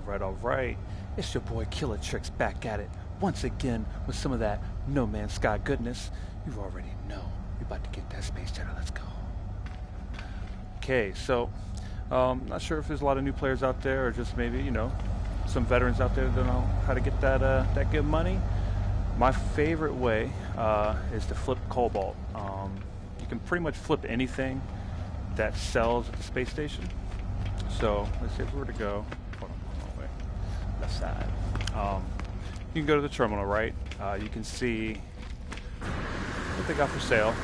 Alright. It's your boy Killer Tricks back at it once again with some of that No Man's Sky goodness. You already know. We're about to get that space chatter. Let's go. Okay, so not sure if there's a lot of new players out there or just maybe, you know, some veterans out there that don't know how to get that good money. My favorite way is to flip Cobalt. You can pretty much flip anything that sells at the space station. So let's see if we were to go. Hold on, wait. Left side. You can go to the terminal, right? You can see what they got for sale.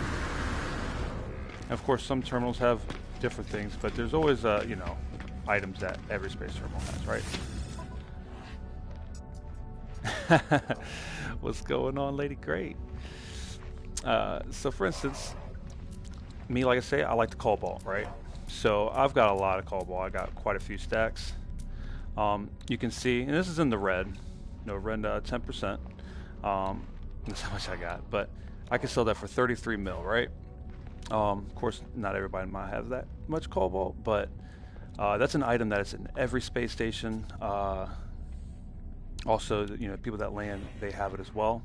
And of course, some terminals have different things, but there's always, you know, items that every space terminal has, right? What's going on, Lady Great? So, for instance, me, like I say, I like the Cobalt, right? So I've got a lot of Cobalt. I got quite a few stacks. You can see, and this is in the red. No, red 10%. That's how much I got. But I can sell that for 33 mil, right? Of course, not everybody might have that much Cobalt, but that's an item that is in every space station. Also, you know, people that land, they have it as well.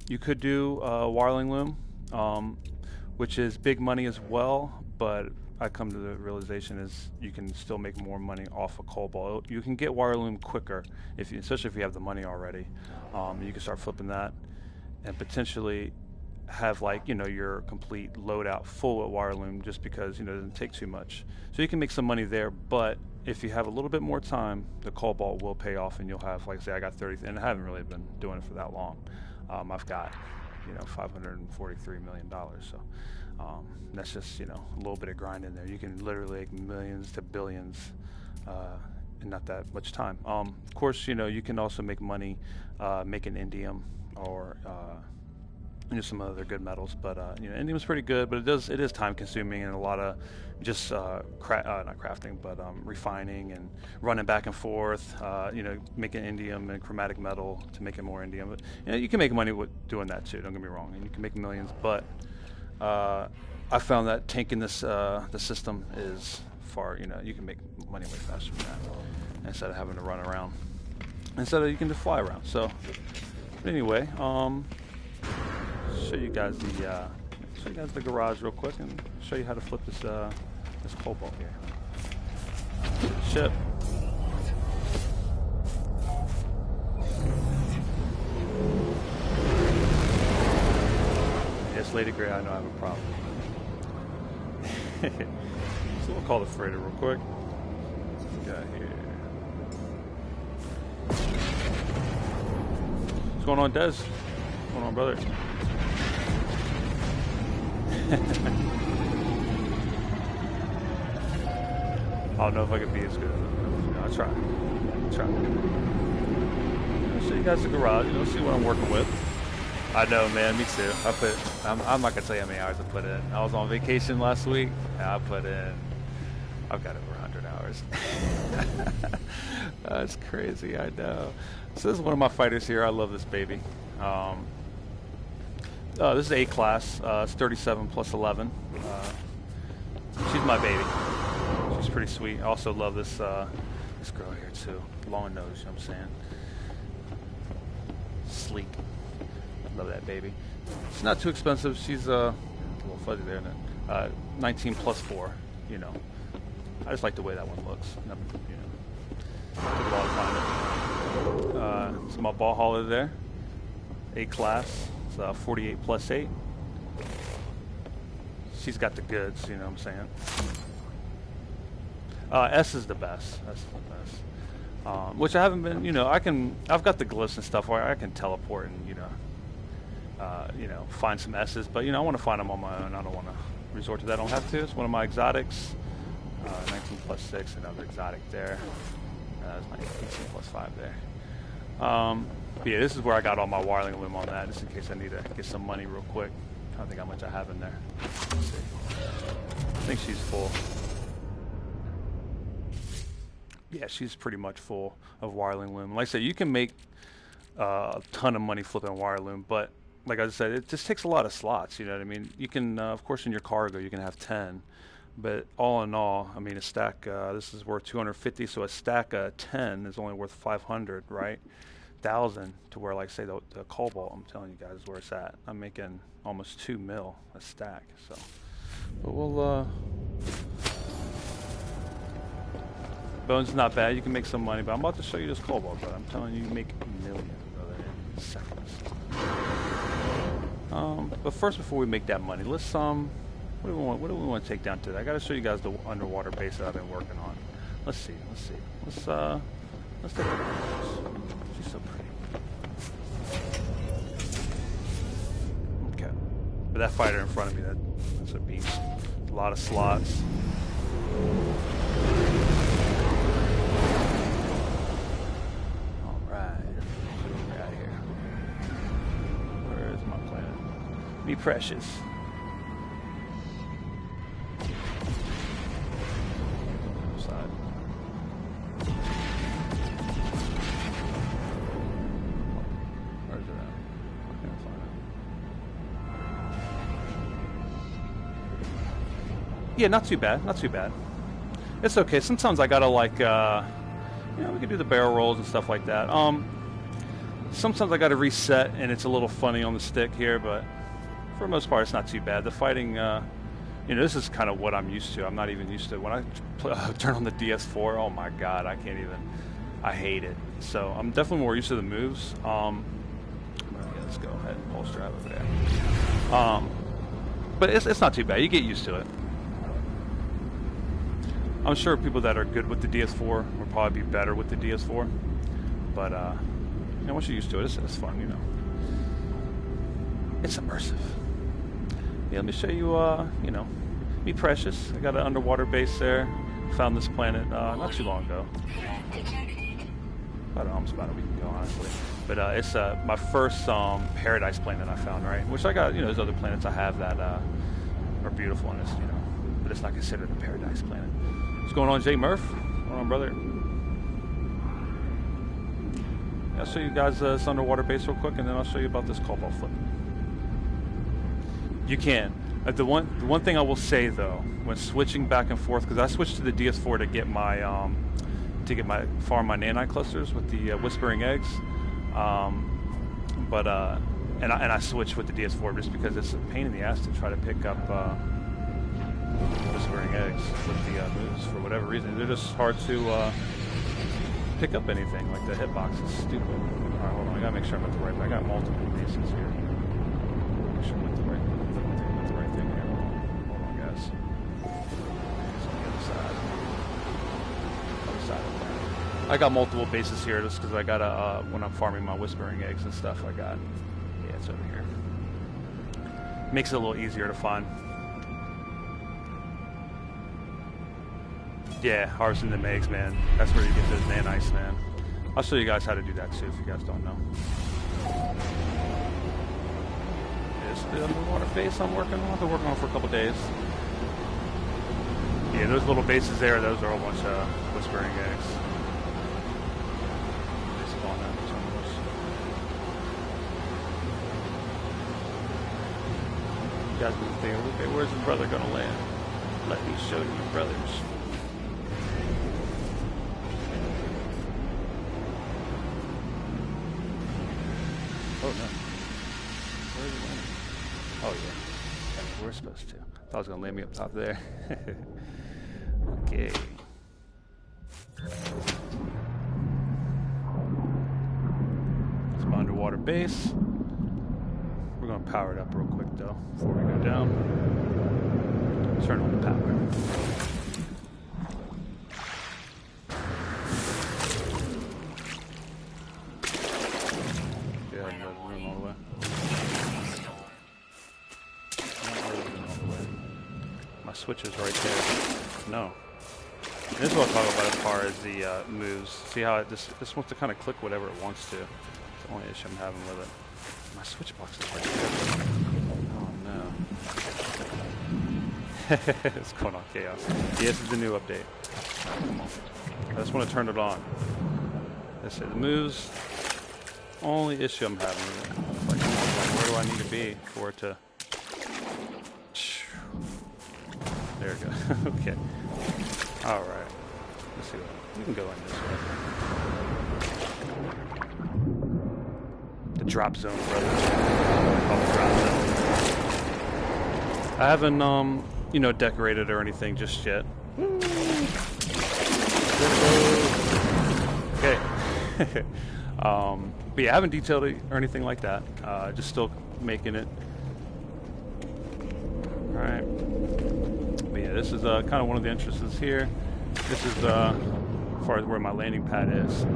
You could do wireling loom, which is big money as well, but I come to the realization is you can still make more money off of Cobalt. You can get wire loom quicker, especially if you have the money already. You can start flipping that and potentially have, like, you know, your complete loadout full with wire loom, just because, you know, it doesn't take too much. So you can make some money there, but if you have a little bit more time, the Cobalt will pay off, and you'll have, like I say, I got 30, and I haven't really been doing it for that long. I've got, you know, $543 million. So that's just, you know, a little bit of grind in there. You can literally make millions to billions in not that much time. Of course, you know, you can also make money making indium or you know, some other good metals, but you know, indium's pretty good, but it is time consuming and a lot of just not crafting, but refining and running back and forth. You know, making indium and chromatic metal to make it more indium. But you know, you can make money with doing that too. Don't get me wrong, and you can make millions. But I found that tanking this the system is far. You know, you can make money way faster than that instead of having to run around. Instead of, you can just fly around. So anyway, show you guys the garage real quick and show you how to flip this this Cobalt here. Ship. Yes, Lady Grey, I know I have a problem. So we'll call the freighter real quick. What's we got here? What's going on, Des? What's going on, brother? I don't know if I could be as good. I'll try. I'll show you guys the garage. You'll see what I'm working with. I know, man. Me too. I'm not gonna tell you how many hours I put in. I was on vacation last week, and I've got over 100 hours. That's crazy. I know. So this is one of my fighters here. I love this baby. This is A class. It's 37 plus 11. She's my baby. She's pretty sweet. I also love this this girl here too. Long nose, you know what I'm saying? Sleek. Love that baby. She's not too expensive. She's a little fuzzy there, isn't it? 19 plus 4. You know, I just like the way that one looks. You know, took a lot of time. It's my ball hauler there. A class. 48 plus 8. She's got the goods, you know what I'm saying? S is the best. That's the best. Which I haven't been, you know, I've got the glyphs and stuff where I can teleport and, you know, find some S's, but, you know, I want to find them on my own. I don't want to resort to that. I don't have to. It's one of my exotics. 19 plus 6, another exotic there. That's my 18 plus 5 there. But yeah, this is where I got all my wiring loom on that, just in case I need to get some money real quick. I don't think how much I have in there. Let's see. I think she's full. Yeah, she's pretty much full of wiring loom. Like I said, you can make a ton of money flipping wire loom, but like I said, it just takes a lot of slots. You know what I mean? You can, of course, in your cargo, you can have 10. But all in all, I mean, a stack, this is worth 250, so a stack of 10 is only worth 500, right? 1,000 to where, like, say, the cobalt, I'm telling you guys where it's at. I'm making almost 2 mil a stack, so. But we'll, Bones is not bad. You can make some money, but I'm about to show you this cobalt, but I'm telling you, you make millions, brother, in seconds. But first, before we make that money, let's, what do we want to take down today? I got to show you guys the underwater base that I've been working on. Let's see. Let's take a look at this. She's so pretty. Okay. But that fighter in front of me, that's a beast. A lot of slots. All right. Let's see what we got here. Where is my planet? Be precious. Yeah, not too bad, not too bad. It's okay. Sometimes I gotta like, you know, we can do the barrel rolls and stuff like that. Sometimes I gotta reset, and it's a little funny on the stick here, but for the most part, it's not too bad. The fighting, you know, this is kind of what I'm used to. I'm not even used to when I turn on the DS4. Oh my God, I can't even. I hate it. So I'm definitely more used to the moves. Yeah, let's go ahead and pulse drive over there. But it's not too bad. You get used to it. I'm sure people that are good with the DS4 will probably be better with the DS4, but you know, once you're used to it, it's fun, you know. It's immersive. Yeah, let me show you, you know, Be Precious. I got an underwater base there. Found this planet not too long ago. Almost about a week ago, honestly. But it's my first paradise planet I found, right? Which I got, you know, there's other planets I have that are beautiful in this, you know, but it's not considered a paradise planet. What's going on, Jay Murph? What's going on, brother? I'll show you guys this underwater base real quick, and then I'll show you about this cobalt flip. You can. The one thing I will say though, when switching back and forth, because I switched to the DS4 to get my farm my nanite clusters with the whispering eggs, and I switched with the DS4 just because it's a pain in the ass to try to pick up whispering eggs with the moves for whatever reason. They're just hard to pick up anything. Like the hitbox is stupid. All right, hold on. I gotta make sure I'm at the right. I got multiple bases here. Make sure I'm at the right. I'm at the right thing here. Hold on, guys. It's on the other side. Other side of that. I got multiple bases here just because I gotta when I'm farming my whispering eggs and stuff. I got it's over here. Makes it a little easier to find. Yeah, harvesting the eggs, man. That's where you get those nanites, man. I'll show you guys how to do that too, if you guys don't know. This is the underwater base I'm working on. I've been working on it for a couple days. Yeah, those little bases there, those are a whole bunch of whispering eggs. They spawn out in terminals. You guys been thinking, okay, where's the brother gonna land? Let me show you, brothers. Oh no. Where is it landing? Oh yeah. That's where we're supposed to. I thought it was gonna land me up top there. Okay. It's my underwater base. We're gonna power it up real quick though, before we go down. Turn on the power. Switches right there. No. This is what I'm talking about as far as the moves. See how it this wants to kind of click whatever it wants to. It's the only issue I'm having with it. My switch box is right there. Oh no. It's going on chaos. Yeah, this is the new update. Come on. I just want to turn it on. That's it. The moves. Only issue I'm having with it. Like, where do I need to be for it to... There we go. Okay. All right. Let's see what we can go in this way. The drop zone, brother. Oh, the drop zone. I haven't, you know, decorated or anything just yet. Okay. But yeah, I haven't detailed it or anything like that. Just still making it. All right. But yeah, this is kind of one of the entrances here. This is as far as where my landing pad is.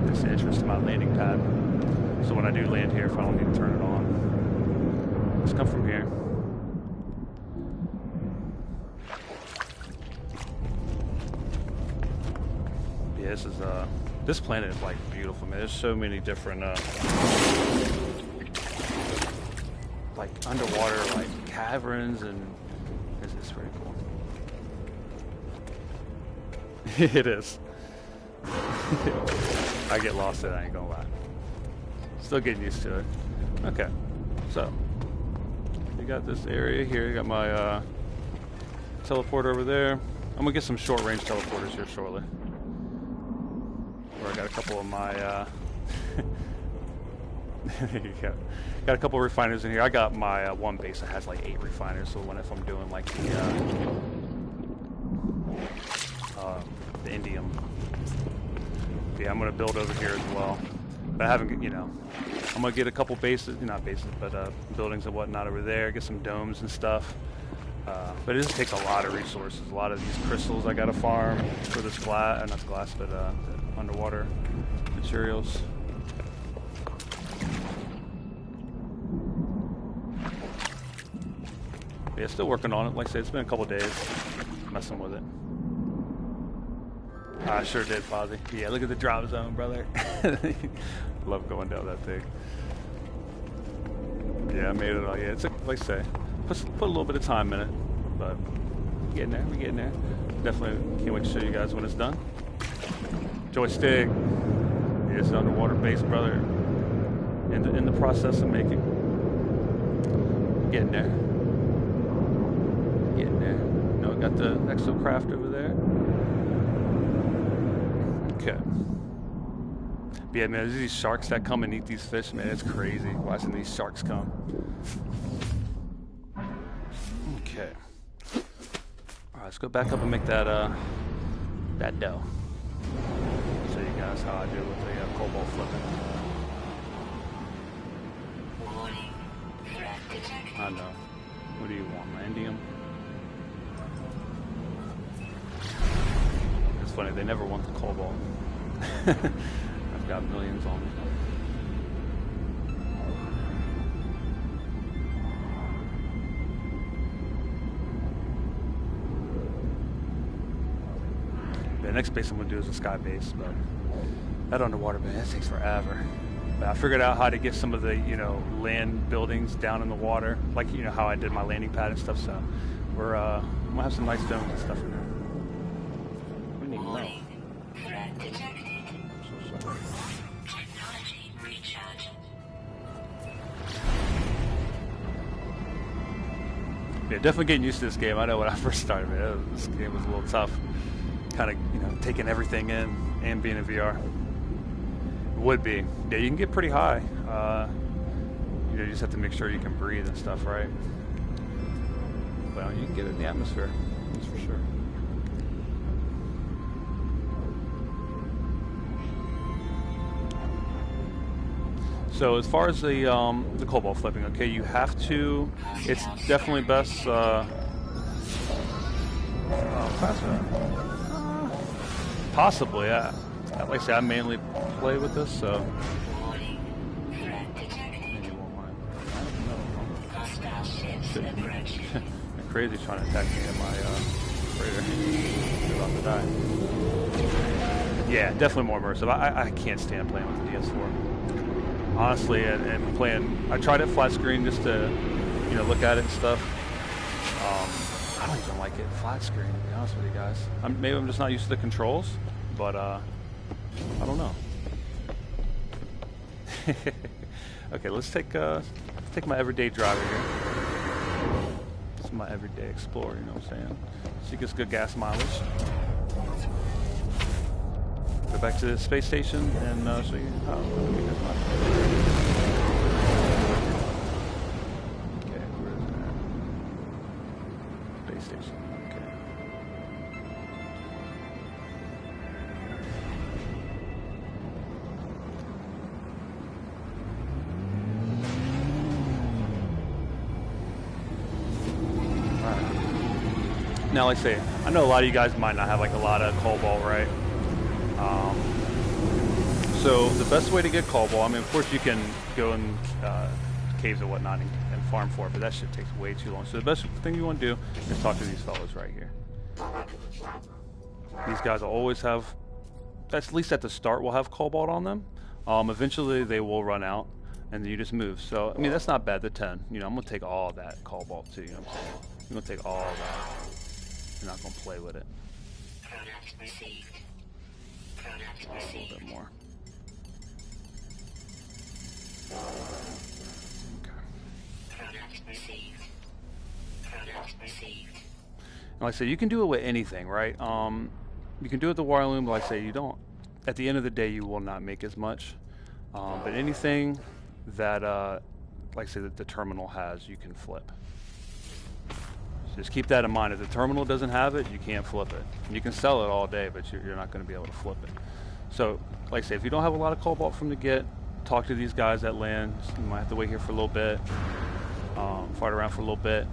This is the entrance to my landing pad. So when I do land here, if I don't need to turn it on, just come from here. Yeah, this is this planet is like beautiful, man. There's so many different like underwater like caverns, and it's pretty cool. It is. I get lost in it, I ain't gonna lie. Still getting used to it. Okay, so we got this area here. You got my teleporter over there. I'm gonna get some short-range teleporters here shortly. Where I got a couple of my there you go. Got a couple of refiners in here. I got my one base that has like 8 refiners, so if I'm doing like the indium. Yeah, I'm gonna build over here as well. But I haven't, you know, I'm gonna get a couple bases, not bases, but buildings and whatnot over there. Get some domes and stuff. But it just takes a lot of resources. A lot of these crystals I gotta farm for this glass, not glass, but the underwater materials. Yeah, still working on it. Like I said, it's been a couple days messing with it. I sure did, Fozzie. Yeah, look at the drop zone, brother. Love going down that thing. Yeah, I made it all. Yeah, it's like I say, put a little bit of time in it, but we're getting there. We're getting there. Definitely can't wait to show you guys when it's done. Joystick. Yeah, it's an underwater base, brother. In the process of making. Getting there. Getting there. You know, got the exocraft over there. Okay. But yeah, man, there's these sharks that come and eat these fish, man. It's crazy watching these sharks come. Okay. Alright, let's go back up and make that that dough. Show you guys how I do with the cobalt flipping. I know. What do you want, Landium? It's funny, they never want the cobalt. I've got millions on me. The next base I'm going to do is a sky base, but that underwater base, that takes forever. But I figured out how to get some of the, you know, land buildings down in the water, like, you know, how I did my landing pad and stuff, so we're going to have some nice domes and stuff in there. We need more. Yeah, definitely getting used to this game. I know when I first started, man, this game was a little tough. Kind of, you know, taking everything in and being in VR. It would be. Yeah, you can get pretty high. You know, you just have to make sure you can breathe and stuff, right? Well, you can get it in the atmosphere, that's for sure. So as far as the cobalt flipping, okay, you have to. It's definitely best. Possibly, yeah. Like I say, I mainly play with this, so. They're crazy trying to attack me in my freighter. They're about to die. Yeah, definitely more immersive. I can't stand playing with the DS4. Honestly, and playing, I tried it flat screen just to, you know, look at it and stuff. I don't even like it flat screen, to be honest with you guys. Maybe I'm just not used to the controls, but I don't know. Okay, let's take my everyday driver here. Let's my everyday explorer, you know what I'm saying? She gets good gas mileage. Go back to the space station and show you how to make this mileage. Okay, where is it at? Space station, okay. Now, like I say, I know a lot of you guys might not have like a lot of cobalt, right? So the best way to get cobalt, I mean, of course you can go in caves and whatnot and farm for it, but that shit takes way too long. So the best thing you want to do is talk to these fellas right here. These guys will always have, at least at the start, will have cobalt on them. Eventually they will run out, and then you just move. So, I mean, that's not bad, the 10. You know, I'm going to take all of that cobalt too, you know what I'm saying? I'm going to take all of that. You're not going to play with it. A little bit more. Okay. And like I say, you can do it with anything, right? You can do it with the wire loom, but like I say, you don't. At the end of the day, you will not make as much. But anything that, like I say, that the terminal has, you can flip. Just keep that in mind. If the terminal doesn't have it, you can't flip it. You can sell it all day, but you're not going to be able to flip it. So, like I say, if you don't have a lot of cobalt from the get, talk to these guys at land. You might have to wait here for a little bit, fight around for a little bit,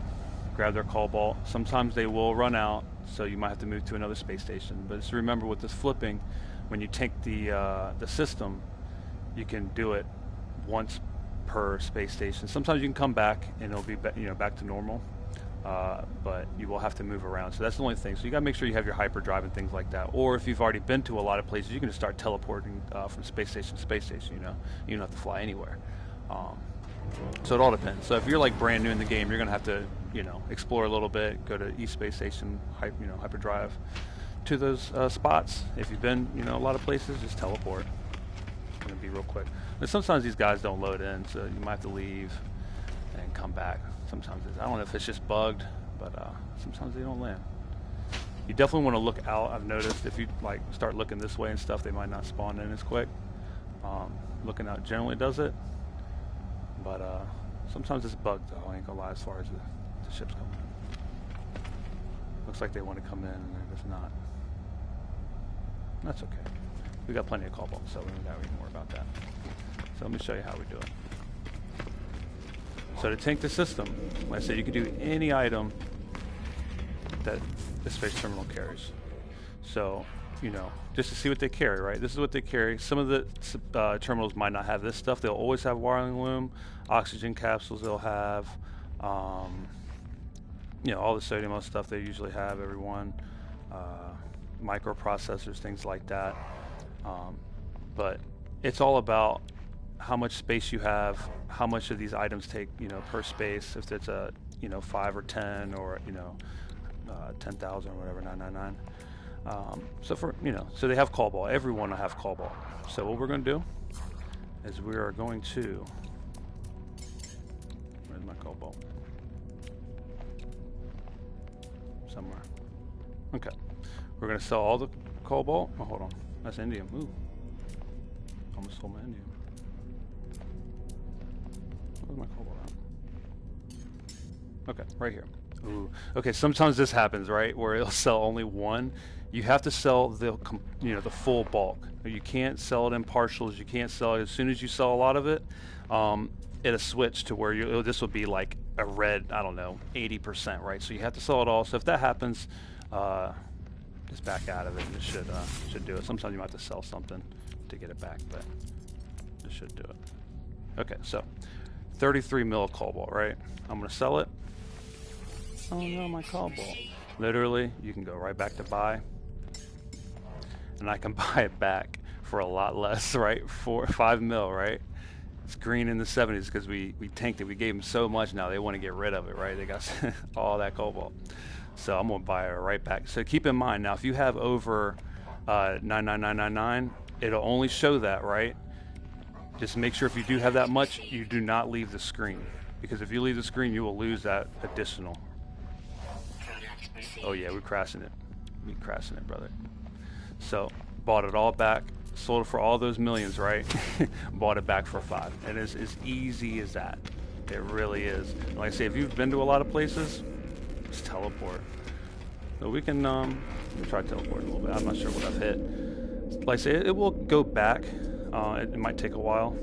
grab their cobalt. Sometimes they will run out, so you might have to move to another space station. But just remember, with this flipping, when you take the system, you can do it once per space station. Sometimes you can come back and it'll be back to normal. But you will have to move around, so that's the only thing. So you gotta make sure you have your hyperdrive and things like that. Or if you've already been to a lot of places, you can just start teleporting from space station to space station. You know, you don't have to fly anywhere. So it all depends. So if you're like brand new in the game, you're gonna have to explore a little bit, go to each space station, hyperdrive to those spots. If you've been a lot of places, just teleport. It's gonna be real quick. And sometimes these guys don't load in, so you might have to leave and come back. Sometimes I don't know if it's just bugged, but sometimes they don't land. You definitely want to look out. I've noticed if you start looking this way and stuff, they might not spawn in as quick. Looking out generally does it, but sometimes it's bugged though. I ain't gonna lie, as far as the ships come in. Looks like they want to come in and they're just not. That's okay. We got plenty of cobalt, so we don't got to read more about that. So let me show you how we do it. So to tank the system, like I said, you can do any item that the space terminal carries. So, just to see what they carry, right? This is what they carry. Some of the terminals might not have this stuff. They'll always have wiring loom, oxygen capsules they'll have, all the sodium stuff they usually have, everyone, microprocessors, things like that. But it's all about how much space you have, how much of these items take, per space. If it's a, 5 or 10 or 10,000 or whatever, 999. So they have cobalt. Everyone will have cobalt. So what we're going to do is we are going to. Where's my cobalt? Somewhere. Okay. We're going to sell all the cobalt. Oh, hold on. That's indium. Ooh. Almost sold my indium. Where's my cobalt at? Okay, right here. Ooh. Okay, sometimes this happens, right, where it'll sell only one. You have to sell the full bulk. You can't sell it in partials. You can't sell it as soon as you sell a lot of it. It'll switch to where this will be like a red, I don't know, 80%, right? So you have to sell it all. So if that happens, just back out of it, and it should do it. Sometimes you might have to sell something to get it back, but it should do it. Okay, so 33 mil cobalt, right? I'm gonna sell it. Oh no, my cobalt. Literally, you can go right back to buy, and I can buy it back for a lot less, right? 5 mil, right? It's green in the 70s because we tanked it. We gave them so much now they want to get rid of it, right? They got all that cobalt. So I'm gonna buy it right back. So keep in mind now, if you have over 99999, it'll only show that, right? Just make sure if you do have that much, you do not leave the screen, because if you leave the screen, you will lose that additional. Oh yeah, we're crashing it. We crashing it, brother. So, bought it all back, sold it for all those millions, right? Bought it back for 5. And it's as easy as that. It really is. Like I say, if you've been to a lot of places, just teleport. So we can, let me try to teleport a little bit. I'm not sure what I've hit. Like I say, it will go back. It might take a while.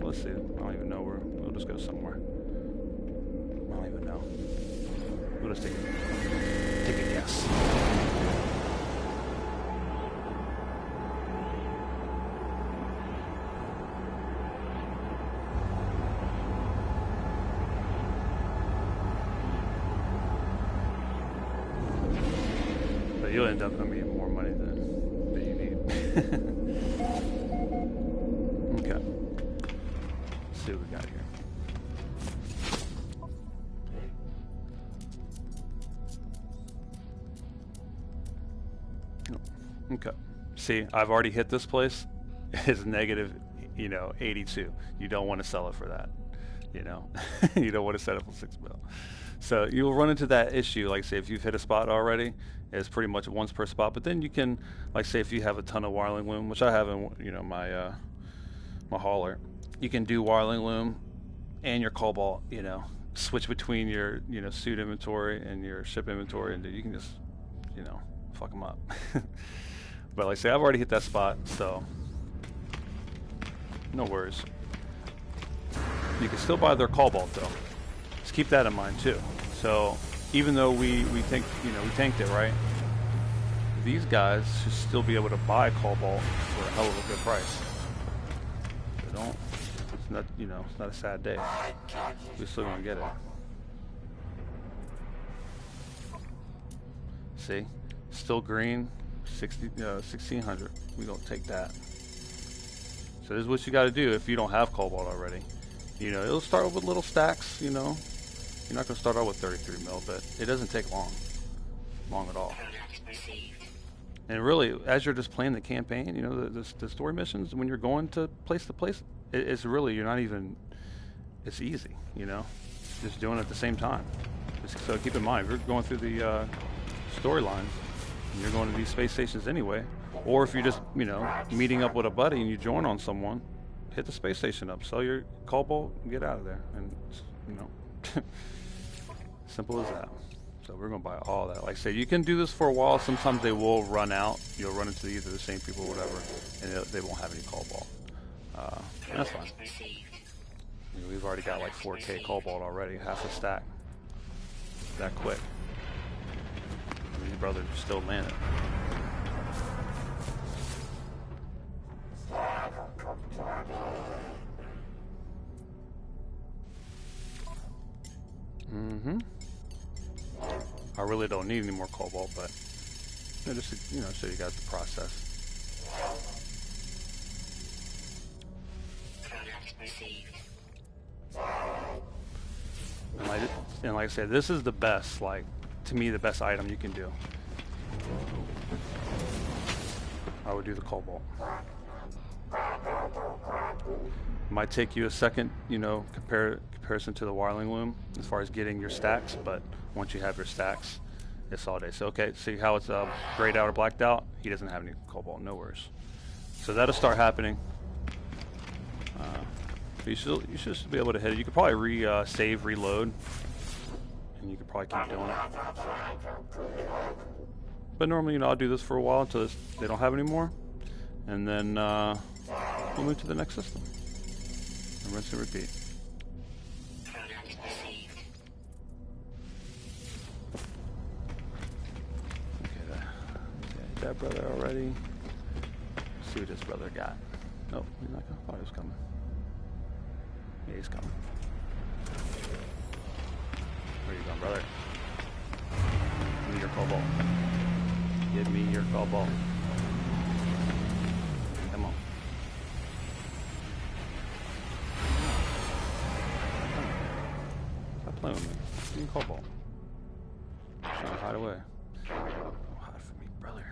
Let's see. I don't even know where. We'll just go somewhere. I don't even know. We'll just take a guess. But you'll end up gonna be more money than you need. Okay. Let's see what we got here. Okay. See, I've already hit this place. It's negative, 82. You don't want to sell it for that. You don't want to set up for 6 mil. So you'll run into that issue. Like say, if you've hit a spot already, it's pretty much once per spot. But then you can, like say, if you have a ton of wireling loom, which I have in, my my hauler, you can do wireling loom and your cobalt. Switch between your suit inventory and your ship inventory, and you can just fuck them up. But like I say, I've already hit that spot, so no worries. You can still buy their cobalt though. Just keep that in mind too. So even though we think we tanked it, right? These guys should still be able to buy cobalt for a hell of a good price. They don't. It's not it's not a sad day. We're still gonna get it. See, still green. 1600. We don't take that. So this is what you got to do if you don't have cobalt already. It'll start with little stacks. You're not going to start out with 33 mil, but it doesn't take long at all. And really, as you're just playing the campaign, the story missions, when you're going to place, it's really, you're not even, it's easy, just doing it at the same time. So keep in mind, if you're going through the storylines, and you're going to these space stations anyway, or if you're just, meeting up with a buddy and you join on someone, hit the space station up, sell your cobalt, and get out of there. And, simple as that. So we're going to buy all that. Like I say, you can do this for a while. Sometimes they will run out. You'll run into either the same people or whatever, and they won't have any cobalt. That's fine. We've already got like 4K cobalt already, half a stack. That quick. These brothers are still landing. I really don't need any more cobalt, but just to, show you guys the process. And like I said, this is the best, to me, the best item you can do. I would do the cobalt. Might take you a second, comparison to the wireling loom as far as getting your stacks, but once you have your stacks, it's all day. So okay, see how it's grayed out or blacked out? He doesn't have any cobalt, no worries. So that'll start happening. You should be able to hit it. You could probably save, reload, and you could probably keep doing it. But normally, I'll do this for a while until they don't have any more, and then we'll move to the next system. And rinse and repeat. Okay, that brother already. Let's see what this brother got. Nope, he's not gonna. Oh, he was coming. Yeah, he's coming. Where you going, brother? Give me your cobalt. Give me your cobalt. Come on. Stop playing with me. Give me cobalt. Trying to hide away. Don't hide from me, brother.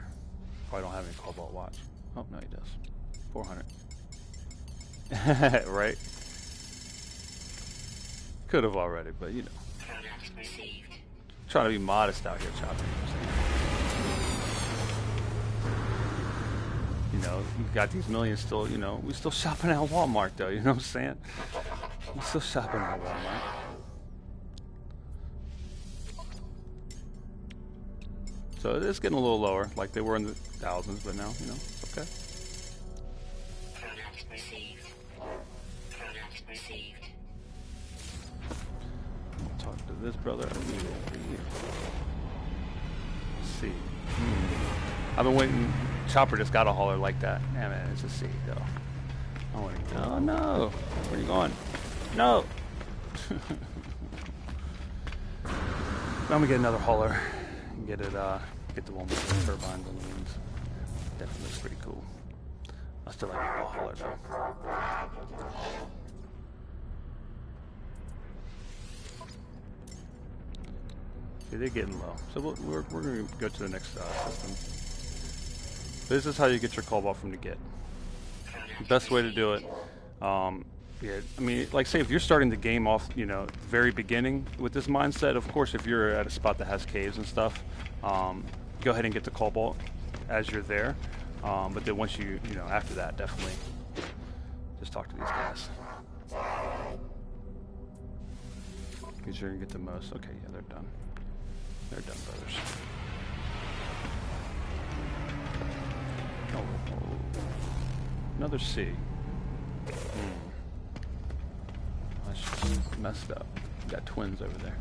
Probably don't have any cobalt. Watch. Oh, no, he does. 400. Right? Could have already, but trying to be modest out here, Chopper. You know, you got these millions still, you know, we still shopping at Walmart though, you know what I'm saying? We still shopping at Walmart. So it's getting a little lower, like they were in the thousands, but now, you know, it's okay. Product received. Product received. I'll talk to this brother over here. Let's see. I've been waiting. Chopper just got a hauler like that. Yeah, man, it's a C though. Oh no! Where are you going? No! I'm gonna get another hauler and get it. Get the one with the turbines and the wings. Definitely looks pretty cool. I still like the hauler though. See, they're getting low, so we're gonna go to the next system. This is how you get your cobalt from the get. The best way to do it. Yeah, I mean, like say if you're starting the game off, you know, very beginning with this mindset, of course, if you're at a spot that has caves and stuff, go ahead and get the cobalt as you're there. But then once you know, after that, definitely just talk to these guys. Because you're gonna get the most. Okay, yeah, they're done. They're done, brothers. Oh, another C. That's just messed up. We got twins over there.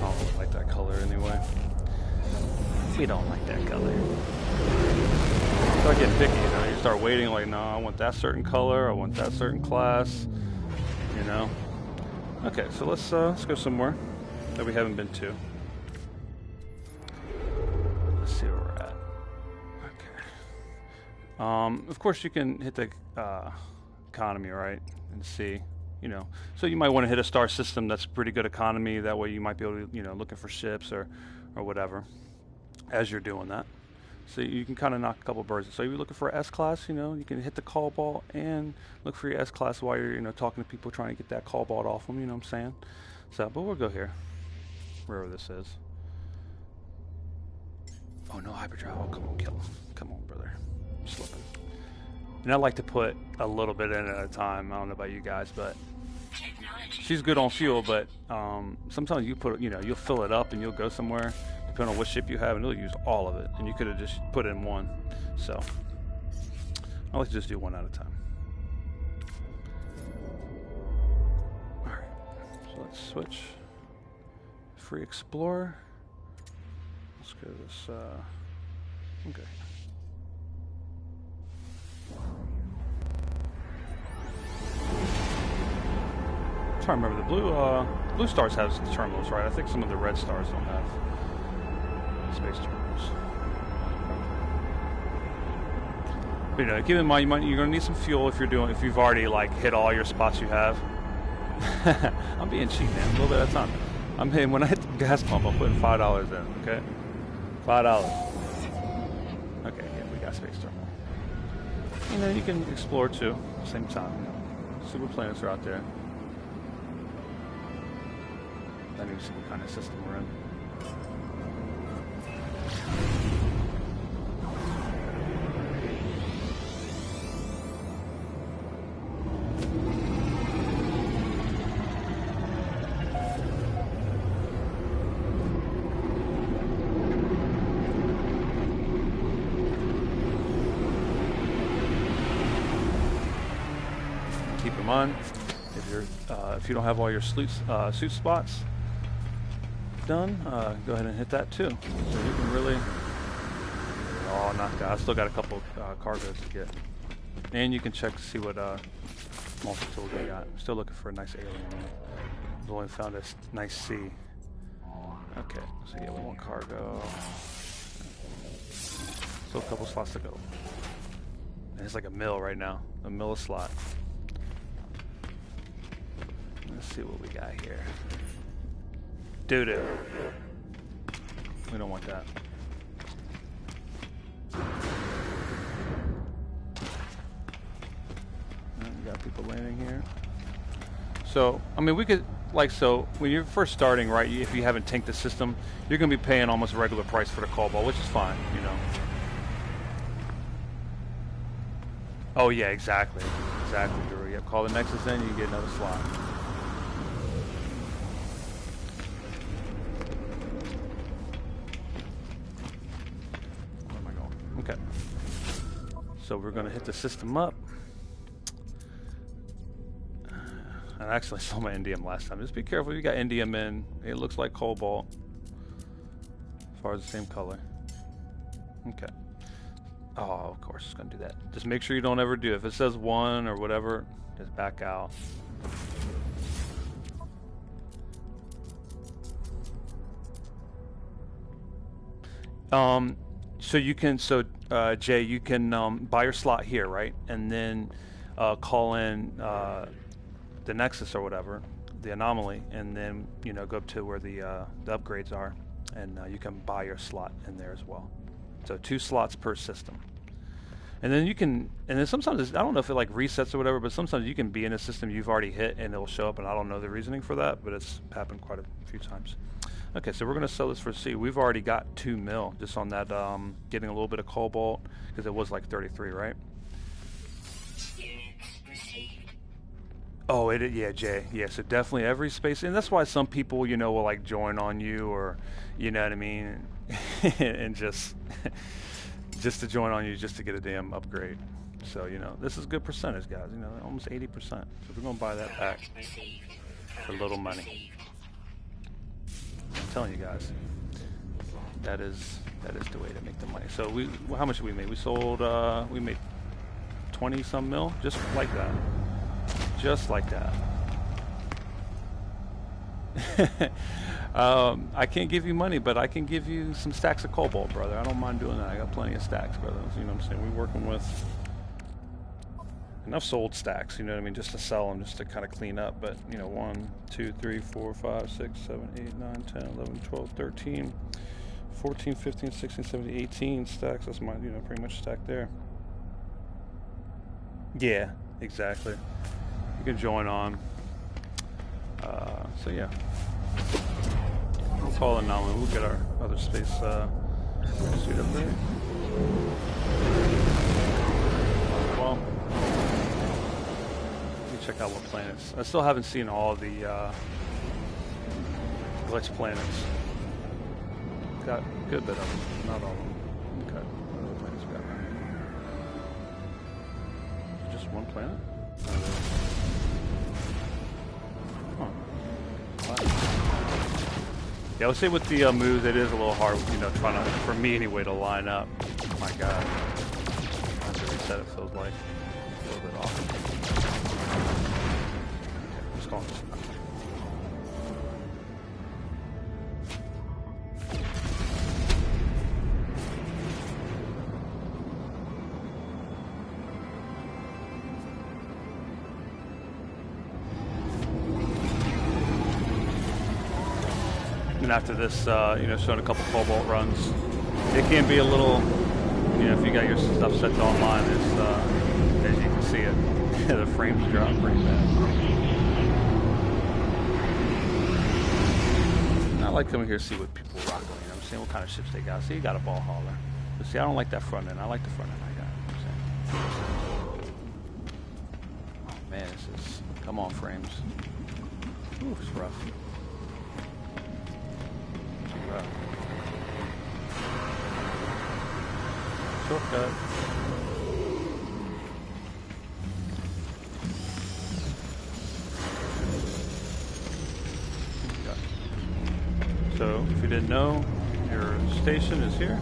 I don't like that color anyway. We don't like that color. Start getting picky, you know. You start waiting like, no, I want that certain color. I want that certain class. You know. Okay, so let's go somewhere that we haven't been to. Let's see where we're at. Okay. Of course, you can hit the economy, right, and see. You know, so you might want to hit a star system that's pretty good economy. That way, you might be able to, you know, looking for ships or whatever as you're doing that. So you can kind of knock a couple birds. So if you're looking for S class, you know, you can hit the cobalt and look for your S class while you're, you know, talking to people trying to get that cobalt off them. You know what I'm saying? So, but we'll go here, wherever this is. Oh no, hyperdrive! Oh, come on, kill him! Come on, brother. I'm slipping. And I like to put a little bit in at a time. I don't know about you guys, but she's good on fuel. But sometimes you put, you know, you'll fill it up and you'll go somewhere, depending on what ship you have, and it'll use all of it. And you could have just put in one. So I like to just do one at a time. All right. So let's switch. Free Explorer. Let's go this. Okay. I'm trying to remember, the blue stars have terminals, right? I think some of the red stars don't have space terminals. But, you know, keep in mind you're going to need some fuel if you've already like hit all your spots you have. I'm being cheap, man. A little bit at a time. When I hit the gas pump, I'm putting $5 in. Okay, $5. Okay, yeah, we got space terminal. And then you can explore too, at the same time. You know, see what planets are out there. I need to see what kind of system we're in. Keep in mind, if you don't have all your suit spots done, go ahead and hit that too. So you can really, oh, not that. I still got a couple cargoes to get, and you can check to see what multi-tools we got. I'm still looking for a nice alien. I've only found a nice C. Okay, so yeah, we want cargo. Still a couple slots to go. And it's like a mill right now, a mill a slot. Let's see what we got here. Doo-doo. We don't want that. We got people landing here. So, I mean, we could like so when you're first starting, right? If you haven't tanked the system, you're gonna be paying almost regular price for the cobalt, which is fine, you know. Oh yeah, exactly, Drew. Yep, call the Nexus in, you get another slot. Where am I going? Okay. So we're gonna hit the system up. I actually saw my indium last time. Just be careful. You got indium in. It looks like cobalt. As far as the same color. Okay. Oh, of course it's gonna do that. Just make sure you don't ever do it. If it says 1 or whatever, just back out. So you can, Jay, you can buy your slot here, right? And then call in the Nexus or whatever, the anomaly, and then go up to where the upgrades are, and you can buy your slot in there as well. So 2 slots per system. And then you can, and then sometimes, I don't know if it like resets or whatever, but sometimes you can be in a system you've already hit and it'll show up, and I don't know the reasoning for that, but it's happened quite a few times. Okay, so we're going to sell this for C. We've already got 2 mil just on that, getting a little bit of cobalt, because it was like 33, right? Oh, yeah, Jay. Yeah, so definitely every space, and that's why some people, will like join on you, or, you know what I mean, and just to join on you just to get a damn upgrade. So, this is a good percentage, guys. Almost 80%. So we're going to buy that back for little money. I'm telling you guys, that is the way to make the money. So how much did we make? We sold, we made 20 some mil, just like that. Just like that. I can't give you money, but I can give you some stacks of cobalt, brother. I don't mind doing that. I got plenty of stacks, brother. You know what I'm saying? We're working with enough sold stacks, you know what I mean, just to sell them, just to kind of clean up. But 1, 2, 3, 4, 5, 6, 7, 8, 9, 10, 11, 12, 13, 14, 15, 16, 17, 18 stacks. That's my, pretty much stacked there. Yeah, exactly. You can join on. So yeah, we'll call it now. We'll get our other space suit up there. Well, let me check out what planets. I still haven't seen all the glitch planets. Got a good bit of them, not all of them. Okay, what other planets we got? Just one planet? Yeah, I would say with the moves, it is a little hard, trying to, for me anyway, to line up. Oh my God. I have to reset, it feels like a little bit off. Okay, just going this way. After this, showing a couple cobalt runs, it can be a little, if you got your stuff set to online, it's, as you can see it, the frames drop pretty bad. I like coming here to see what people rock on, I'm saying, what kind of ships they got. See, you got a ball hauler. But see, I don't like that front end. I like the front end I got. Oh man, this is, come on, frames. Ooh, it's rough. Shortcut. So, if you didn't know, your station is here.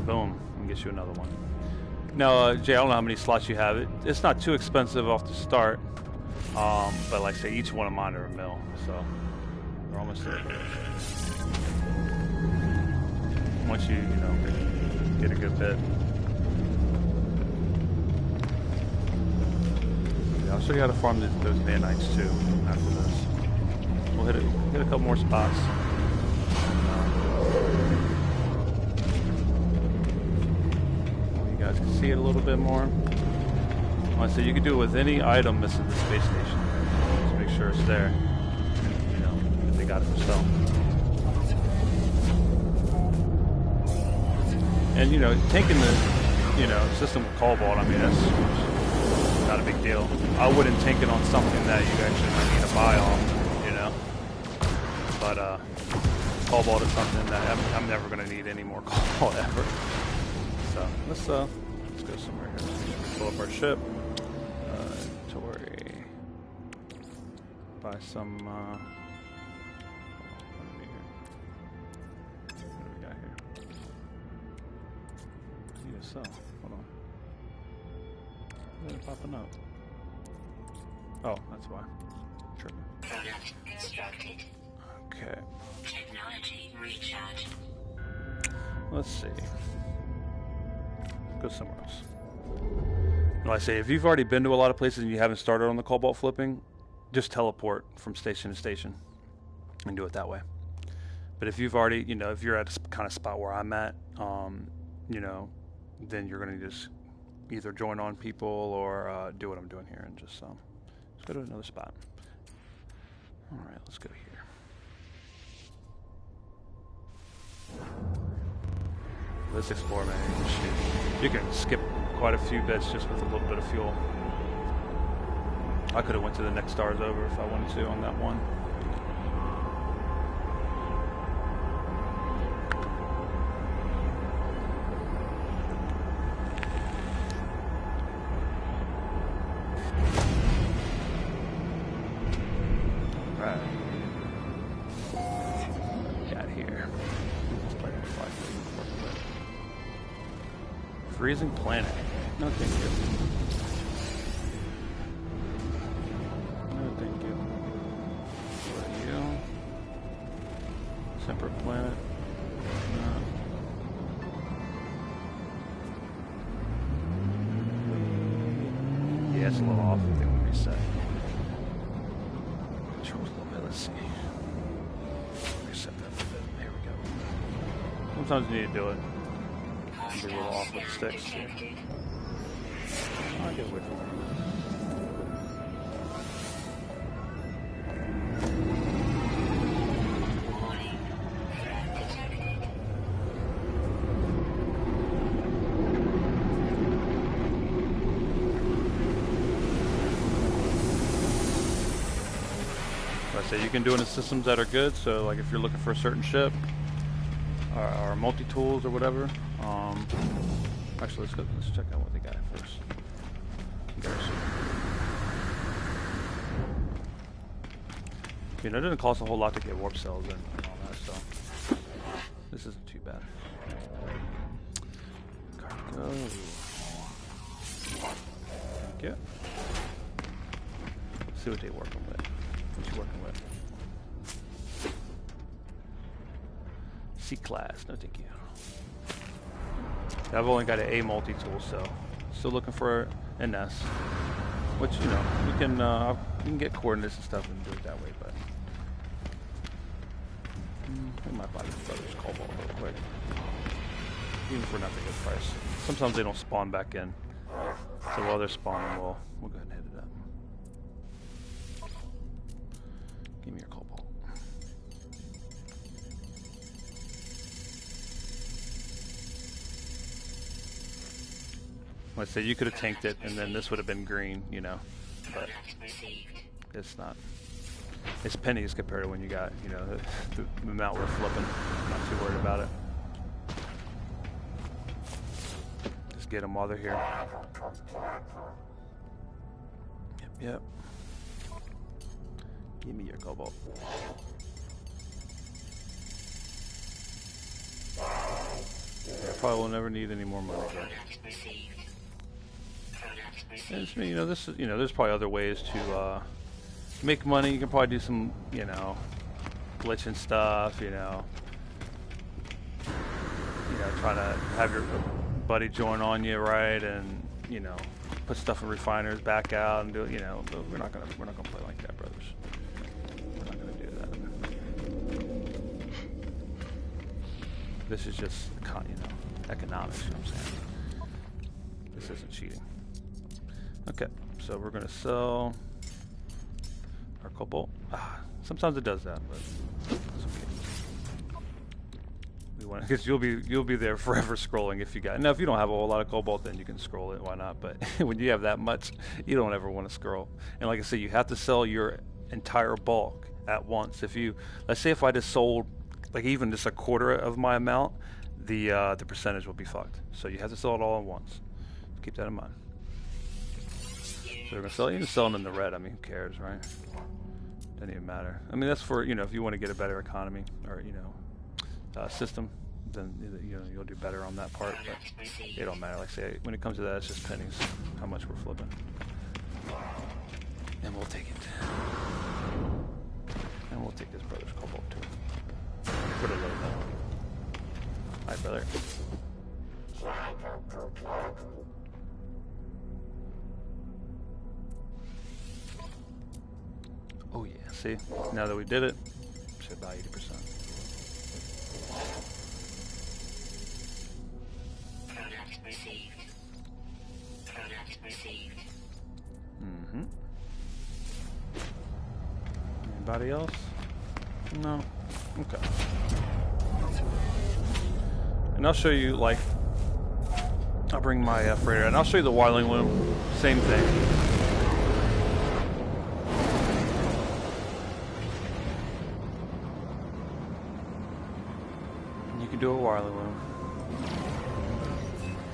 Boom, and get you another one. Now, Jay, I don't know how many slots you have. It's not too expensive off the start, but like I say, each one of mine are a mil, so we're almost there. Once you get a good bit. Yeah, I'll show you how to farm those nanites too after this. We'll hit a couple more spots. You guys can see it a little bit more. Like I said, you can do it with any item missing the space station. sure it's there. You know, if they got it for sale. And you know, taking the system with Cobalt, I mean, that's not a big deal. I wouldn't take it on something that you actually might need to buy on, you know. But Cobalt is something that I'm never going to need any more Cobalt ever. So let's go somewhere here. Let's pull up our ship. Inventory. Buy some. What do we got here? Need to sell. Hold on. Why is it popping up? Oh, that's why. Tripping. Product constructed. Okay. Technology recharge. Let's see. Go somewhere else. No, I say, if you've already been to a lot of places and you haven't started on the Cobalt flipping, just teleport from station to station and do it that way. But if you've already, you know, if you're at a kind of spot where I'm at, you know, then you're going to just either join on people or do what I'm doing here and just let's go to another spot. All right, let's go here. Let's explore, man. You can skip quite a few bits just with a little bit of fuel. I could have went to the next stars over if I wanted to on that one. Freezing planet. No, thank you. No, thank you. What are you? Separate planet. No. Yeah, it's a little off. I think we'll reset. Controls a little bit. Let's see. Reset that a bit. There we go. Sometimes you need to do it. Be a little off with the sticks here. I'll get away from her. I say you can do it in systems that are good. So, like if you're looking for a certain ship or multi-tools or whatever. Actually, let's check out what they got first. You know, it doesn't cost a whole lot to get warp cells in and all that, so this isn't too bad. Cargo. Thank you. Let's see what they're working with. What you working with? C-class, no thank you. I've only got an A multi-tool, so still looking for an S. Which, you know, you can get coordinates and stuff and do it that way, but we might buy this brother's Cobalt real quick. Even for not a good price. Sometimes they don't spawn back in. So while they're spawning, we'll go ahead and hit it up. Give me your Cobalt. Let's say you could have tanked it, and then this would have been green, you know. But it's not. It's pennies compared to when you got, you know, the amount we're flipping. I'm not too worried about it. Just get them while they're here. Yep. Give me your Cobalt. I probably will never need any more money, but. It's, you know, this is, you know, there's probably other ways to make money. You can probably do some, you know, glitching stuff, you know, try to have your buddy join on you, right, and you know, put stuff in refiners, back out, and do it. You know, but we're not gonna play like that, brothers. We're not gonna do that. This is just, you know, economics. You know what I'm saying? This isn't cheating. Okay, so we're gonna sell Or cobalt. Sometimes it does that, but it's okay. We want because you'll be there forever scrolling if you got. Now, if you don't have a whole lot of cobalt, then you can scroll it. Why not? But when you have that much, you don't ever want to scroll. And like I say, you have to sell your entire bulk at once. If you, let's say, if I just sold like even just a quarter of my amount, the percentage will be fucked. So you have to sell it all at once. Keep that in mind. So we're gonna sell. You can sell them in the red. I mean, who cares, right? Doesn't even matter. I mean, that's for if you want to get a better economy or system, then you'll do better on that part. But it don't matter. Like I say, when it comes to that, it's just pennies. How much we're flipping, and we'll take it. And we'll take this brother's cobalt too. Put it low though. Hi, brother. Oh yeah, see? Now that we did it, it's about 80%. Product received. Product received. Mm-hmm. Anybody else? No? Okay. And I'll show you, like, I'll bring my freighter, and I'll show you the wiling loom. Same thing. You can do a wiling loom.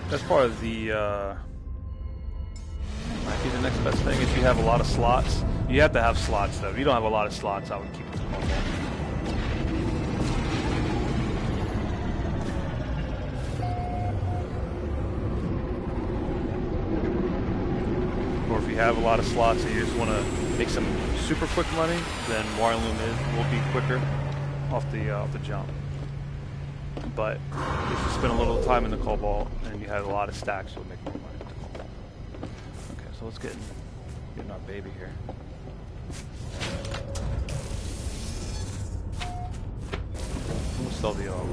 That's part of the, might be the next best thing. If you have a lot of slots, you have to have slots though. If you don't have a lot of slots, I would keep it small. Or if you have a lot of slots and you just want to make some super quick money, then wire loom will be quicker off the jump. But if you spend a little time in the cobalt and you have a lot of stacks, you'll make more money with the cobalt. Okay, so let's get our baby here. We'll sell the wire.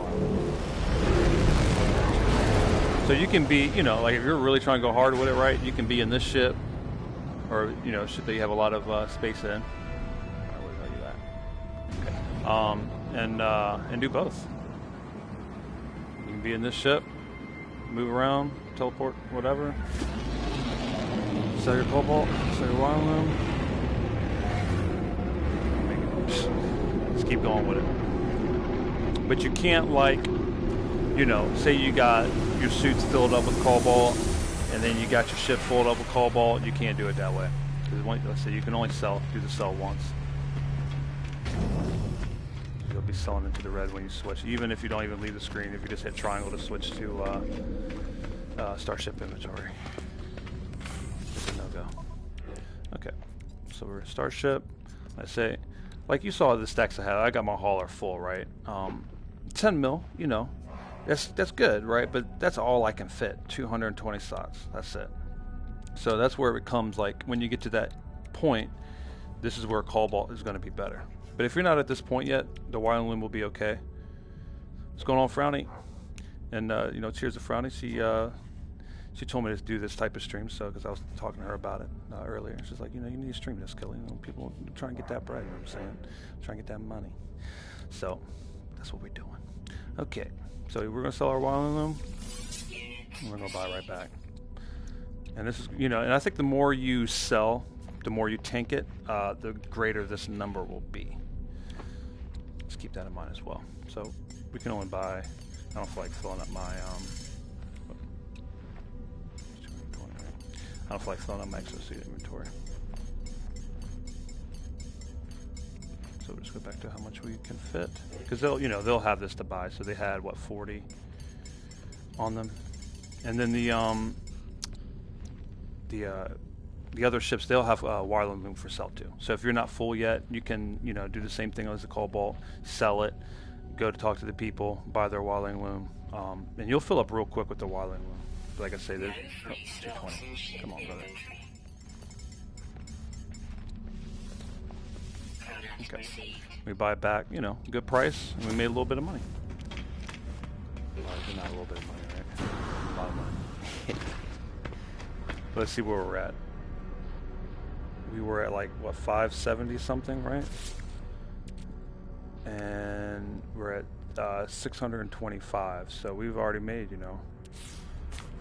So you can be, like if you're really trying to go hard with it, right? You can be in this ship, or ship that you have a lot of space in. I will tell you that. Okay. And do both. You can be in this ship, move around, teleport, whatever. Sell your cobalt, sell your wire loom. Just keep going with it. But you can't, like, say you got your suits filled up with cobalt, and then you got your ship filled up with cobalt. You can't do it that way. Because let's say you can only do the sell once. You'll be selling into the red when you switch, even if you don't even leave the screen. If you just hit triangle to switch to Starship inventory, it's a no-go. Okay, so we're Starship. I say, like you saw the stacks I had. I got my hauler full, right? 10 mil, that's good, right? But that's all I can fit. 220 slots. That's it. So that's where it becomes like when you get to that point, this is where cobalt is going to be better. But if you're not at this point yet, the wire loom will be okay. What's going on, Frowny? And cheers to Frowny. She told me to do this type of stream, so because I was talking to her about it earlier. She's like, you need to stream this, Kelly. People try and get that bread. You know what I'm saying? Try and get that money. So that's what we're doing. Okay, so we're gonna sell our wire loom. And we're gonna buy right back. And this is, and I think the more you sell, the more you tank it, the greater this number will be. Let's keep that in mind as well. So we can only buy. I don't feel like filling up my I don't feel like filling up my exosuit inventory. So we'll just go back to how much we can fit, because they'll have this to buy. So they had 40 on them, and then the other ships, they'll have wire loom for sell too. So if you're not full yet, you can do the same thing as the cobalt, sell it, go to talk to the people, buy their wire loom, and you'll fill up real quick with the wire loom. Like I say, there's 220. Come on, brother. Okay, we buy it back, good price, and we made a little bit of money. Not a little bit of money, right? A lot of money. Let's see where we're at. we were at like what 570 something, right? And we're at 625. So we've already made, you know,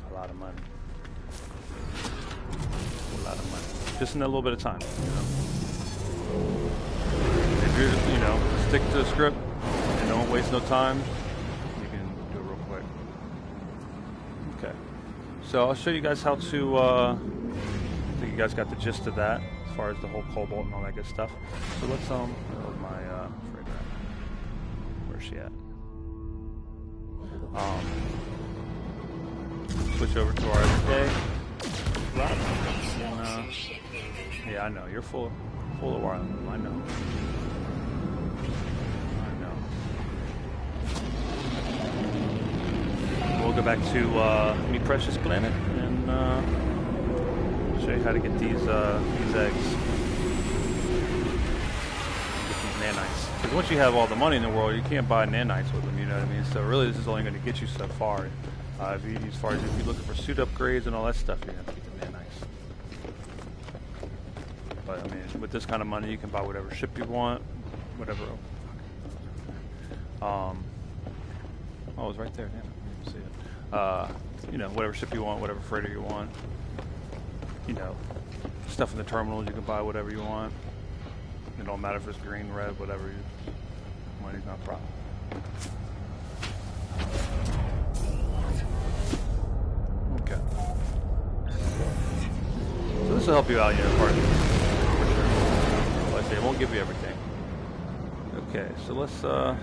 a lot of money. A lot of money, just in a little bit of time, you know. If you're, you know, stick to the script and don't waste no time, you can do it real quick. Okay, so I'll show you guys how to. I think you guys got the gist of that, as far as the whole cobalt and all that good stuff. So let's where's my Frigga? Where's she at? Switch over to our everyday. Yeah, I know you're full of wiring. I know. We'll go back to Me Precious Planet and show you how to get these eggs. Get these nanites. Because once you have all the money in the world, you can't buy nanites with them. You know what I mean? So really, this is only going to get you so far. As far as if you're looking for suit upgrades and all that stuff, you're going to have to get the nanites. But I mean, with this kind of money, you can buy whatever ship you want, whatever. Oh, it's right there. Yeah, you can see it. You know, whatever ship you want, whatever freighter you want. You know, stuff in the terminals, you can buy whatever you want. It don't matter if it's green, red, whatever. Money's not a problem. Okay. So this will help you out, you know, part of it. Like I say, it won't give you everything. Okay, so let's go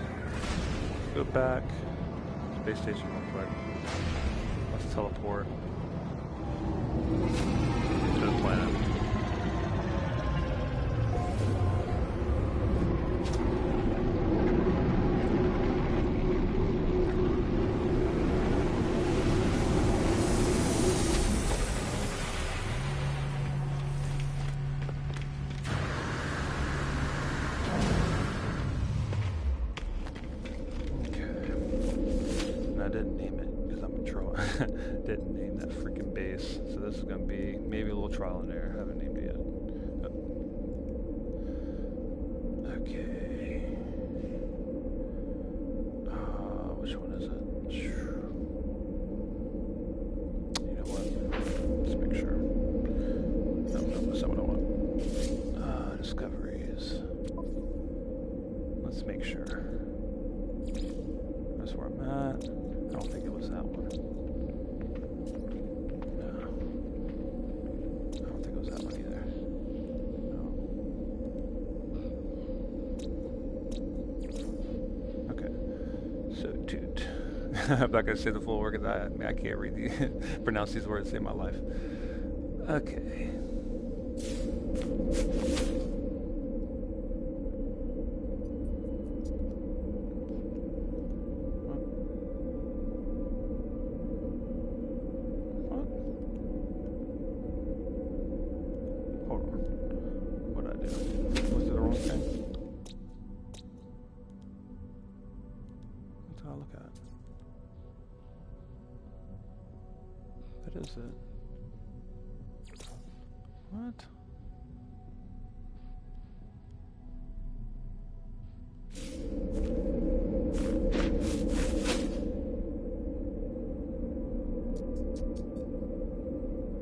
back to space station real quick. Let's teleport to the planet. Didn't name that freaking base, so this is going to be maybe a little trial and error. Haven't named it yet. Oh. Okay. Which one is it? You know what? Let's make sure. No, that's not what I want. Discoveries. Let's make sure. That's where I'm at. I don't think it was that one. I'm not going to say the full word because I can't read pronounce these words in my life. Okay. What? Hold on. What did I do? Was it the wrong thing? What did I look at? What is it? What?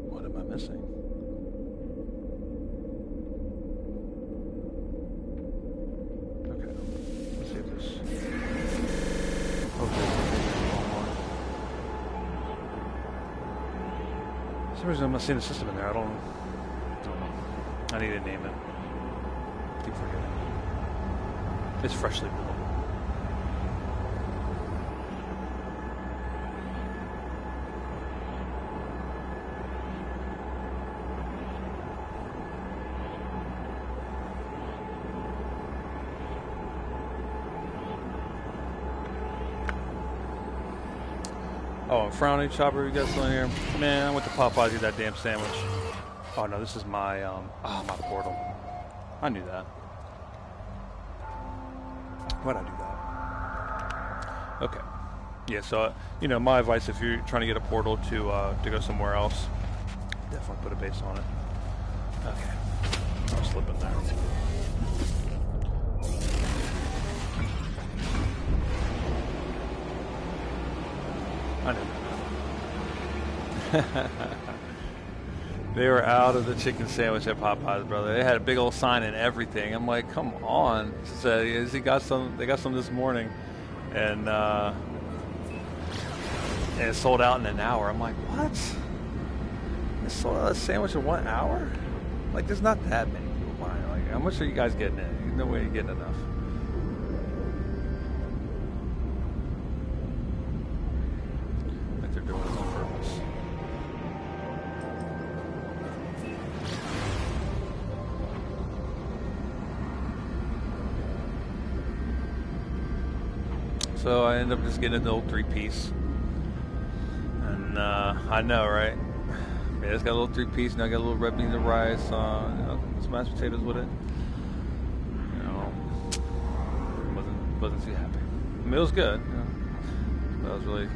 What am I missing? Okay, let's see if this. Okay. For some reason I'm not seeing the system in there. I don't know. I need to name it. Keep forgetting. It's freshly built. Oh, Frowny Chopper, you guys still in here? Man, I went to Popeyes to get that damn sandwich. Oh no, this is my my portal. I knew that. Why'd I do that? Okay. Yeah, so you know, my advice if you're trying to get a portal to go somewhere else, definitely put a base on it. Okay. I'm slipping there. I knew that. They were out of the chicken sandwich at Popeyes, brother. They had a big old sign and everything. I'm like, come on. Said, he got some. They got some this morning, and it sold out in an hour. I'm like, what? They sold out a sandwich in 1 hour? Like, there's not that many people buying. Like, how much are you guys getting it? There's no way you're getting enough. Like they're doing it on purpose. So I ended up just getting the old 3-piece. And I know, right? Yeah, it's got a little 3-piece, now I got a little red beans and rice, you know, some mashed potatoes with it. You know, wasn't too happy. I mean, it was good, you know, but I was really, you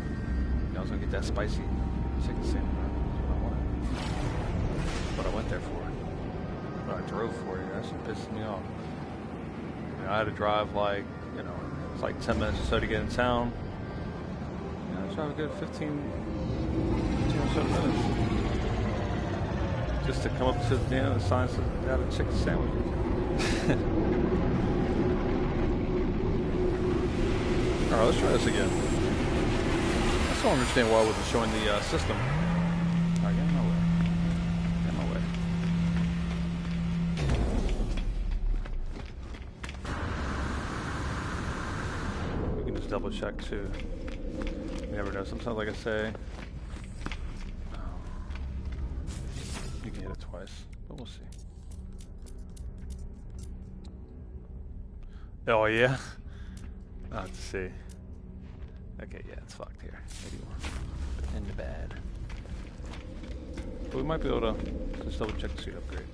know, I was gonna get that spicy chicken sandwich. That's what I wanted. That's what I went there for. What I drove for. You know, that shit pisses me off. You know, I had to drive like, you know, it's like 10 minutes or so to get in town. You know, I drive a good 15 or so minutes. Just to come up to the end of the sign so they had a chicken sandwich. Alright, let's try this again. I still don't understand why I wasn't showing the system. Alright, get in my way. Get in my way. We can just double check too. You never know. Sometimes, like I say, you can hit it twice, but we'll see. Oh yeah? I'll have to see. Okay, yeah, it's fucked here. 81. In the bad. But we might be able to just double check the suit upgrade.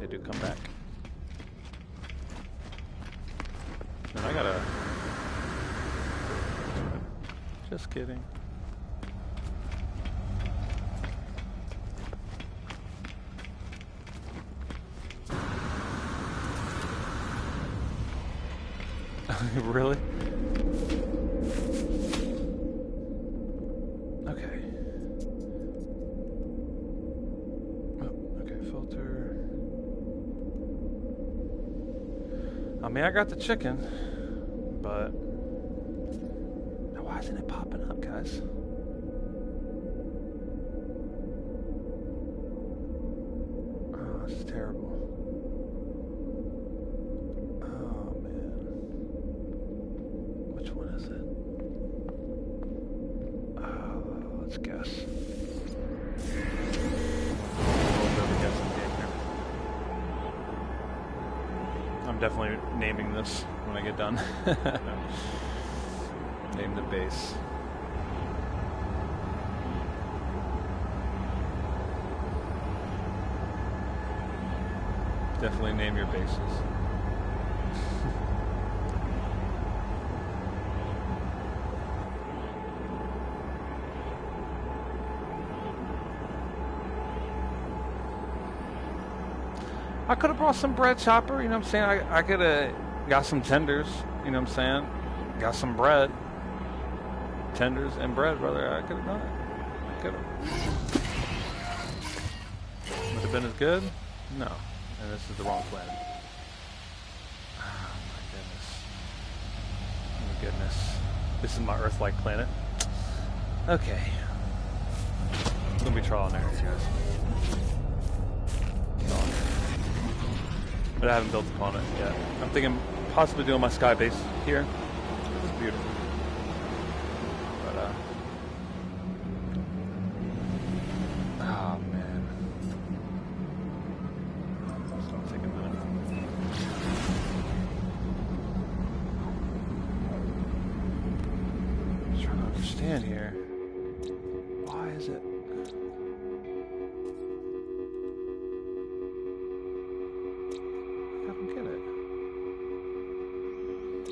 They do come back. And I gotta... Just kidding. Really? Okay. Oh, okay, filter. I mean, I got the chicken, but why isn't it popping up, guys? Oh, this is terrible. Let's guess. I'm definitely naming this when I get done. Name the base. Definitely name your bases. I could have brought some bread chopper, you know what I'm saying? I could have got some tenders, you know what I'm saying? Got some bread. Tenders and bread, brother. I could have done it. I could have. Would have been as good? No. And this is the wrong planet. Oh my goodness. Oh my goodness. This is my Earth-like planet. Okay. It's gonna be trial and error, guys. But I haven't built upon it yet. I'm thinking possibly doing my sky base here. It's beautiful. But oh man. It's gonna take a minute. I'm trying to understand here. Why is it?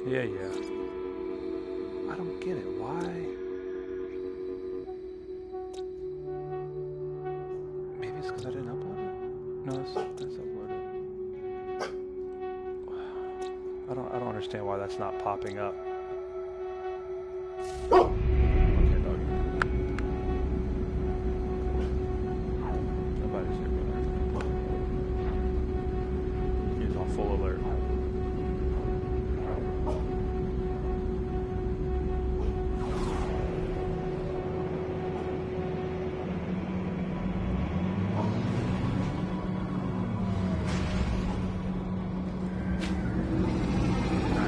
Yeah. I don't get it. Why? Maybe it's because I didn't upload it? No, that's it. understand why that's not popping up.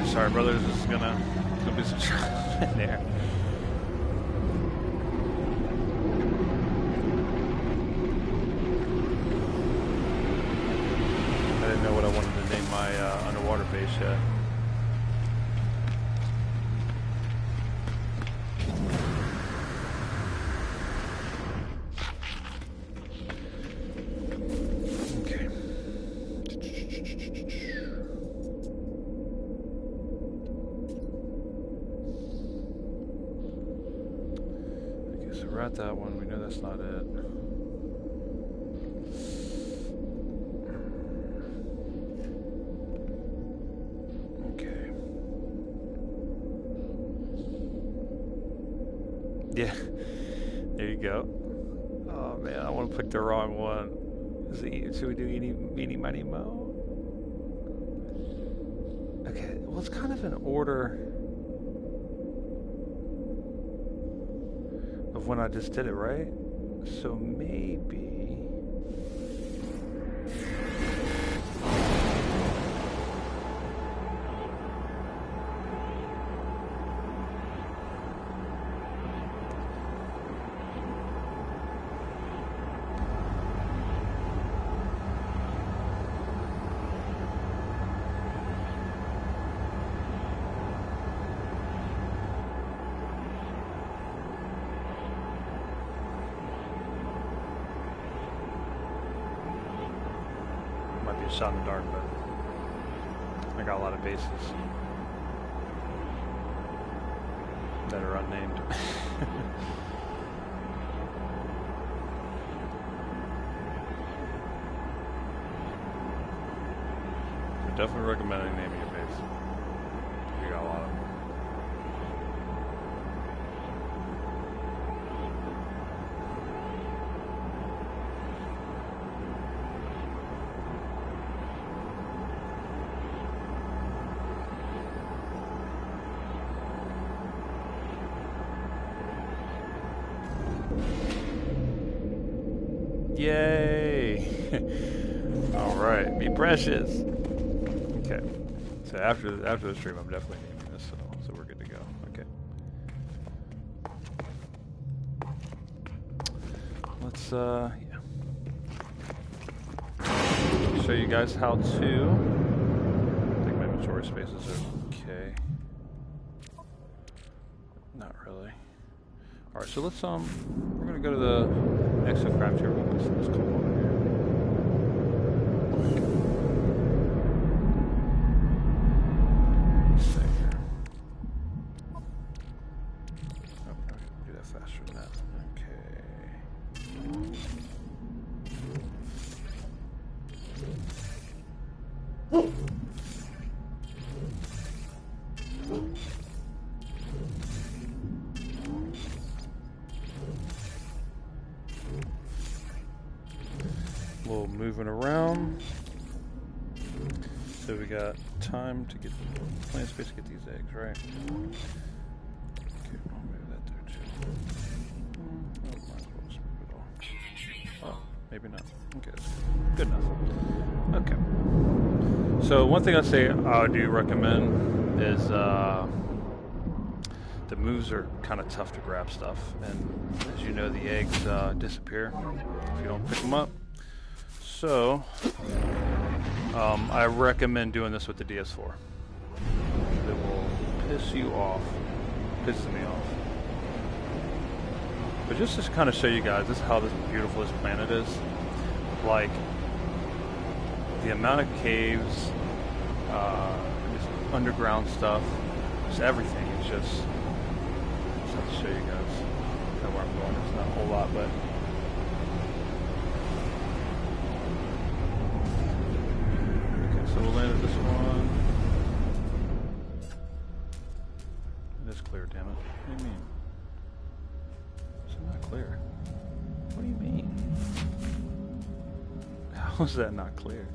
Sorry, brothers, this is gonna be some trouble in there. I didn't know what I wanted to name my underwater base yet. We're at that one. We know that's not it. Okay. Yeah. There you go. Oh man, I want to pick the wrong one. Should we do Eeny, Miny, Mo? Okay. Well, it's kind of in order of when I just did it, right? So maybe... be a shot in the dark, but I got a lot of bases that are unnamed. So definitely recommending naming your base. You got a lot of them. Yay! All right, be precious. Okay, so after the stream, I'm definitely naming this, so we're good to go. Okay. Let's yeah. Show you guys how to. I think my inventory space is okay. Not really. All right, so let's we're gonna go to the exocrime here. Let's come over here. Let's see here. Oh, no, we can do that faster than that. Okay. Moving around. So we got time to get plenty of space to get these eggs, right? Okay, I'll move that there too. Might as well just move it all. Oh, maybe not. Okay, that's good enough. Okay. So one thing I do recommend is the moves are kind of tough to grab stuff, and as you know, the eggs disappear if you don't pick them up. So, I recommend doing this with the DS4. It will piss you off. Pisses me off. But just to kind of show you guys, this is how beautiful this planet is. Like, the amount of caves, just underground stuff, just everything. It's just have to show you guys where I'm going. It's not a whole lot, but... So we'll land at this one. damn it. What do you mean? It's not clear. What do you mean? How is that not clear?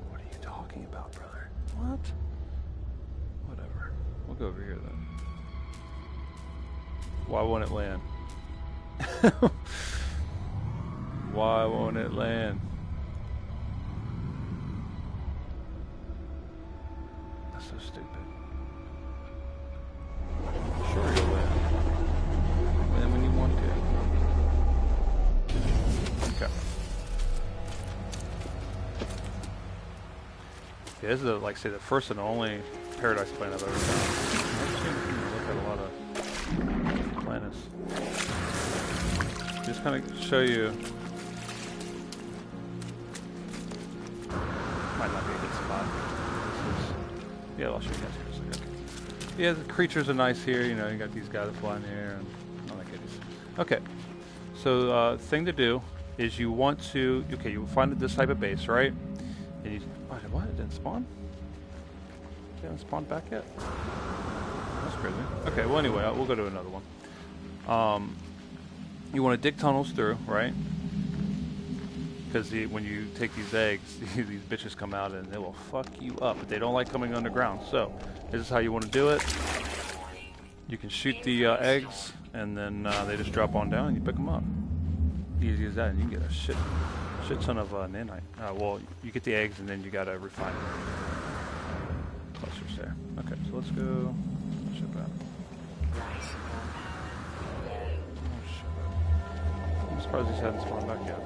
What are you talking about, brother? What? Whatever. We'll go over here then. Why won't it land? Why won't it land? That's so stupid. Sure you'll land. Land when you want to. Okay. Yeah, this is like say the first and only Paradise plane I've ever found. I've seen look at a lot of planets. Just kind of show you. Might not be a good spot. Yeah, I'll show you guys here in a second. Yeah, the creatures are nice here. You know, you got these guys flying here and all that goodies. Okay, so thing to do is you want to. Okay, you find this type of base, right? And you. What? It didn't spawn? It hasn't spawned back yet? That's crazy. Okay, well anyway, we'll go to another one. You want to dig tunnels through, right? Because when you take these eggs, these bitches come out and they will fuck you up. But they don't like coming underground. So, this is how you want to do it. You can shoot the eggs, and then they just drop on down and you pick them up. Easy as that, and you can get a shit ton of nanite. Well, you get the eggs and then you gotta refine them. Clusters there. Okay, so let's go ship out. I'm surprised these hadn't spawned back yet.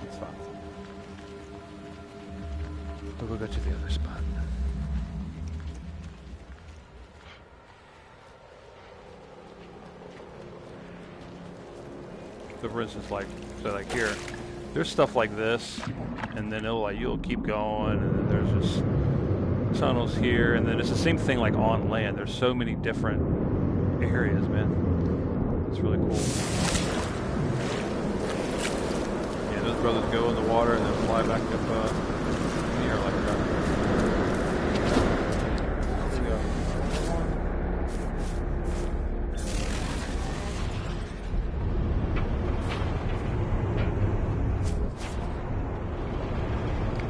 It's fine. But we'll go to the other spot. So for instance, like here, there's stuff like this, and then you'll keep going, and then there's just tunnels here, and then it's the same thing like on land. There's so many different areas, man. It's really cool. Yeah, those brothers go in the water and then fly back up in the air like that. Let's go.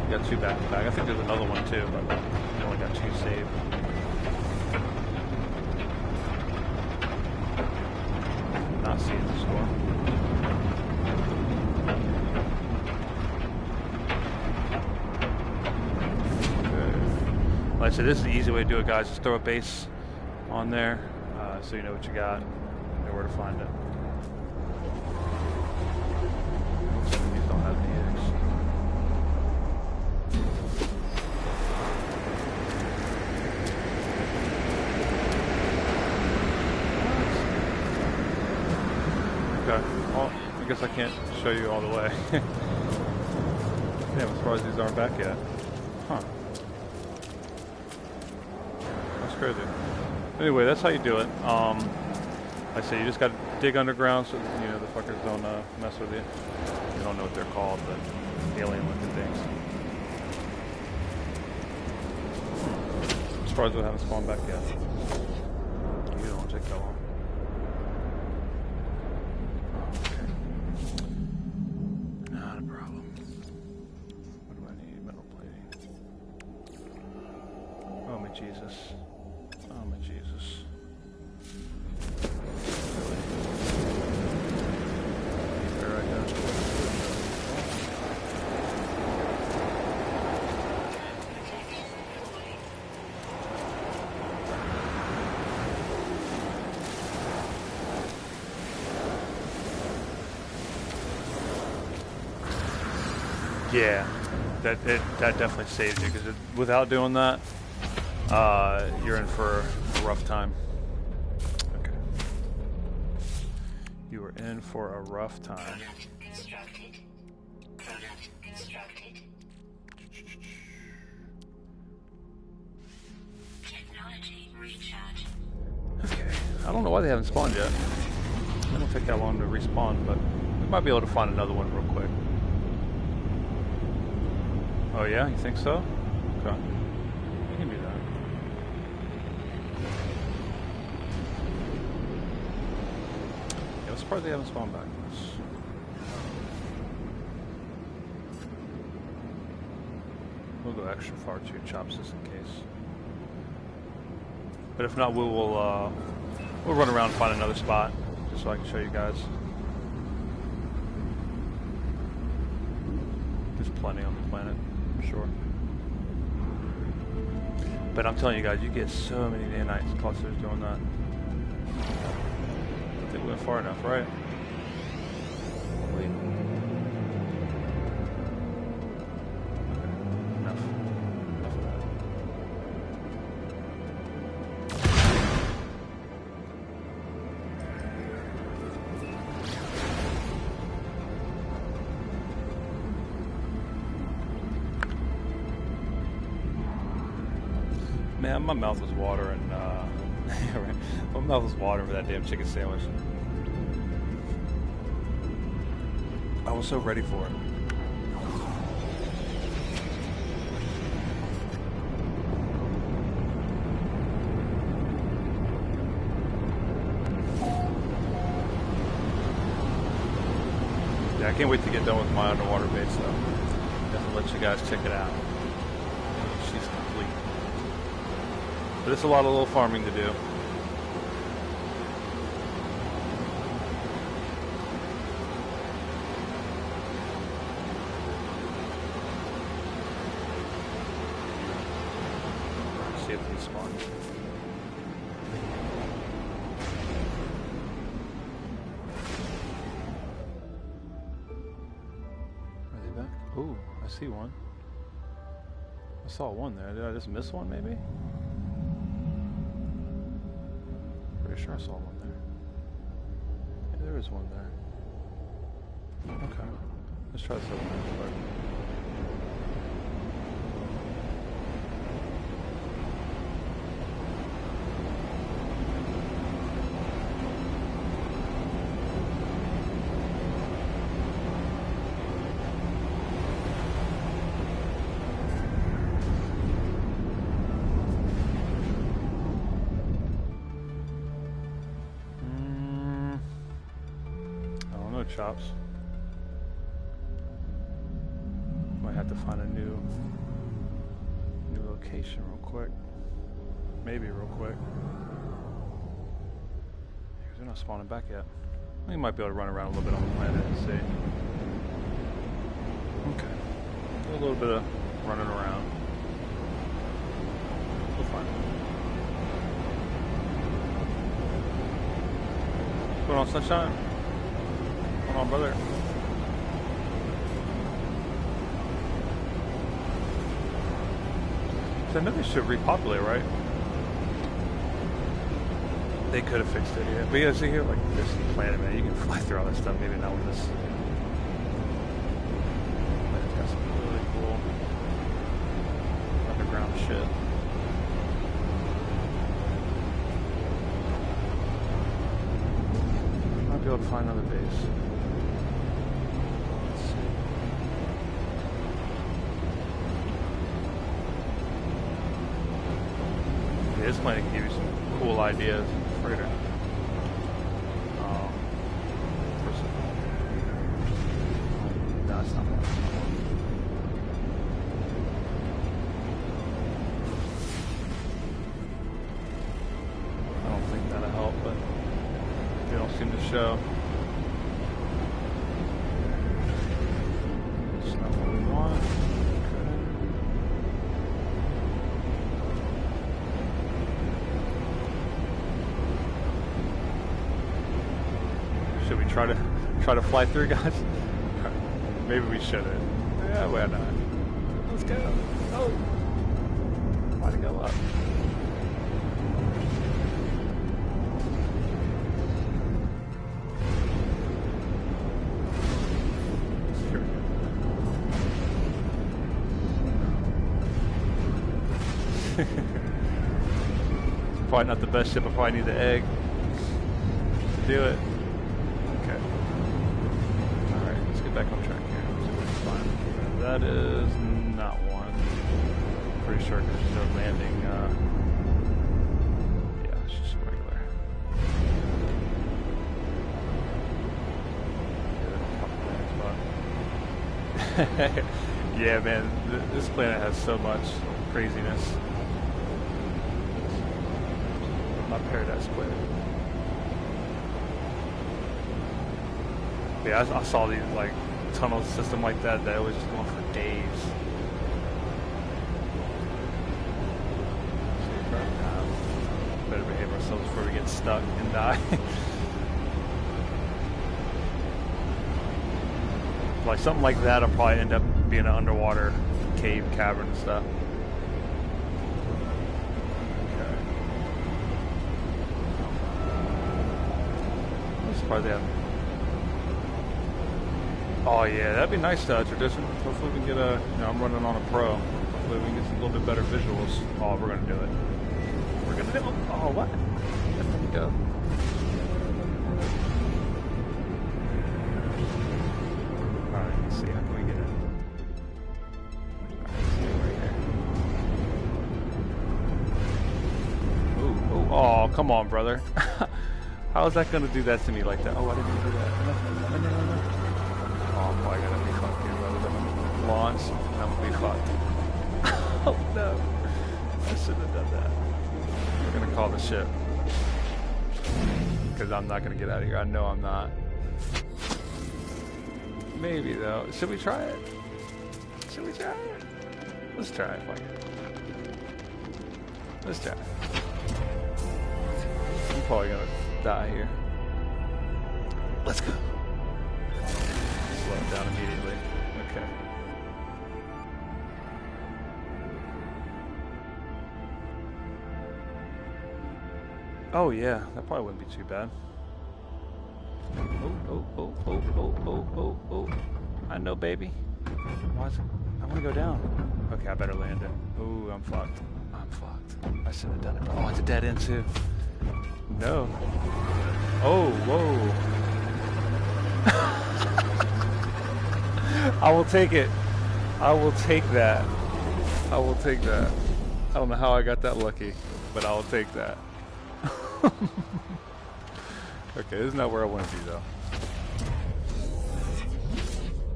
Got two back to back. I think there's another one too, but I only got two saved. Not seeing the score. Okay. Like I said, this is the easy way to do it, guys. Just throw a base on there, so you know what you got, and know where to find it. Some of these don't have the eggs. Okay, well, I guess I can't show you all the way. Damn, as far as these aren't back yet. Huh. That's crazy. Anyway, that's how you do it. Like I say, you just gotta dig underground so that, you know, the fuckers don't mess with you. You don't know what they're called, but alien-looking things. As far as we haven't spawned back yet. You don't take that long. Jesus. Oh my Jesus. There I go. Yeah, that definitely saves you, because without doing that, you're in for a rough time. Okay. You are in for a rough time. Product constructed. Product constructed. Technology recharge. Okay. I don't know why they haven't spawned yet. It don't take that long to respawn, but we might be able to find another one real quick. Oh yeah? You think so? Okay. We can do that. That's part they haven't spawned back. We'll go extra far too, chops just in case. But if not, we'll run around and find another spot just so I can show you guys. There's plenty on the planet, I'm sure. But I'm telling you guys, you get so many nanites clusters doing that. I think we went far enough, right? Wait. Okay. Enough. Enough of that. Man, my mouth was watering. Right. My mouth was watering for that damn chicken sandwich. I was so ready for it. Yeah, I can't wait to get done with my underwater base, though. Definitely let you guys check it out. She's complete. But it's a lot of little farming to do. See if these spawn. Are they back? Ooh, I see one. I saw one there. Did I just miss one, maybe? Pretty sure I saw one there. Yeah, there is one there. Okay. Let's try this over real quick. Chops. Might have to find a new location real quick. Maybe real quick. Because they're not spawning back yet. We might be able to run around a little bit on the planet and see. Okay. A little bit of running around. We'll find it. What's going on, Sunshine? Come on, brother. So I know they should repopulate, right? They could have fixed it, yeah. But yeah, see here, like this planet, man, you can fly through all this stuff. Maybe not with this. But it's got some really cool underground shit. Might be able to find another base. This planet can give you some cool ideas. Freighter. No, it's not one. I don't think that'll help, but they don't seem to show. It's not what we want. Should we try to fly through, guys? Maybe we shouldn't. Yeah, why not? Let's go. Oh, why to go up? It's probably not the best ship. I probably need the egg to do it. Okay. Alright, let's get back on track here. It's fine. That is not one. Pretty sure there's no landing. Yeah, it's just regular. Yeah, man, this planet has so much craziness. My paradise planet. Yeah, I saw these like tunnel system like that was just going for days. Better behave ourselves before we get stuck and die. Like something like that, I'll probably end up being an underwater cave, cavern and stuff. Okay. I'm surprised they haven't. Oh yeah, that'd be nice, Tradition. Hopefully we can get a, I'm running on a pro. Hopefully we can get some little bit better visuals. Oh, we're gonna do it. We're gonna do it. Oh, what? There we go. Alright, let's see, how can we get it? Alright, let's see right here. Ooh, ooh, oh, come on, brother. How is that gonna do that to me like that? Oh, I didn't do that. No. Oh, I'm probably gonna be fucked here, brother. Launch, and I'm gonna be fucked. Oh no. I shouldn't have done that. We're gonna call the ship. Because I'm not gonna get out of here. I know I'm not. Maybe though. Should we try it? Should we try it? Let's try it. Fuck it. Let's try it. I'm probably gonna die here. Let's go. Slow it down immediately. Okay. Oh yeah, that probably wouldn't be too bad. Oh. I know, baby. Why is it? I want to go down. Okay, I better land it. Ooh, I'm fucked. I'm fucked. I should have done it. Oh, it's a dead end too. No. Oh, whoa. I will take it. I will take that. I will take that. I don't know how I got that lucky, but I will take that. Okay, this is not where I want to be though.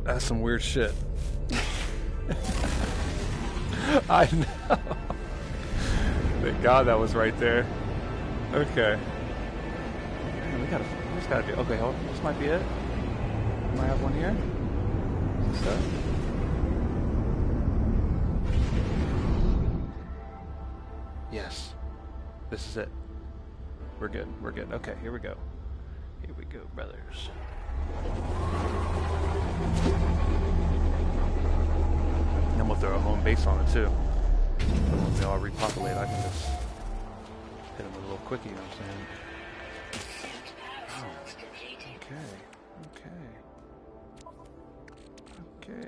That's some weird shit. I know. Thank God that was right there. Okay. Man, we just gotta do. Okay, hold on. This might be it. Might have one here. Is this it? Yes. This is it. We're good. We're good. Okay, here we go. Here we go, brothers. And then we'll throw a home base on it too. When they all repopulate, I can just hit them with a little quickie, you know what I'm saying? Oh. Okay.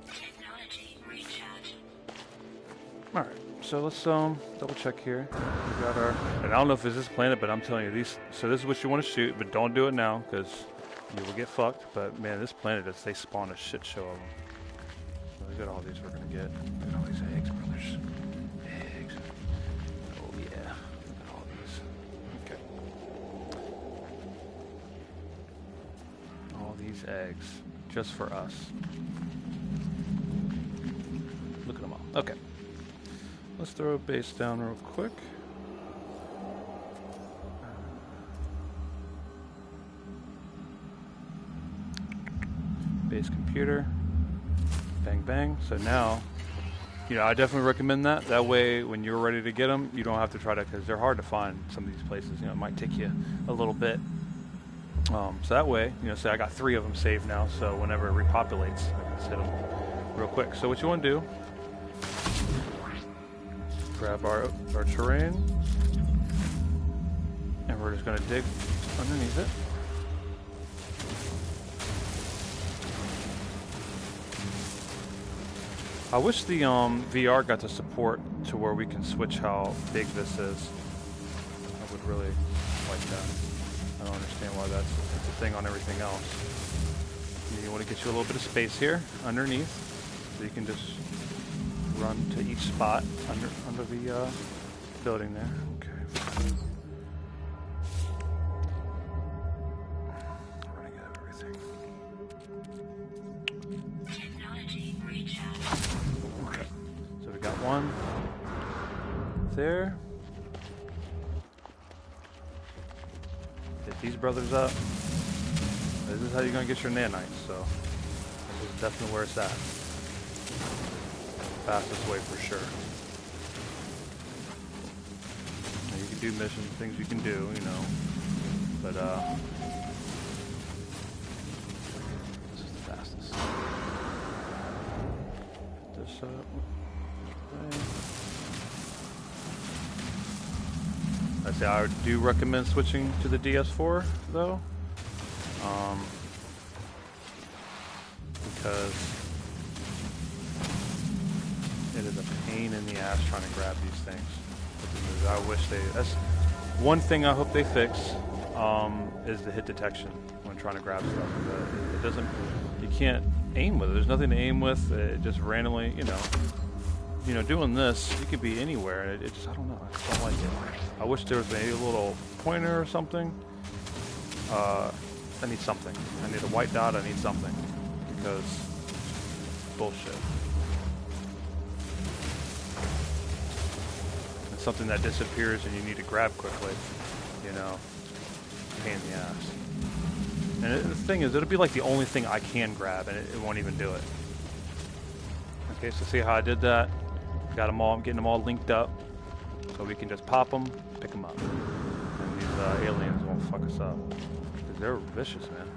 Technology recharge. Alright, so let's double check here. We got our, and I don't know if it's this planet, but I'm telling you, these, so this is what you want to shoot, but don't do it now, because you will get fucked. But man, this planet, they spawn a shit show of them. So we got all these we're gonna get. Look at all these eggs, brothers. Eggs. Oh yeah. Look at all these. Okay. All these eggs. Just for us. Look at them all. Okay. Let's throw a base down real quick. Base computer. Bang, bang. So now, you know, I definitely recommend that. That way, when you're ready to get them, you don't have to try to, because they're hard to find, some of these places. You know, it might take you a little bit. So that way, you know, say I got 3 of them saved now, so whenever it repopulates, I can just hit them real quick. So what you want to do, grab our terrain, and we're just going to dig underneath it. I wish the VR got the support to where we can switch how big this is. I would really like that. I don't understand why that's a thing on everything else. You want to get you a little bit of space here underneath, so you can just run to each spot under the building there. Okay. Running out of everything. one there. Hit these brothers up. This is how you're gonna get your nanites, so this is definitely where it's at. Fastest way for sure. Now you can do missions, things you can do, you know, but this is the fastest. This up. I say I do recommend switching to the DS4 though, because it is a pain in the ass trying to grab these things. I wish that's one thing I hope they fix, is the hit detection when trying to grab stuff. It doesn't, you can't aim with it. There's nothing to aim with. It just randomly, you know, doing this, you could be anywhere, and it just, I don't know, I just don't like it. I wish there was maybe a little pointer or something. I need something. I need a white dot, I need something. Because, bullshit. It's something that disappears and you need to grab quickly, you know, pain in the ass. And the thing is, it'll be like the only thing I can grab, and it won't even do it. Okay, so see how I did that? Got them all, I'm getting them all linked up, so we can just pop them, pick them up. And these aliens won't fuck us up. Because they're vicious, man.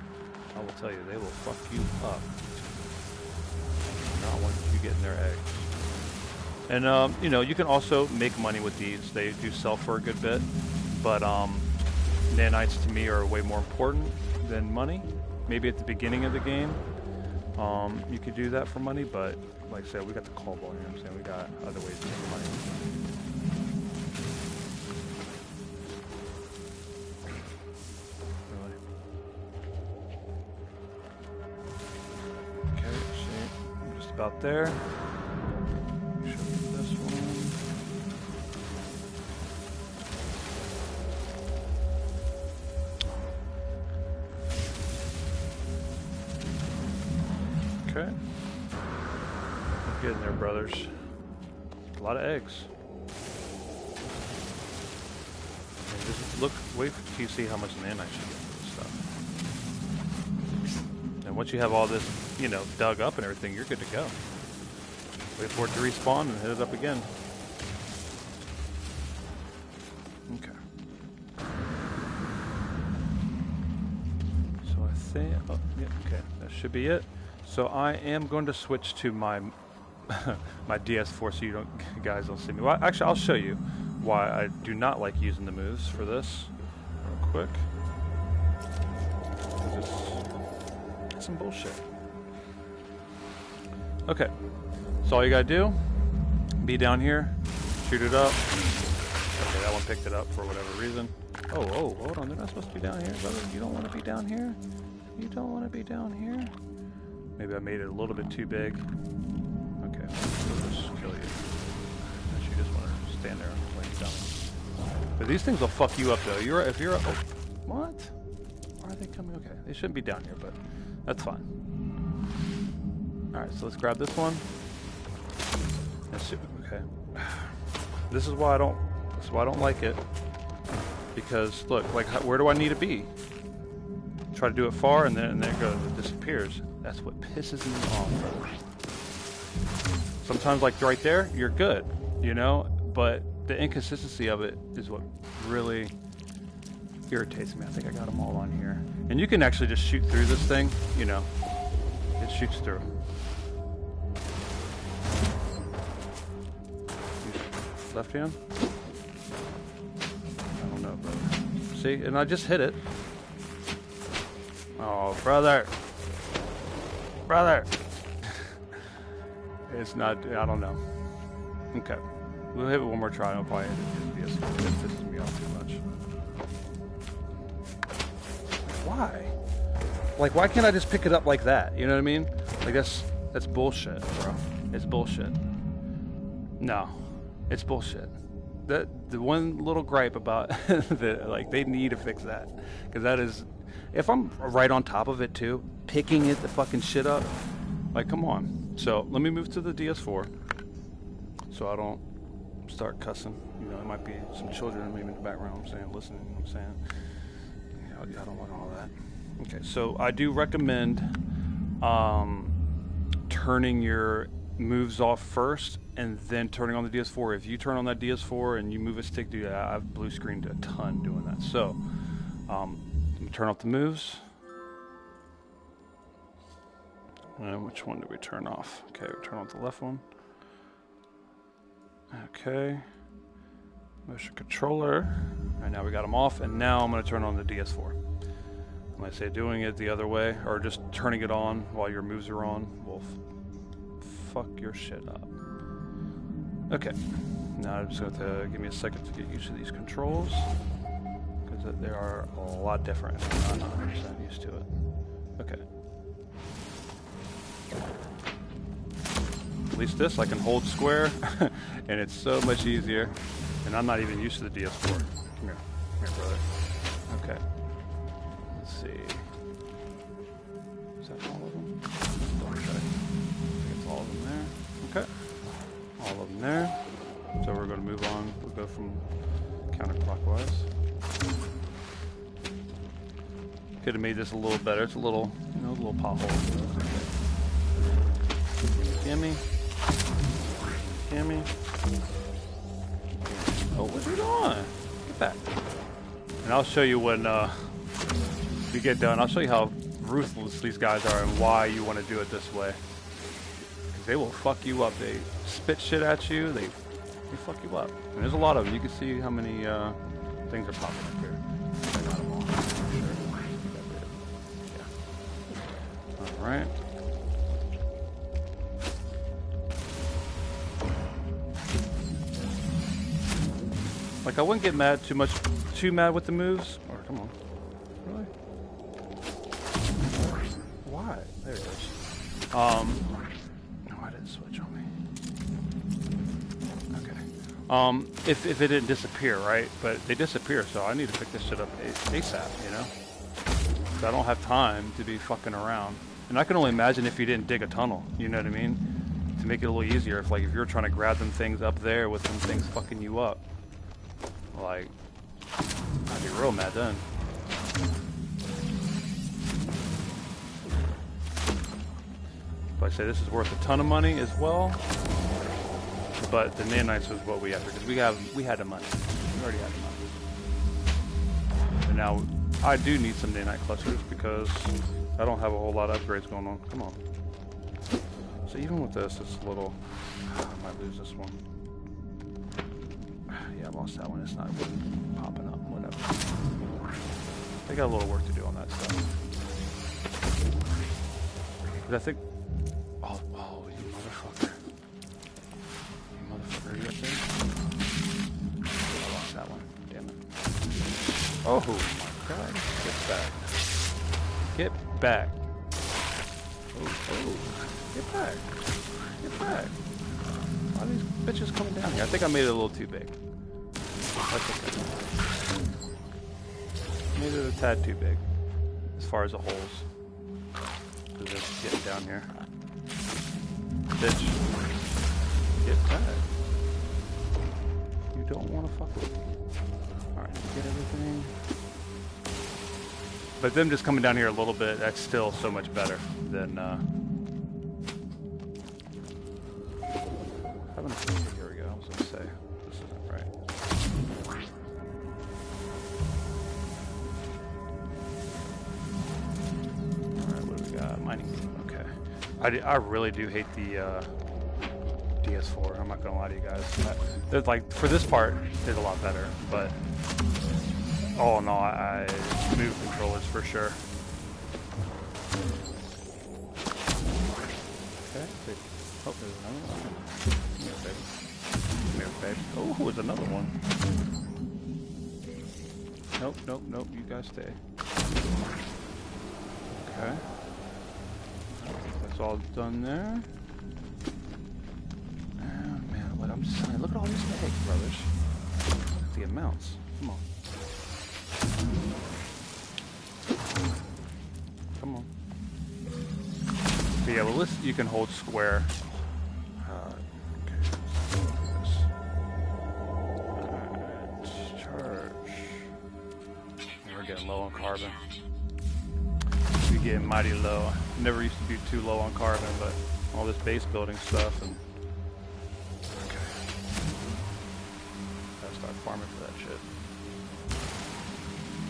I will tell you, they will fuck you up. Not want you getting their eggs. And, you know, you can also make money with these. They do sell for a good bit. But, nanites to me are way more important than money. Maybe at the beginning of the game, you could do that for money, but like I said, we got the call ball, you know what I'm saying? We got other ways to make money. Really? Okay, see, I'm just about there. Show you this one. Okay. Get in there, brothers. A lot of eggs. And just look, wait till you see how much nanites you get for this stuff. And once you have all this, you know, dug up and everything, you're good to go. Wait for it to respawn and hit it up again. Okay. So I think, oh, yeah, okay, that should be it. So I am going to switch to my my DS4 so you guys don't see me. Well, actually, I'll show you why I do not like using the moves for this real quick. It's some bullshit. Okay, so all you gotta do, be down here, shoot it up. Okay, that one picked it up for whatever reason. Oh, hold on, they're not supposed to be down here, brother. You don't want to be down here? You don't want to be down here? Maybe I made it a little bit too big. Okay, we'll just kill you. Unless you just want to stand there and play dumb. But these things will fuck you up, though. If you're, oh, what? Why are they coming? Okay, they shouldn't be down here, but that's fine. All right, so let's grab this one. Let's see. Okay, this is why I don't. This is why I don't like it. Because look, like, where do I need to be? Try to do it far, and then there it goes. It disappears. That's what pisses me off. Sometimes, like right there, you're good, you know. But the inconsistency of it is what really irritates me. I think I got them all on here, and you can actually just shoot through this thing. You know, it shoots through. Left hand. I don't know, brother. See, and I just hit it. Oh, brother. Brother. It's not, I don't know. Okay. We'll hit it one more try. I'll probably hit it. It pisses me off too much. Why? Like, why can't I just pick it up like that? You know what I mean? Like, that's bullshit, bro. It's bullshit. No. It's bullshit. The one little gripe about like, they need to fix that. Because that is, if I'm right on top of it too, picking the fucking shit up, like, come on. So let me move to the DS4. so I don't start cussing. You know, it might be some children maybe in the background. I'm saying, listening. You know what I'm saying, I don't want all that. Okay, so I do recommend turning your moves off first and then turning on the DS4. If you turn on that DS4 and you move a stick, dude, I've blue screened a ton doing that. So let me turn off the moves. And which one do we turn off? Okay, we turn off the left one. Okay. Motion controller. Alright, now we got them off, and now I'm going to turn on the DS4. I'm going to say doing it the other way, or just turning it on while your moves are on will fuck your shit up. Okay. Now I'm just going to give me a second to get used to these controls, because they are a lot different. I'm not 100% used to it. Okay. At least this I can hold square, and it's so much easier. And I'm not even used to the DS4. Come here, brother. Okay. Let's see. Is that all of them? Okay. I think it's all of them there. Okay. All of them there. So we're going to move on. We'll go from counterclockwise. Could have made this a little better. It's a little, you know, a little pothole. Gimme. Gimme. Oh, what are you doing? Get back. And I'll show you when we get done. I'll show you how ruthless these guys are and why you want to do it this way. Because they will fuck you up. They spit shit at you. They fuck you up. And there's a lot of them. You can see how many things are popping up here. I got them all. Sure. Yeah. All right. Like, I wouldn't get mad too mad with the moves. Or, come on. Really? Why? There it is. Why did it switch on me? Okay. If it didn't disappear, right? But they disappear, so I need to pick this shit up ASAP, you know? So I don't have time to be fucking around. And I can only imagine if you didn't dig a tunnel, you know what I mean? To make it a little easier, if you're trying to grab them things up there with them things fucking you up. Like, I'd be real mad then. But I say this is worth a ton of money as well. But the nanites was what we after, because we had the money. We already had the money. And now I do need some nanite clusters because I don't have a whole lot of upgrades going on. Come on. So even with this, it's a little. I might lose this one. Yeah, I lost that one. It's not popping up. Whatever. They got a little work to do on that stuff. But I think. Oh, you motherfucker! You motherfucker! You up there? I lost that one. Damn it! Oh my God! Get back! Get back! Oh! Get back! Get back! Why are these bitches coming down here? I think I made it a little too big. That's okay. Made it a tad too big, as far as the holes. Because it's getting down here. Bitch. Get back. You don't want to fuck with me. Alright, get everything. But them just coming down here a little bit, that's still so much better than, here we go, I was going to say. This isn't right. Alright, what do we got? Mining. Okay. I really do hate the DS4. I'm not going to lie to you guys. Like, for this part, it's a lot better. But, oh no, I move controllers for sure. Okay. Oh, there's another one. Come here, babe. Oh, there's another one. Nope. You guys stay. Okay. That's all done there. Oh, man, what I'm just saying. Look at all these eggs, brothers. Look at the amounts. Come on. Come on. But yeah, well, you can hold square. getting low on carbon. We're getting mighty low. Never used to be too low on carbon, but all this base building stuff and okay. Gotta start farming for that shit.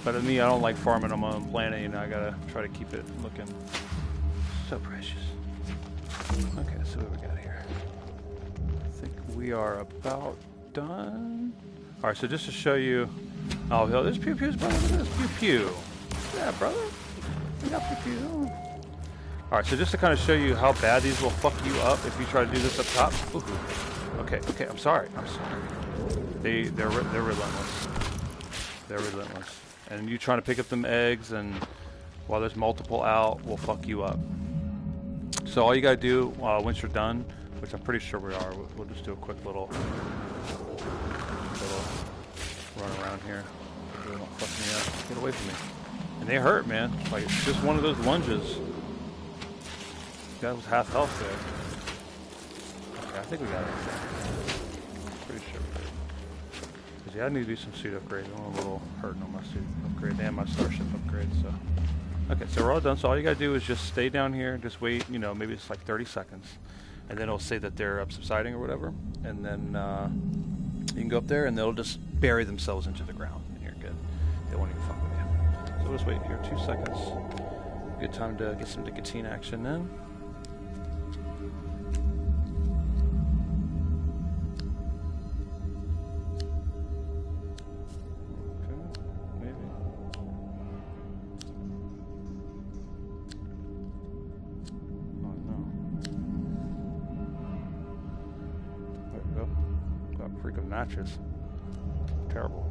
But to me, I don't like farming on my own planet, you know, I gotta try to keep it looking so precious. Okay, let's see what we got here. I think we are about done. Alright, so just to show you. Oh, there's pew pews, brother. Look at this pew pew. Yeah, brother. We got pew pew. Alright, so just to kind of show you how bad these will fuck you up if you try to do this up top. Ooh. Okay, I'm sorry. They're relentless. They're relentless. And you trying to pick up them eggs, and while there's multiple out, will fuck you up. So all you gotta do once you're done, which I'm pretty sure we are, we'll just do a quick little run around here. They don't fuck me up. Get away from me. And they hurt, man. Like, it's just one of those lunges. That was half health there. Okay, I think we got it. Pretty sure we did. Because yeah, I need to do some suit upgrades. I'm a little hurting on my suit upgrade and my starship upgrade, so. Okay, so we're all done. So all you gotta do is just stay down here, just wait, you know, maybe it's like 30 seconds. And then it'll say that they're subsiding or whatever. And then you can go up there and they'll just bury themselves into the ground. And you're good. They won't even fuck with you. So we'll just wait here 2 seconds. Good time to get some nicotine action in. Matches. Terrible.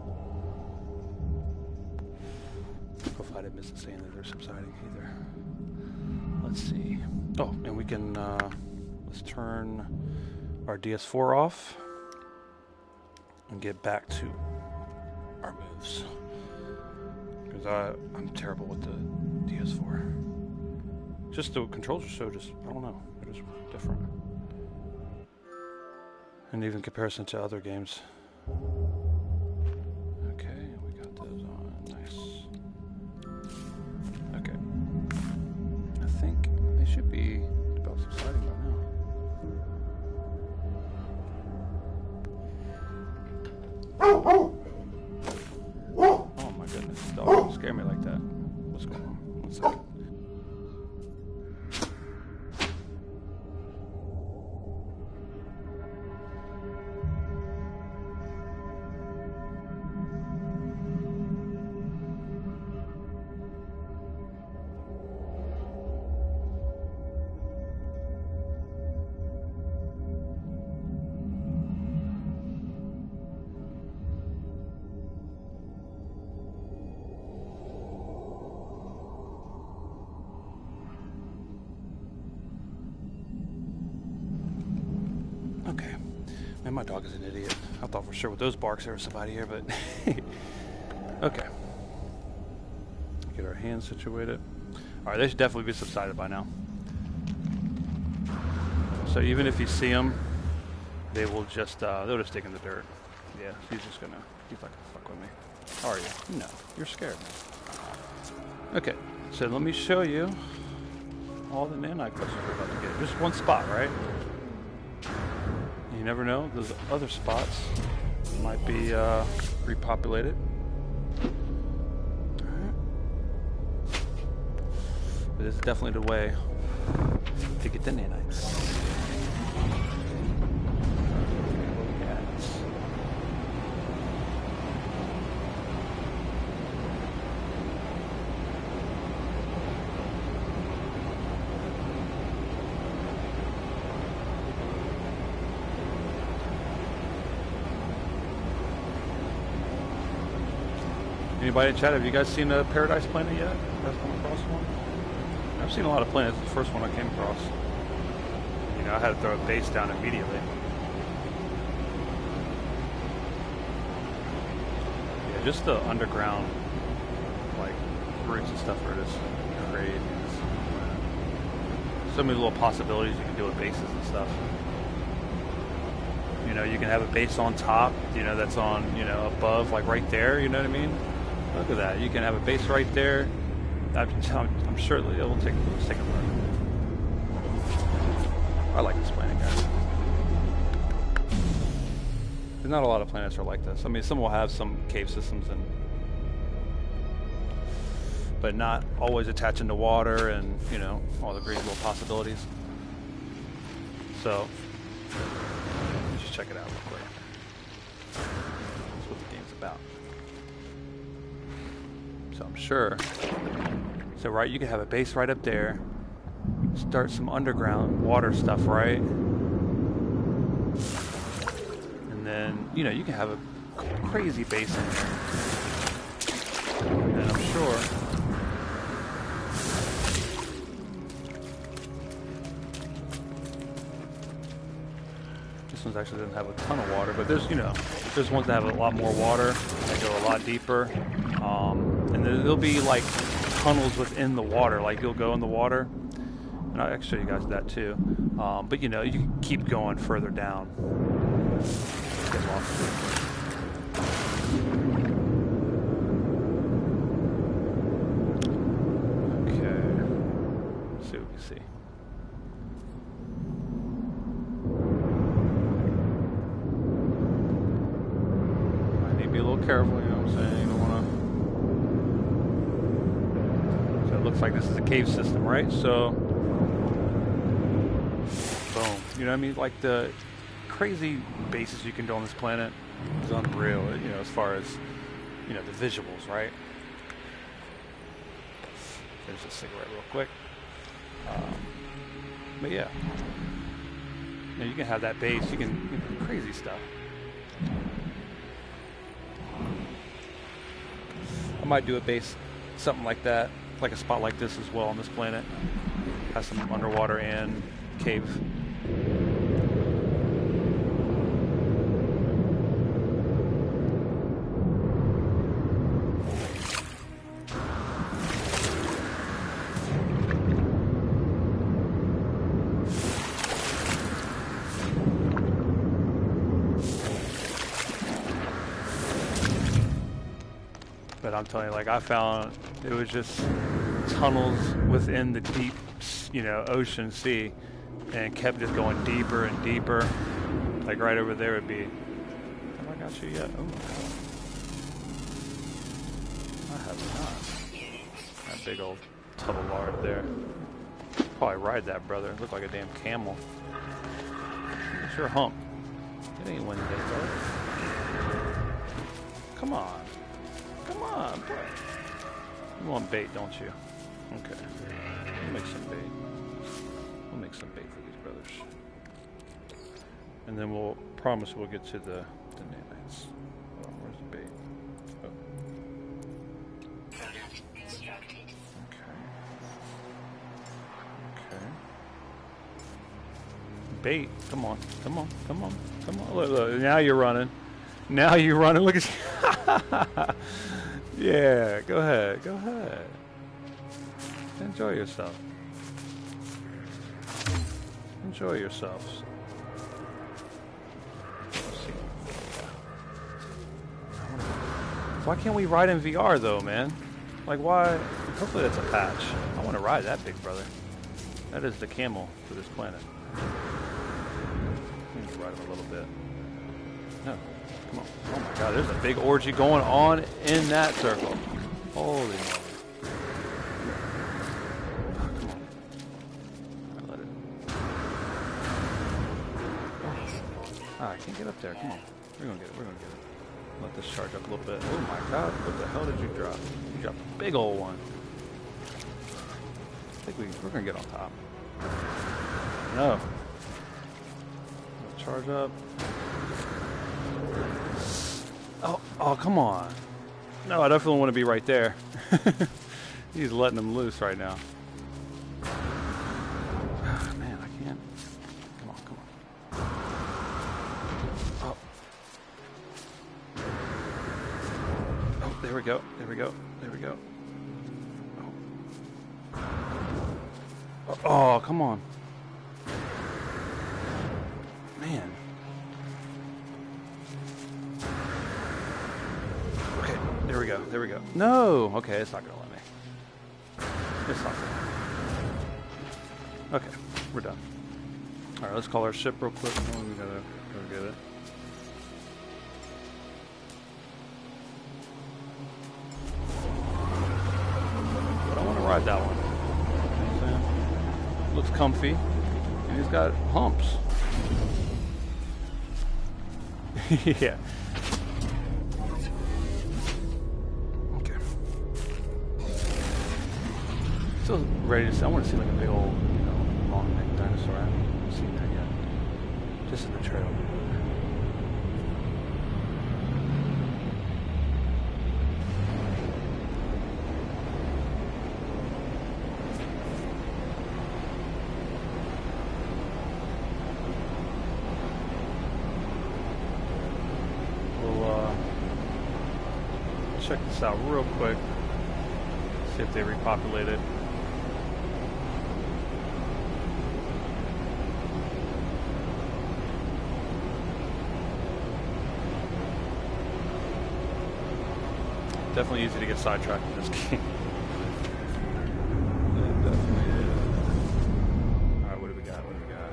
Hopefully I didn't miss it saying that they're subsiding either. Let's see. Oh, and we can let's turn our DS4 off and get back to our moves. Because I'm terrible with the DS4. Just the controls are so just, I don't know, they're just different. And even in comparison to other games. Okay, we got those on. Nice. Okay. I think they should be about subsiding by now. Oh my goodness, dog, don't scare me like that. What's going on? 1 second. Okay. Man, my dog is an idiot. I thought for sure with those barks there was somebody here, but... Okay. Get our hands situated. Alright, they should definitely be subsided by now. So even if you see them, they will just, they'll just dig in the dirt. Yeah, he's like, fuck with me. How are you? No, you're scared. Okay, so let me show you all the nanite clusters we're about to get. Just one spot, right? You never know, those other spots might be repopulated. Alright. But this is definitely the way to get the nanites. Anybody in chat, have you guys seen a Paradise planet yet? You guys come across one? I've seen a lot of planets. It's the first one I came across. You know, I had to throw a base down immediately. Yeah, just the underground, like, roots and stuff are just crazy. So many little possibilities you can do with bases and stuff. You know, you can have a base on top, you know, that's on, you know, above, like right there, you know what I mean? Look at that. You can have a base right there. I'm sure let's take a look. I like this planet, guys. There's not a lot of planets are like this. I mean, some will have some cave systems, but not always attaching to water and, you know, all the great little possibilities. So, let's just check it out real quick. That's what the game's about. So I'm sure. So right, you can have a base right up there. Start some underground water stuff, right? And then, you know, you can have a crazy base in there. And I'm sure. This one actually doesn't have a ton of water, but there's, you know, there's ones that have a lot more water that go a lot deeper. And there'll be like tunnels within the water, like you'll go in the water. And I'll show you guys that too. But you know, you can keep going further down. Get lost. Okay. Let's see what we see. I need to be a little careful, you know what I'm saying? You don't want to. So it looks like this is a cave system, right? So. Boom. You know what I mean? Like the crazy bases you can do on this planet is unreal, you know, as far as, you know, the visuals, right? Finish a cigarette real quick. But yeah. You know, you can have that base, you can, you know, crazy stuff. I might do a base, something like that, like a spot like this as well on this planet. Has some underwater and cave. But I'm telling you, like, I found it was just tunnels within the deep, you know, ocean sea, and kept just going deeper and deeper. Like right over there would be. Have I got you yet? Oh, I have not. That big old tub of lard there. Probably ride that, brother. Look like a damn camel. It's your hump. It ain't Wednesday, brother. Come on. Come on, boy. You want bait, don't you? Okay. We'll make some bait. We'll make some bait for these brothers. And then we'll promise we'll get to the nanites. Oh, where's the bait? Oh. Okay. Okay. Bait. Come on. Come on. Come on. Come on. Look, look. Now you're running. Now you're running. Look at you. Yeah, go ahead. Go ahead. Enjoy yourself. Enjoy yourselves. Let's see. Why can't we ride in VR though, man? Like why? Hopefully that's a patch. I want to ride that big brother. That is the camel for this planet. I need to ride him a little bit. No. Come on. Oh my god, there's a big orgy going on in that circle. Holy moly. Oh, come on. Alright, let it. Ah, I can't get up there. Come on. We're gonna get it. We're gonna get it. Let this charge up a little bit. Oh my god, what the hell did you drop? You dropped a big old one. I think we're gonna get on top. No. Let's charge up. Oh, come on. No, I definitely want to be right there. He's letting him loose right now. Oh, man, I can't. Come on, come on. Oh. Oh, there we go. There we go. There we go. Oh, oh come on. Man. There we go. There we go. No! Okay, it's not gonna let me. It's not gonna let me. Okay, we're done. Alright, let's call our ship real quick. Oh, we gotta go get it. But I wanna ride that one. You know what I'm saying? Looks comfy. And he's got humps. Yeah. Okay. Still ready to see. I want to see like a big old, you know, long necked dinosaur. I haven't seen that yet. Just in the trail. Check this out real quick. See if they repopulate it. Definitely easy to get sidetracked in this game. It definitely is. Alright, what do we got? What do we got?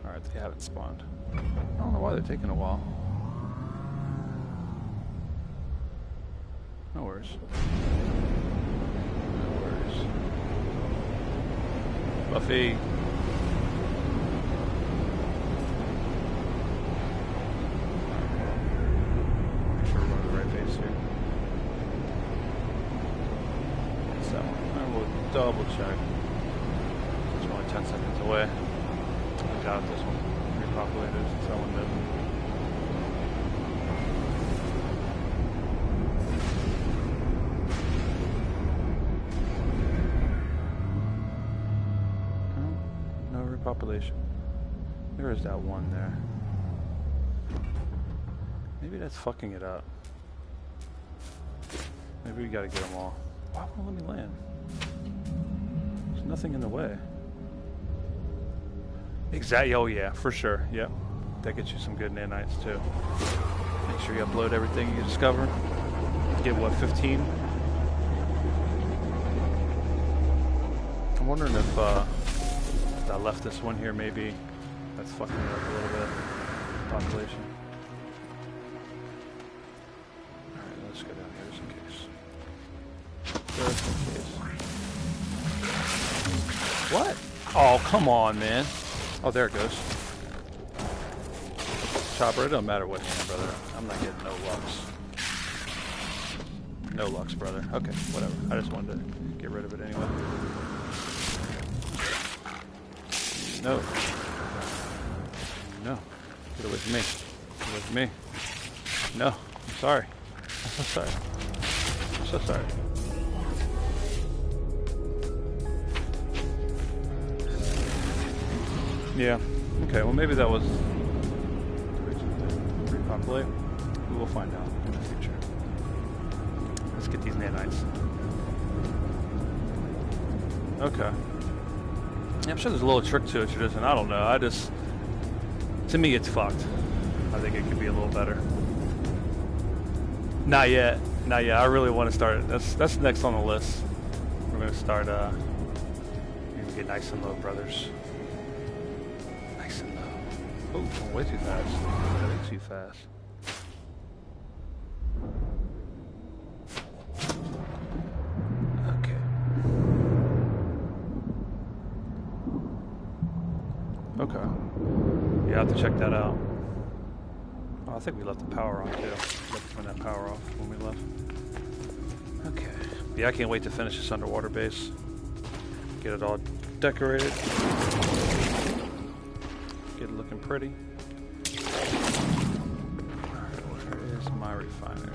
Alright, they haven't spawned. I don't know why they're taking a while. No worries. No worries. Buffy. Make sure we're going to the right base here. It's that one. And we'll double check. It's only 10 seconds away. I doubt this one repopulated since that one doesn't. Population. There is that one there. Maybe that's fucking it up. Maybe we gotta get them all. Why won't let me land? There's nothing in the way. Exactly. Oh yeah, for sure. Yep. That gets you some good nanites too. Make sure you upload everything you discover. Get what, 15? I'm wondering if I left this one here, maybe that's fucking it up a little bit. Population. Alright, let's go down here just in case. Just in case. What? Oh, come on, man. Oh, there it goes. Chopper, it don't matter what hand, brother. I'm not getting no lux. No lux, brother. Okay, whatever. I just wanted to get rid of it anyway. No. No. Get away from me. Get away from me. No. I'm sorry. I'm so sorry. I'm so sorry. Yeah. Okay, well maybe that was repopulate. We will find out in the future. Let's get these nanites. Okay. Yeah, I'm sure there's a little trick to it, tradition. I don't know. To me, it's fucked. I think it could be a little better. Not yet. Not yet. I really want to start. That's next on the list. We're gonna start. We're gonna get nice and low, brothers. Nice and low. Oh, way too fast. Way too fast. Okay. Yeah, I have to check that out. Oh, I think we left the power on too. Left to turn that power off when we left. Okay. Yeah, I can't wait to finish this underwater base. Get it all decorated. Get it looking pretty. Alright, where is my refiner?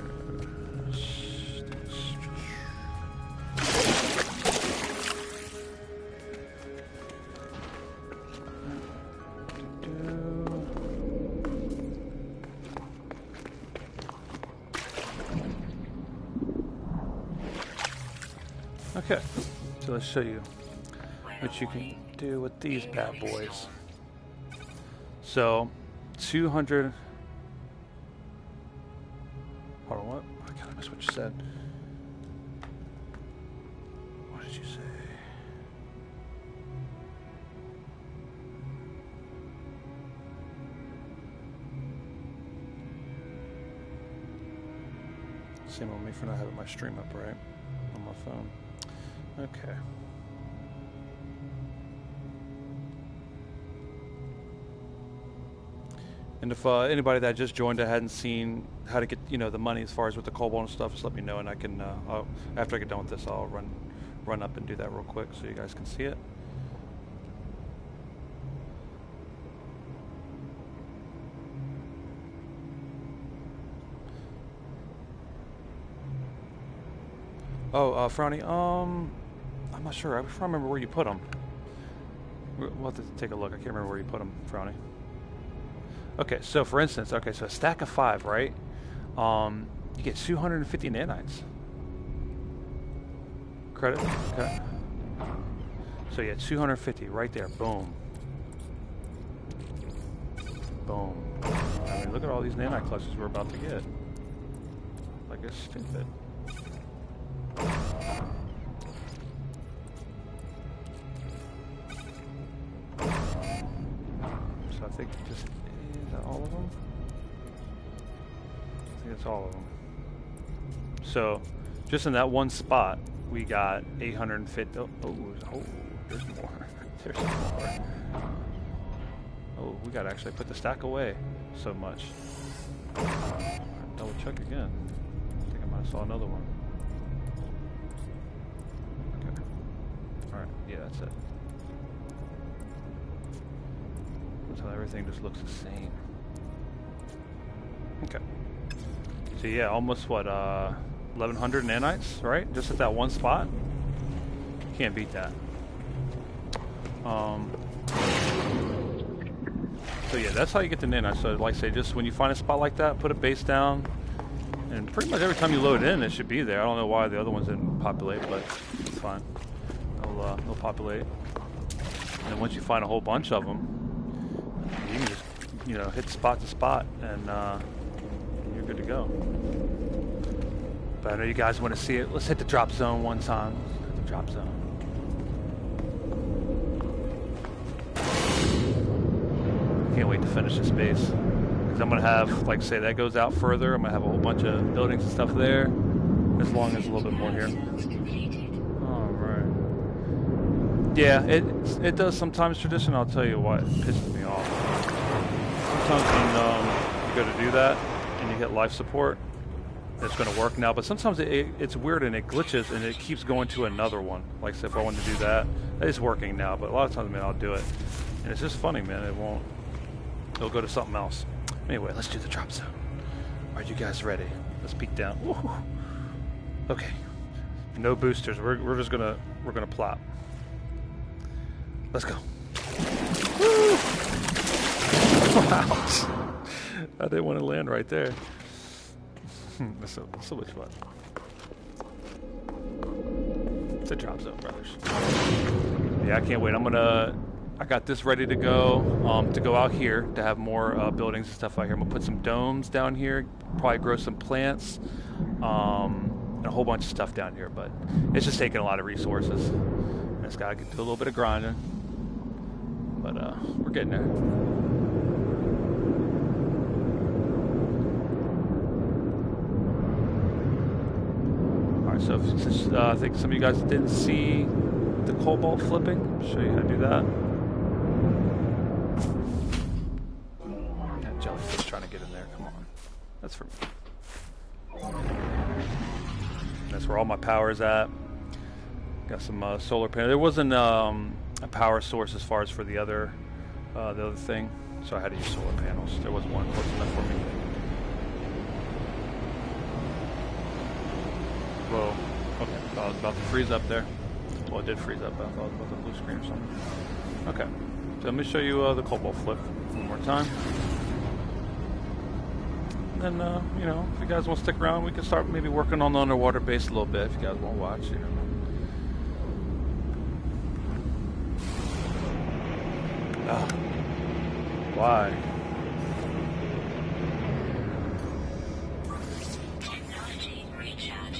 Okay, so let's show you what you can do with these bad boys. So, 200. Hold on just said. What did you say? Same on me for not having my stream up right on my phone. Okay. And if anybody that just joined, I hadn't seen how to get the money as far as with the cobalt and stuff, just let me know, and I can after I get done with this, I'll run up and do that real quick so you guys can see it. Oh, Frowny, I'm not sure. I can't remember where you put them. We'll have to take a look. I can't remember where you put them, Frowny. Okay, so for instance, so a stack of 5, right? You get 250 nanites. Credit? Okay. So yeah, 250 right there. Boom. Boom. I mean, look at all these nanite clusters we're about to get. Like it's stupid. So I think just... Is that all of them? I think it's all of them. So, just in that one spot, we got 850. Oh, there's more. There's more. Oh, we gotta actually put the stack away so much. Double check again. I think I might have saw another one. Okay. Alright, yeah, that's it. So everything just looks the same. Okay. So yeah, almost what, 1,100 nanites, right? Just at that one spot. Can't beat that. So yeah, that's how you get the nanites. So like I say, just when you find a spot like that, put a base down, and pretty much every time you load in, it should be there. I don't know why the other ones didn't populate, but it's fine. They'll populate. And then once you find a whole bunch of them, you can just, hit spot to spot, and you're good to go. But I know you guys want to see it. Let's hit the drop zone one time. Let's hit the drop zone. Can't wait to finish this base. Because I'm going to have, like say, that goes out further. I'm going to have a whole bunch of buildings and stuff there. As long as a little bit more here. Alright. Yeah, it does sometimes, tradition. I'll tell you what, it pisses me off. Sometimes when you go to do that and you hit life support, it's going to work now, but sometimes it's weird and it glitches and it keeps going to another one. Like, say, if I wanted to do that, it's working now, but a lot of times, man, I'll do it. And it's just funny, man. It'll go to something else. Anyway, let's do the drop zone. Are you guys ready? Let's peek down. Woo-hoo. Okay. No boosters. We're just gonna plop. Let's go. Woo! Ouch. I didn't want to land right there. That's so much fun. It's a drop zone, brothers. Yeah, I can't wait. I got this ready to go out here to have more buildings and stuff out here. I'm gonna put some domes down here, probably grow some plants, and a whole bunch of stuff down here. But it's just taking a lot of resources. I just gotta do a little bit of grinding. But we're getting there. So since I think some of you guys didn't see the cobalt flipping, I'll show you how to do that. That jellyfish trying to get in there. Come on. That's for me. That's where all my power is at. Got some solar panels. There wasn't a power source as far as for the other thing, so I had to use solar panels. There wasn't one close enough for me. Whoa. Okay, I thought I was about to freeze up there. Well, it did freeze up, but I thought it was about to blue screen or something. Okay, so let me show you the cobalt flip one more time. And then, if you guys want to stick around, we can start maybe working on the underwater base a little bit if you guys want to watch, Why? Technology recharge.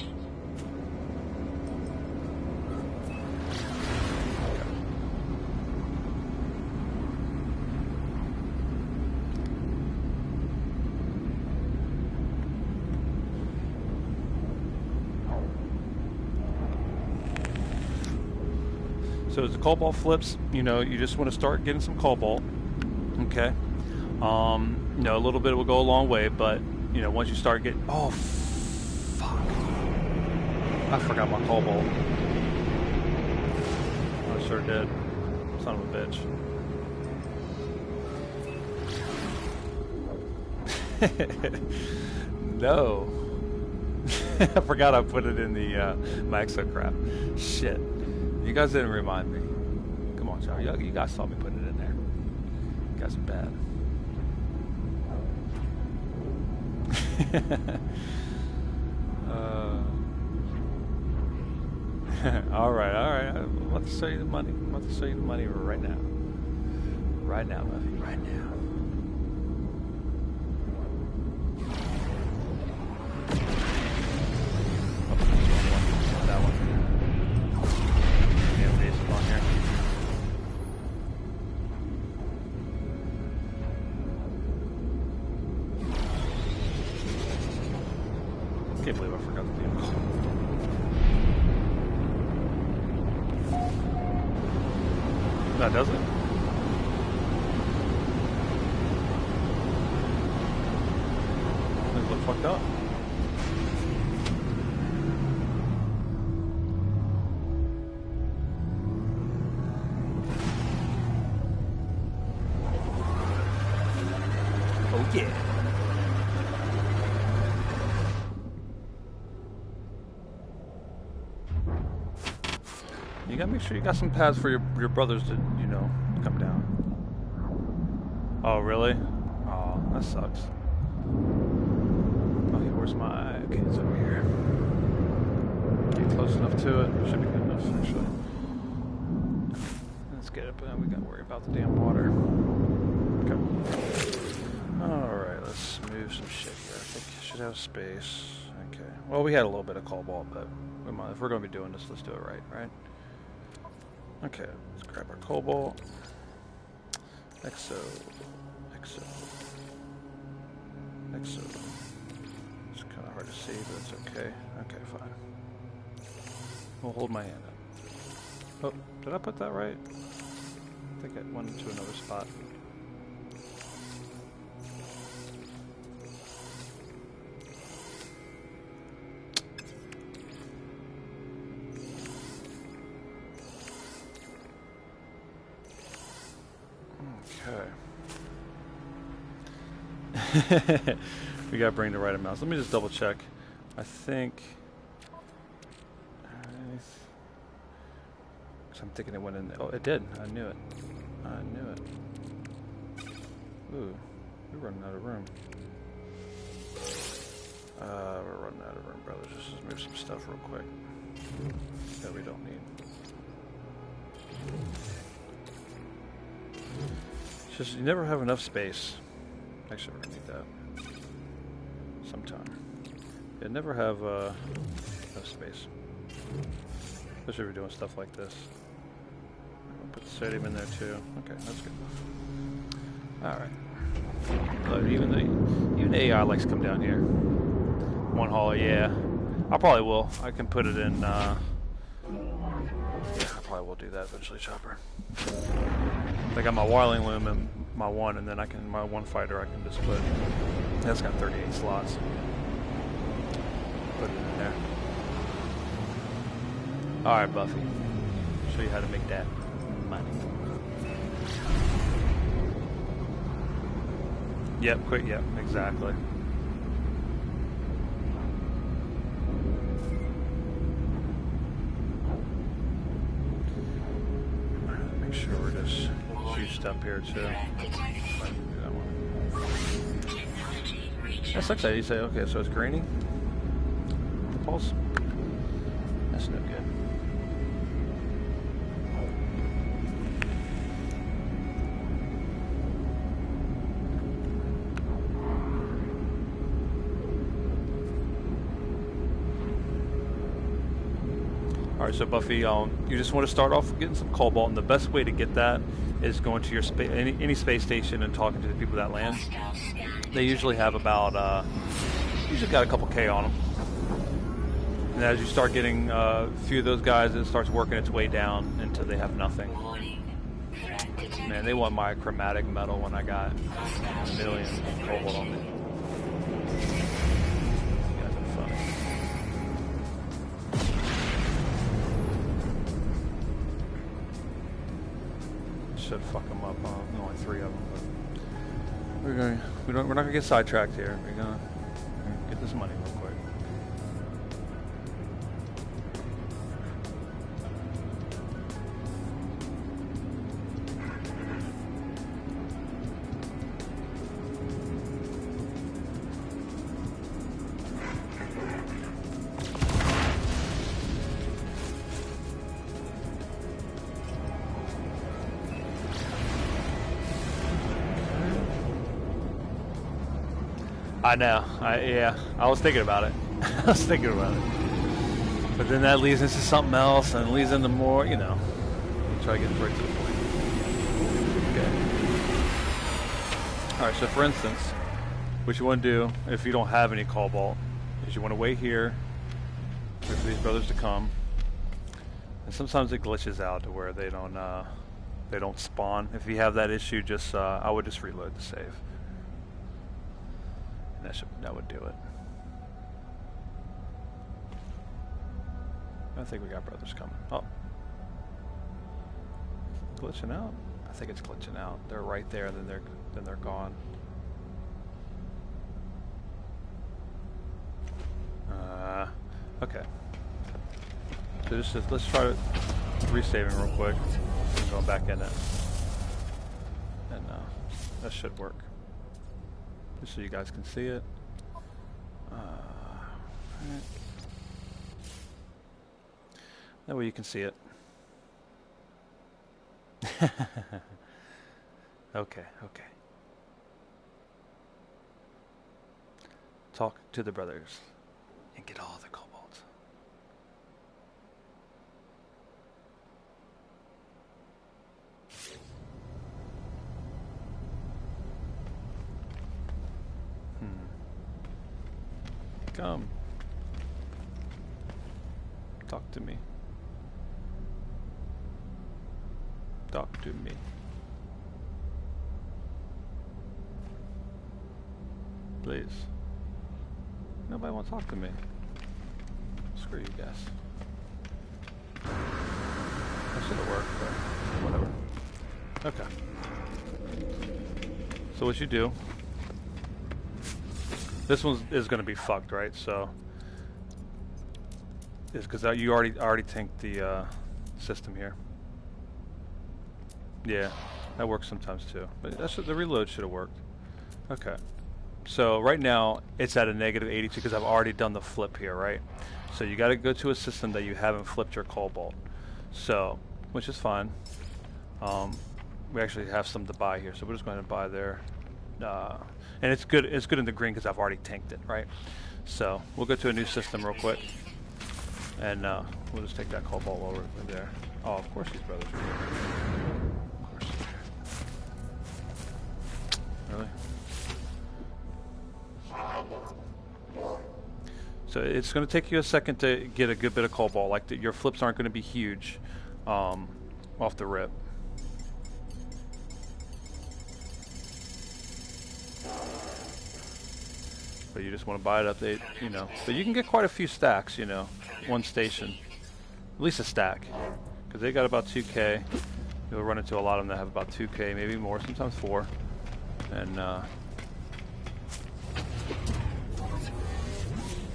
So as the cobalt flips, you know, you just want to start getting some cobalt. Okay. You know, a little bit will go a long way, but you know, once you start getting, oh, fuck, I forgot my cobalt. I sure did. Son of a bitch. No. I forgot I put it in the my exocraft. Shit. You guys didn't remind me. Come on, Charlie. You guys saw me putting it in there. You guys are bad. Alright. I'm about to show you the money. I'm about to show you the money right now. Right now, Buffy. Right now. That one. Yeah, basic on here. Can't believe I forgot the vehicle. That does it? Things look fucked up. Oh yeah. You gotta make sure you got some pads for your brothers to, you know, come down. Oh, really? Oh, that sucks. Okay, where's my... Okay, it's over here. Get close enough to it. Should be good enough, actually. Let's get it, but then we gotta worry about the damn water. Okay. Alright, let's move some shit here. I think I should have space. Okay. Well, we had a little bit of cobalt, but we might, if we're gonna be doing this, let's do it right? Okay, let's grab our cobalt. Exo. It's kind of hard to see, but it's okay. Okay, fine. We'll hold my hand up. Oh, did I put that right? I think I went into another spot. Okay. We gotta bring the right amounts. Let me just double check. I think... I'm thinking it went in there. Oh, it did. I knew it. Ooh, we're running out of room. We're running out of room, brothers. Let's just move some stuff real quick that we don't need. It's just, you never have enough space. Actually, we're gonna need that sometime. You never have enough space, especially if we're doing stuff like this. I'll put the sodium in there too. Okay, that's good. All right. Even the AI likes to come down here. One hauler, yeah. I probably will. I can put it in. Yeah, I probably will do that eventually, Chopper. I got my wiring loom and my one, and then my one fighter I can just put. That's got 38 slots. Put it in there. All right, Buffy. Show you how to make that money. Yep, quick. Yep, exactly. Make sure we're just juiced up here too. That sucks that you say, okay, so it's grainy. The pulse. That's no good. Alright, so Buffy, you just want to start off with getting some cobalt, and the best way to get that is going to your any space station and talking to the people that land. They usually have about, usually got a couple K on them. And as you start getting a few of those guys, it starts working its way down until they have nothing. Man, they want my chromatic metal when I got a million cobalt on me. You guys are funny. Should fuck them up. Only 3 of them, but we're not gonna get sidetracked here. We're gonna get this money real quick. I know. Yeah, I was thinking about it. I was thinking about it. But then that leads into something else, and leads into more, you know. Try to get right to the point. Okay. Alright, so for instance, what you want to do, if you don't have any cobalt, is you want to wait here, wait for these brothers to come. And sometimes it glitches out to where they don't spawn. If you have that issue, just I would just reload the save. That would do it. I think we got brothers coming. Oh. Glitching out? I think it's glitching out. They're right there, then they're gone. Okay. So let's try resaving real quick. I'm going back in it. And that should work. Just so you guys can see it. Right. That way you can see it. Okay. Talk to the brothers and get all the cobalt. Come. Talk to me. Talk to me. Please. Nobody wants to talk to me. Screw you guys. That should have worked, but whatever. Okay. So what you do, this one is going to be fucked, right? So, is because you already tanked the system here. Yeah, that works sometimes too. But the reload should have worked. Okay. So right now it's at a negative 82 because I've already done the flip here, right? So you got to go to a system that you haven't flipped your cobalt. So, which is fine. We actually have some to buy here, so we're just going to buy there. And it's good in the green because I've already tanked it, right? So we'll go to a new system real quick, and we'll just take that cobalt over there. Oh, of course these brothers are here. Of course. Really? So it's going to take you a second to get a good bit of cobalt. Like your flips aren't going to be huge off the rip. But you just want to buy it up, you know. But you can get quite a few stacks, you know, one station. At least a stack. Because they got about 2K. You'll run into a lot of them that have about 2K, maybe more, sometimes 4. And,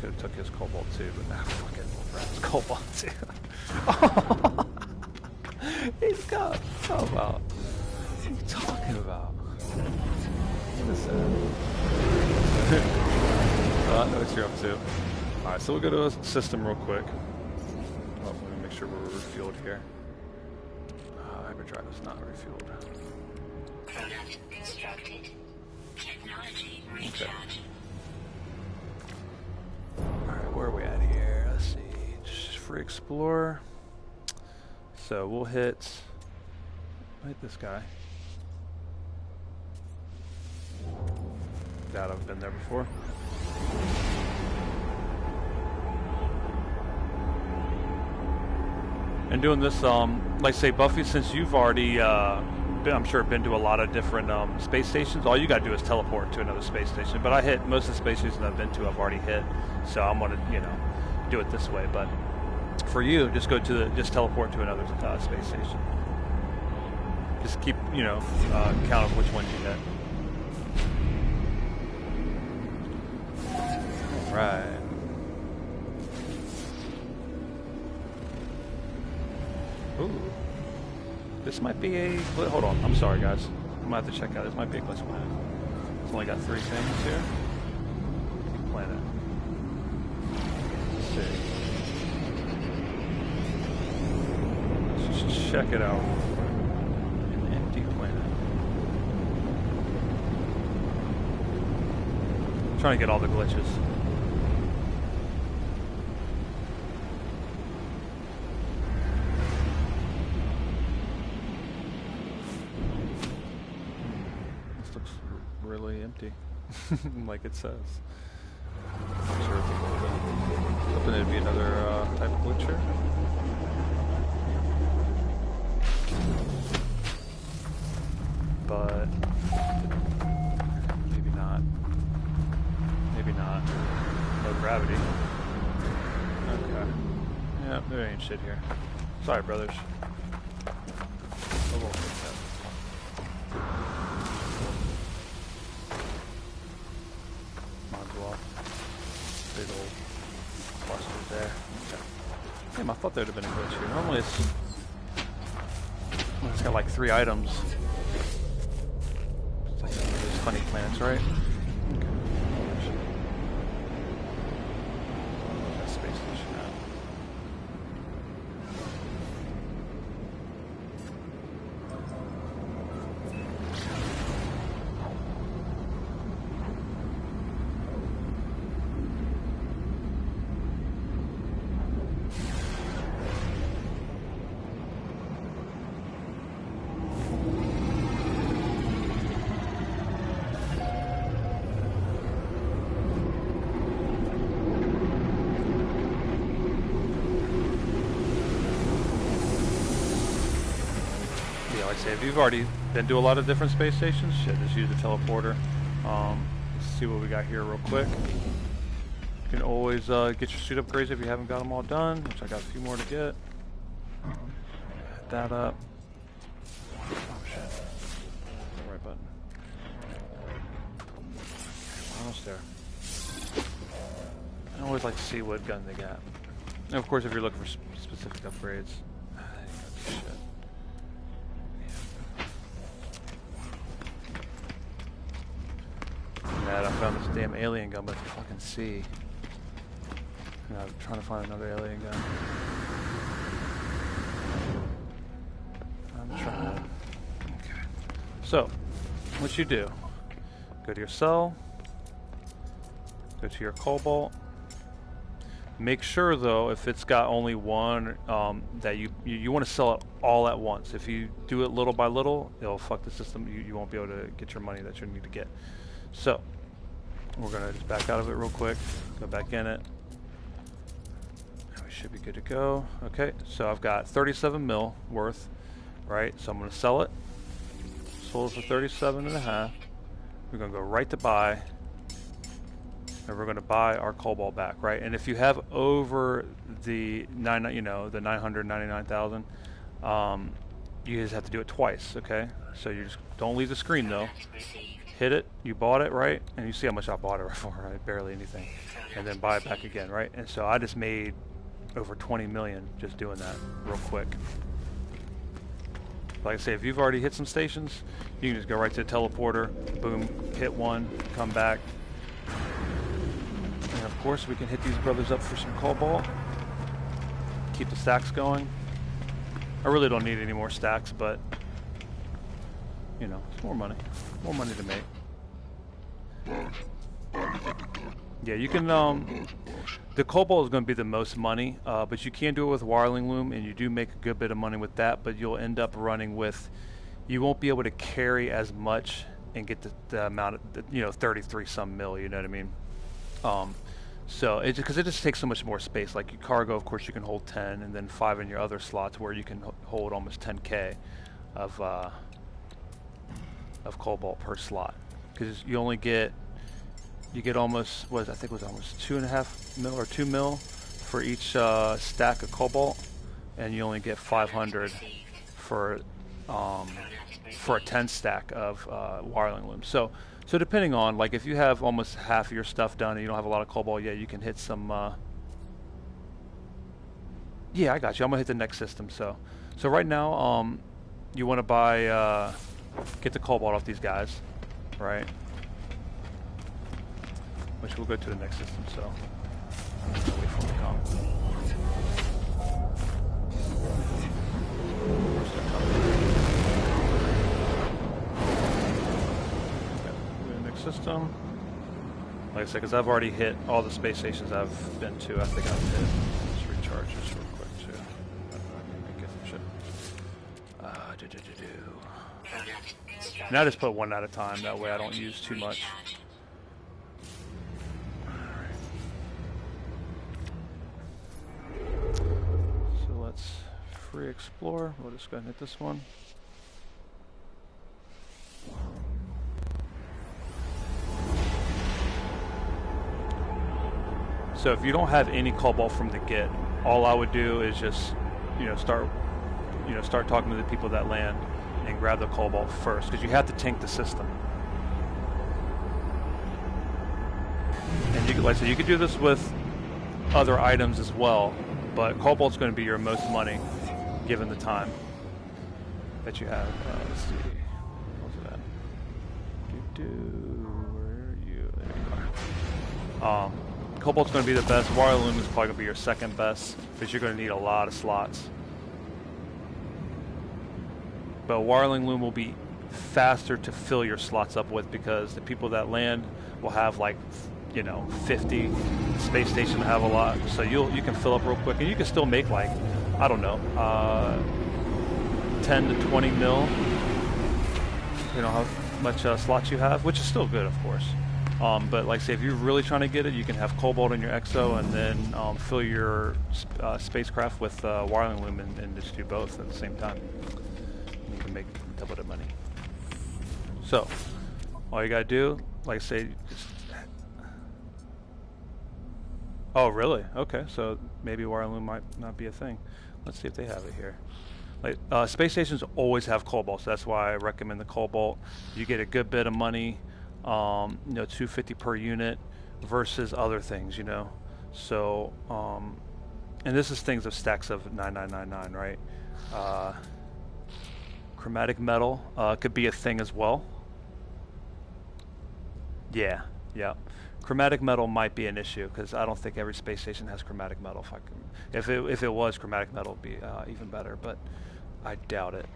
could have took his cobalt too, but nah, fuck it, we'll grab his cobalt too. He's got, how about? What are you talking about? What is that? I know what you're up to. Alright, so we'll go to a system real quick. Oh, let me make sure we're refueled here. Hyperdrive is not refueled. Product constructed. Technology recharge. Okay. Alright, where are we at here? Let's see. Just free explorer. So we'll hit this guy. Doubt I've been there before. And doing this, like say Buffy, since you've already, been, I'm sure, been to a lot of different space stations, all you got to do is teleport to another space station. But I hit most of the space stations I've been to, I've already hit, so I'm gonna, do it this way. But for you, just just teleport to another space station. Just keep, count of which ones you hit. All right. Ooh. This might be a... Hold on. I'm sorry, guys. I'm going to have to check out. This might be a glitch planet. It's only got 3 things here. Empty planet. Let's see. Let's just check it out. An empty planet. I'm trying to get all the glitches. Really empty, like it says. I'm sure it's a little bit. Hoping it'd be another type of glitcher. But maybe not. Maybe not. No gravity. Okay. Yeah, there ain't shit here. Sorry, brothers. I won't fix that. Big old cluster there. Okay. Damn, I thought there would have been a glitch here. Normally it's got like 3 items. It's like one of those funny planets, right? Okay. That space station out. If you've already been to a lot of different space stations, shit, just use the teleporter. Let's see what we got here real quick. You can always get your suit upgrades if you haven't got them all done, which I got a few more to get. Hit that up. Oh shit. The right button. Almost there. I always like to see what gun they got. And of course, if you're looking for specific upgrades. Shit. I found this damn alien gun, but I can fucking see. And I'm trying to find another alien gun. I'm trying. Okay. So, what you do? Go to your cell. Go to your cobalt. Make sure though, if it's got only one, that you want to sell it all at once. If you do it little by little, it'll fuck the system. You won't be able to get your money that you need to get. So. We're going to just back out of it real quick, go back in it, and we should be good to go. Okay, so I've got 37 mil worth, right? So I'm going to sell it. Sold it for 37.5. We're going to go right to buy, and we're going to buy our cobalt back, right? And if you have over the the 999,000, you just have to do it twice, okay? So you just don't leave the screen though. Hit it, you bought it, right? And you see how much I bought it for, right? Barely anything. And then buy it back again, right? And so I just made over 20 million just doing that real quick. Like I say, if you've already hit some stations, you can just go right to the teleporter, boom, hit one, come back. And of course we can hit these brothers up for some cobalt. Keep the stacks going. I really don't need any more stacks, but it's more money. More money to make. Yeah, you can, the cobalt is going to be the most money, but you can do it with wiring loom, and you do make a good bit of money with that, but you'll end up running with, you won't be able to carry as much and get the amount of, 33 some mil, you know what I mean? So because it just takes so much more space. Like your cargo, of course, you can hold 10, and then 5 in your other slots where you can hold almost 10K of cobalt per slot. Because you only get almost I think it was almost 2.5 mil or 2 mil for each stack of cobalt, and you only get 500 for a 10 stack of wiring loom. So depending on, like, if you have almost half of your stuff done and you don't have a lot of cobalt, yeah, you can hit some. Yeah, I got you. I'm gonna hit the next system. So right now, you want to buy, get the cobalt off these guys, right? Which we'll go to the next system. So wait for them to come. Where's that coming? Next system. Like I said, because I've already hit all the space stations I've been to. I think I've hit. Let's recharge this real quick too. Get some shit. Now I just put one at a time. That way I don't use too much. So let's free explore. We'll just go ahead and hit this one. So if you don't have any cobalt from the get, all I would do is just, start talking to the people that land and grab the cobalt first, because you have to tank the system. And you could do this with other items as well, but cobalt's going to be your most money, given the time that you have. Let's see, what's it at? Where are you? There you are. Cobalt's going to be the best. Wire loom is probably going to be your second best, because you're going to need a lot of slots. But wiring loom will be faster to fill your slots up with, because the people that land will have like 50. Space station have a lot, so you can fill up real quick, and you can still make like, I don't know, 10 to 20 mil. How much slots you have, which is still good, of course. But like I say, if you're really trying to get it, you can have cobalt in your exo and then fill your spacecraft with wiring loom and just do both at the same time. And you can make double the money. So all you gotta do, like I say, oh really? Okay, so maybe wiring loom might not be a thing. Let's see if they have it here. Like space stations always have cobalt, so that's why I recommend the cobalt. You get a good bit of money. $250 per unit versus other things, So, and this is things of stacks of 9999, right? Chromatic metal could be a thing as well. Yeah. Chromatic metal might be an issue, because I don't think every space station has chromatic metal. If it was, chromatic metal would be even better, but I doubt it.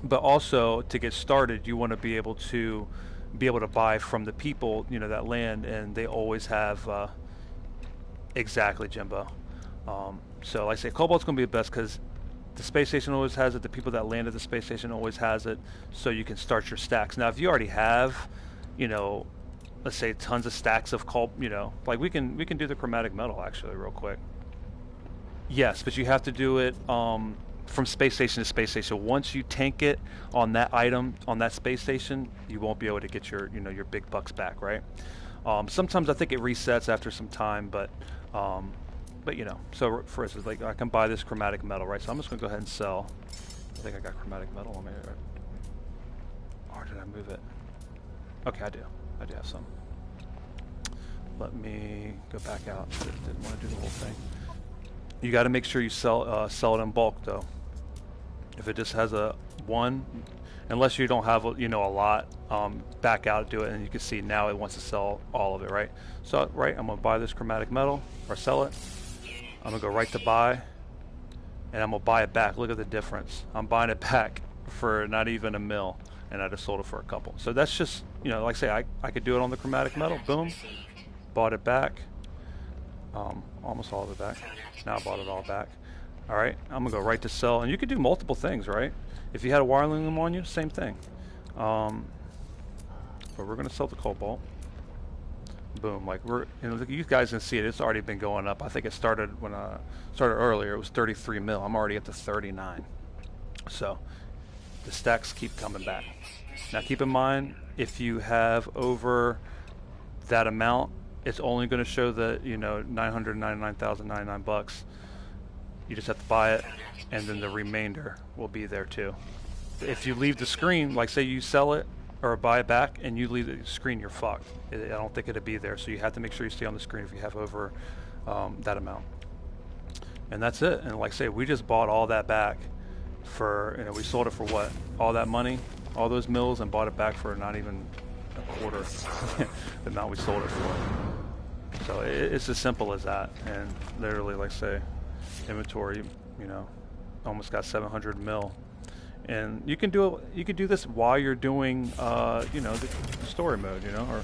But also, to get started, you want to be able to buy from the people that land, and they always have exactly, Jimbo. So like I say, cobalt's going to be the best, because the space station always has it. The people that land at the space station always has it, so you can start your stacks. Now, if you already have, let's say tons of stacks of like we can do the chromatic metal actually real quick. Yes, but you have to do it from space station to space station. Once you tank it on that item on that space station, you won't be able to get your your big bucks back, right? Sometimes I think it resets after some time, but so for instance, like I can buy this chromatic metal, right? So I'm just gonna go ahead and sell. I think I got chromatic metal on me, or did I move it? Okay, I do have some. Let me go back out. Didn't want to do the whole thing. You got to make sure you sell it in bulk, though. If it just has a one, unless you don't have a lot, back out, do it, and you can see now it wants to sell all of it, right? So I'm gonna buy this chromatic metal or sell it. I'm gonna go right to buy, and I'm gonna buy it back. Look at the difference. I'm buying it back for not even a mil, and I just sold it for a couple. So that's just like I say, I could do it on the chromatic metal. Boom, bought it back. Almost all of it back. Now I bought it all back. All right, I'm gonna go right to sell, and you could do multiple things, right? If you had a wiring loom on you, same thing. But we're gonna sell the cobalt. boom, like you guys can see it. It's already been going up. I think it started when I started earlier. It was 33 mil. I'm already up to 39. So the stacks keep coming back. Now keep in mind, if you have over that amount, it's only going to show the 999,099 bucks. You just have to buy it, and then the remainder will be there too. If you leave the screen, like say you sell it or buy it back and you leave the screen, you're fucked. I don't think it'll be there, so you have to make sure you stay on the screen if you have over that amount. And that's it. And like say, we just bought all that back for, we sold it for what? All that money, all those mills, and bought it back for not even a quarter the amount we sold it for. So it's as simple as that. And literally, like say, inventory, almost got 700 mil. And you can do this while you're doing, the story mode, or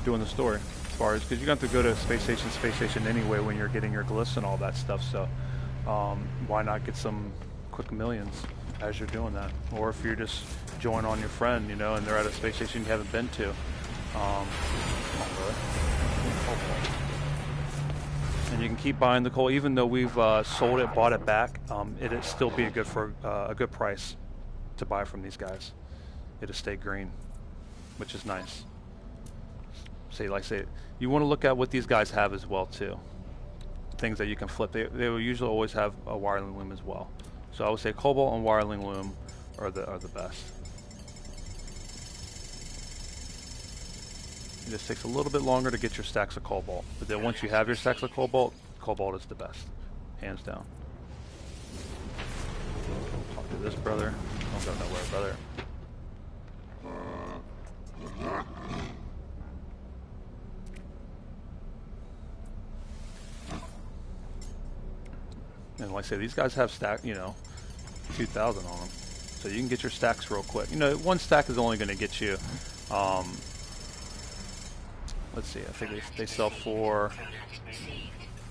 doing the story. As far as, because you're going to have to go to space station anyway when you're getting your glyphs and all that stuff. So why not get some quick millions as you're doing that? Or if you're just join on your friend, and they're at a space station you haven't been to. And you can keep buying the coal, even though we've sold it, bought it back. It'd still be a good price to buy from these guys. It'll stay green, which is nice. Say you want to look at what these guys have as well too. Things that you can flip. They will usually always have a wiring loom as well. So I would say cobalt and wiring loom are the best. It just takes a little bit longer to get your stacks of cobalt, but then once you have your stacks of cobalt is the best, hands down. Talk to this brother. Don't go nowhere, brother. And like I say, these guys have 2,000 on them, so you can get your stacks real quick. One stack is only going to get you. Let's see, I think they sell for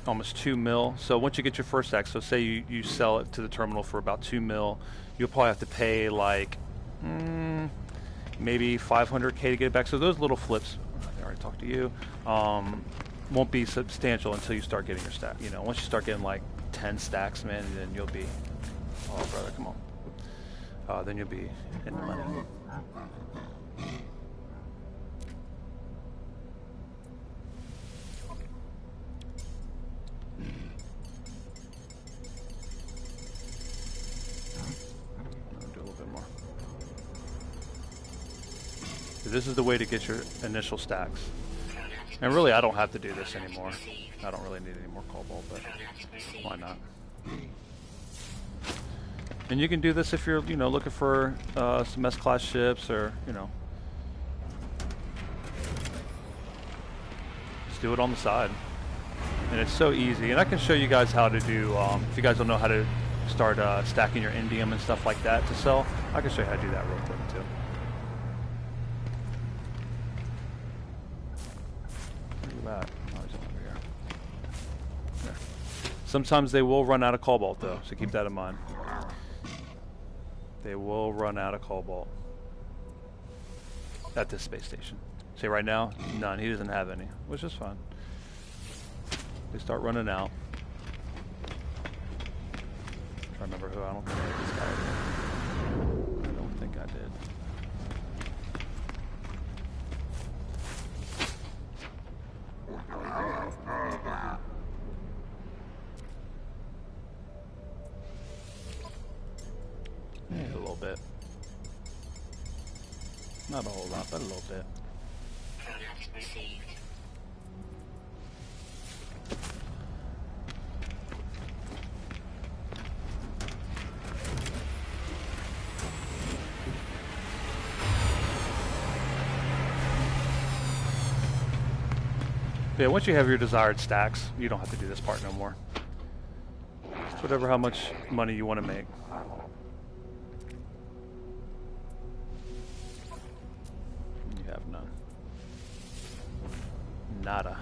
almost 2 mil. So once you get your first stack, so say you sell it to the terminal for about 2 mil, you'll probably have to pay like maybe 500K to get it back. So those little flips, I already talked to you, won't be substantial until you start getting your stack. Once you start getting like 10 stacks, man, then you'll be, oh brother, come on. Then you'll be in the money. This is the way to get your initial stacks. And really, I don't have to do this anymore. I don't really need any more cobalt, but why not? And you can do this if you're, looking for some S-class ships, or, just do it on the side. And it's so easy. And I can show you guys how to do, if you guys don't know how to start stacking your indium and stuff like that to sell, I can show you how to do that real quick too. Sometimes they will run out of cobalt though, so keep that in mind. They will run out of cobalt at this space station. See, right now, none. He doesn't have any, which is fine. They start running out. I'm trying to remember who. I don't think I did this guy. I don't think I did. A little bit. Not a whole lot, but a little bit. Yeah, once you have your desired stacks, you don't have to do this part no more. It's whatever, how much money you want to make. You have none. Nada.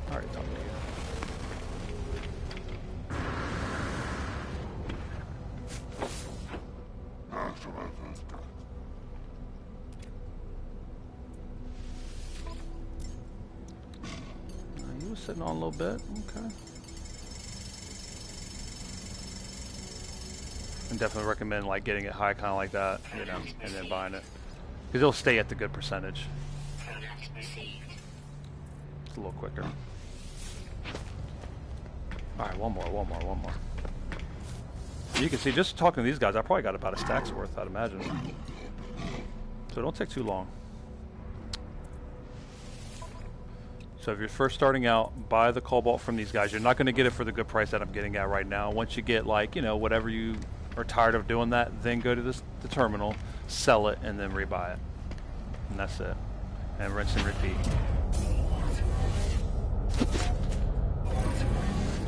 Alright, talk to you. sitting on a little bit. Okay. I definitely recommend like getting it high, kind of like that, you know, and then buying it, because it'll stay at the good percentage. It's a little quicker. All right, one more. You can see, just talking to these guys, I probably got about a stack's worth, I'd imagine. So don't take too long. So if you're first starting out, buy the cobalt from these guys. You're not going to get it for the good price that I'm getting at right now. Once you get, like, you know, whatever you are tired of doing that, then go to the terminal, sell it, and then rebuy it. And that's it. And rinse and repeat.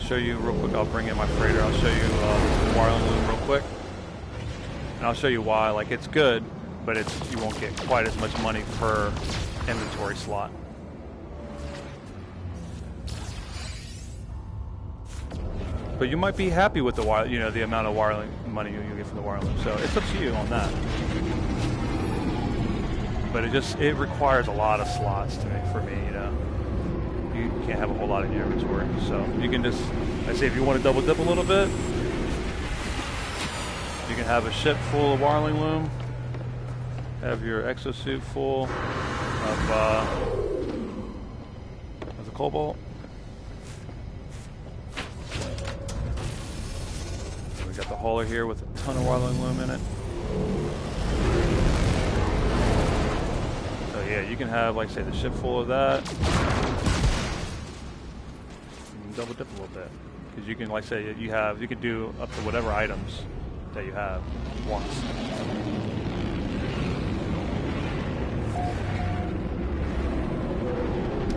Show you real quick. I'll bring in my freighter. I'll show you the wireline loom real quick, and I'll show you why. Like, it's good, but you won't get quite as much money per inventory slot. But you might be happy with the the amount of wireline money you get from the wireline. So it's up to you on that. But it requires a lot of slots for me, you know. You can't have a whole lot in your inventory. So you can just, I say, if you want to double dip a little bit, you can have a ship full of wireline loom, have your exosuit full of the cobalt. We got the hauler here with a ton of wireline loom in it. So yeah, you can have, like, say, the ship full of that. Double dip a little bit, because you can, like, say, you can do up to whatever items that you have once.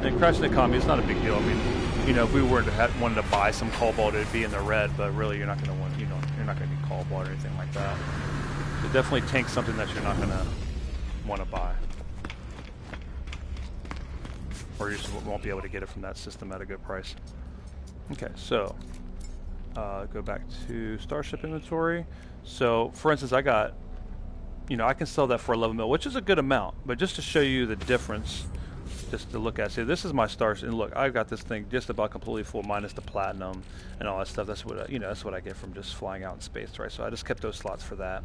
And crashing the economy, it's not a big deal. I mean, you know, if we were to wanted to buy some cobalt, it'd be in the red, but really you're not going to want, you know, you're not going to need cobalt or anything like that. It definitely tanks something that you're not going to want to buy, or you just won't be able to get it from that system at a good price. Okay, so go back to Starship inventory. So, for instance, I got, you know, I can sell that for 11 mil, which is a good amount. But just to show you the difference, just to look at, see, this is my Starship, and look, I've got this thing just about completely full, minus the platinum and all that stuff. That's what you know, that's what I get from just flying out in space, right? So I just kept those slots for that.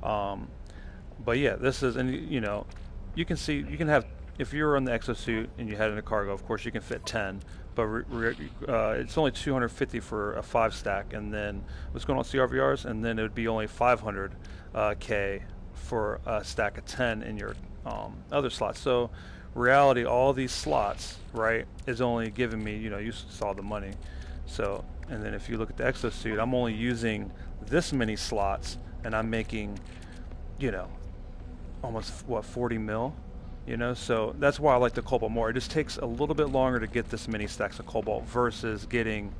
But yeah, this is, and you know, you can see, you can have, if you're on the exosuit and you had in a cargo, of course you can fit 10. But it's only 250 for a 5-stack, and then what's going on CRVRs, and then it would be only 500 K for a stack of 10 in your other slots. So reality, all these slots, right, is only giving me, you know, you saw the money. So, and then if you look at the exosuit, I'm only using this many slots, and I'm making, you know, almost, what, 40 mil? You know, so that's why I like the cobalt more. It just takes a little bit longer to get this many stacks of cobalt versus getting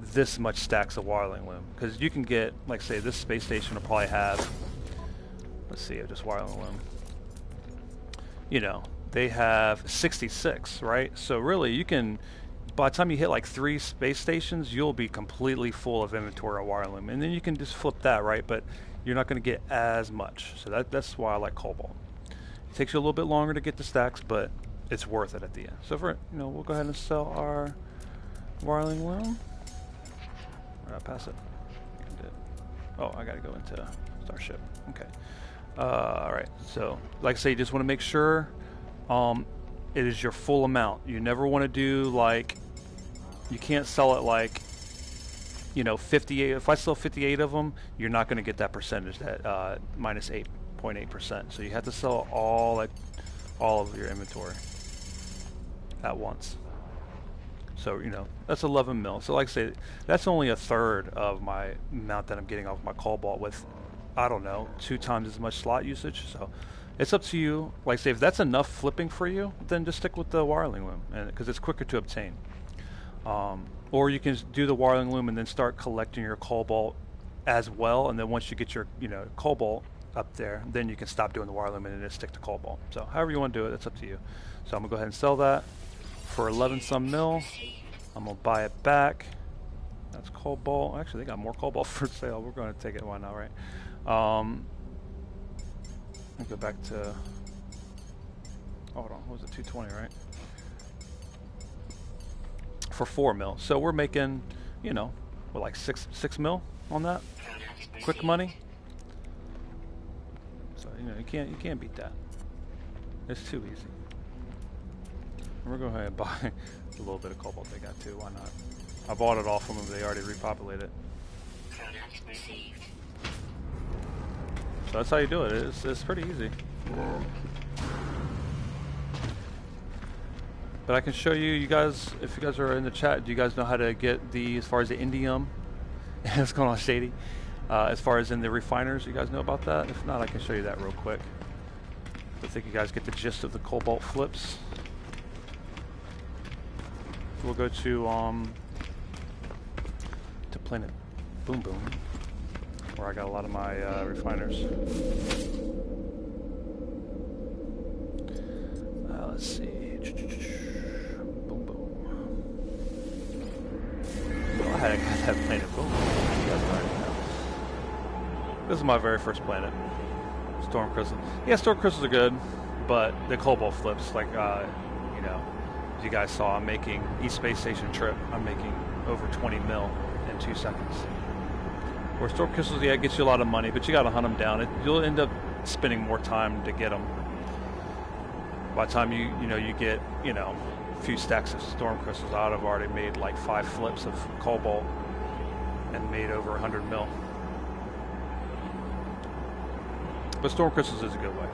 this much stacks of wireline loom. Because you can get, like, say, this space station will probably have, let's see, just wireline loom. You know, they have 66, right? So really, you can, by the time you hit like 3 space stations, you'll be completely full of inventory of wireline loom, and then you can just flip that, right? But you're not going to get as much. So that's why I like cobalt. It takes you a little bit longer to get the stacks, but it's worth it at the end. So for, you know, we'll go ahead and sell our wireline loom. Pass it. Oh, I gotta go into Starship. Okay. All right. So, like I say, you just want to make sure it is your full amount. You never want to do, like, you can't sell it like, you know, 58. If I sell 58 of them, you're not going to get that percentage, that minus 8.8%. So you have to sell all of your inventory at once. So, you know, that's 11 mil. So, like I say, that's only a third of my amount that I'm getting off my cobalt with, I don't know, 2 times as much slot usage. So it's up to you. Like I say, if that's enough flipping for you, then just stick with the wireline loom, because it's quicker to obtain. Or you can do the wireline loom and then start collecting your cobalt as well. And then once you get your, you know, cobalt up there, then you can stop doing the wireline and just stick to cobalt. So however you want to do it, it's up to you. So I'm gonna go ahead and sell that for 11 some mil. I'm gonna buy it back. That's cobalt. Actually, they got more cobalt for sale. We're gonna take it. Why not, right? Let me go back to. Hold on. What was it? 220, right? for 4 mil. So we're making, you know, what, like 6 mil on that? Quick money. So you know you can't beat that. It's too easy. And we're going to go ahead and buy a little bit of cobalt they got too. Why not? I bought it all from them. They already repopulated it. So that's how you do it. It's pretty easy. But I can show you guys, if you guys are in the chat, do you guys know how to get the, as far as the indium, what's going on, Shady? As far as in the refiners, you guys know about that? If not, I can show you that real quick. I think you guys get the gist of the cobalt flips. We'll go to Planet Boom Boom, where I got a lot of my refiners. Let's see. Boom Boom. Oh, I had that Planet Boom Boom. You guys already know. This is my very first planet. Storm crystals. Yeah, storm crystals are good, but the cobalt flips, like you know, as you guys saw, I'm making East Space Station trip. I'm making over 20 mil in 2 seconds. Where storm crystals, yeah, it gets you a lot of money, but you got to hunt them down. You'll end up spending more time to get them. By the time you get a few stacks of storm crystals, I'd have already made like 5 flips of cobalt and made over 100 mil. But storm crystals is a good way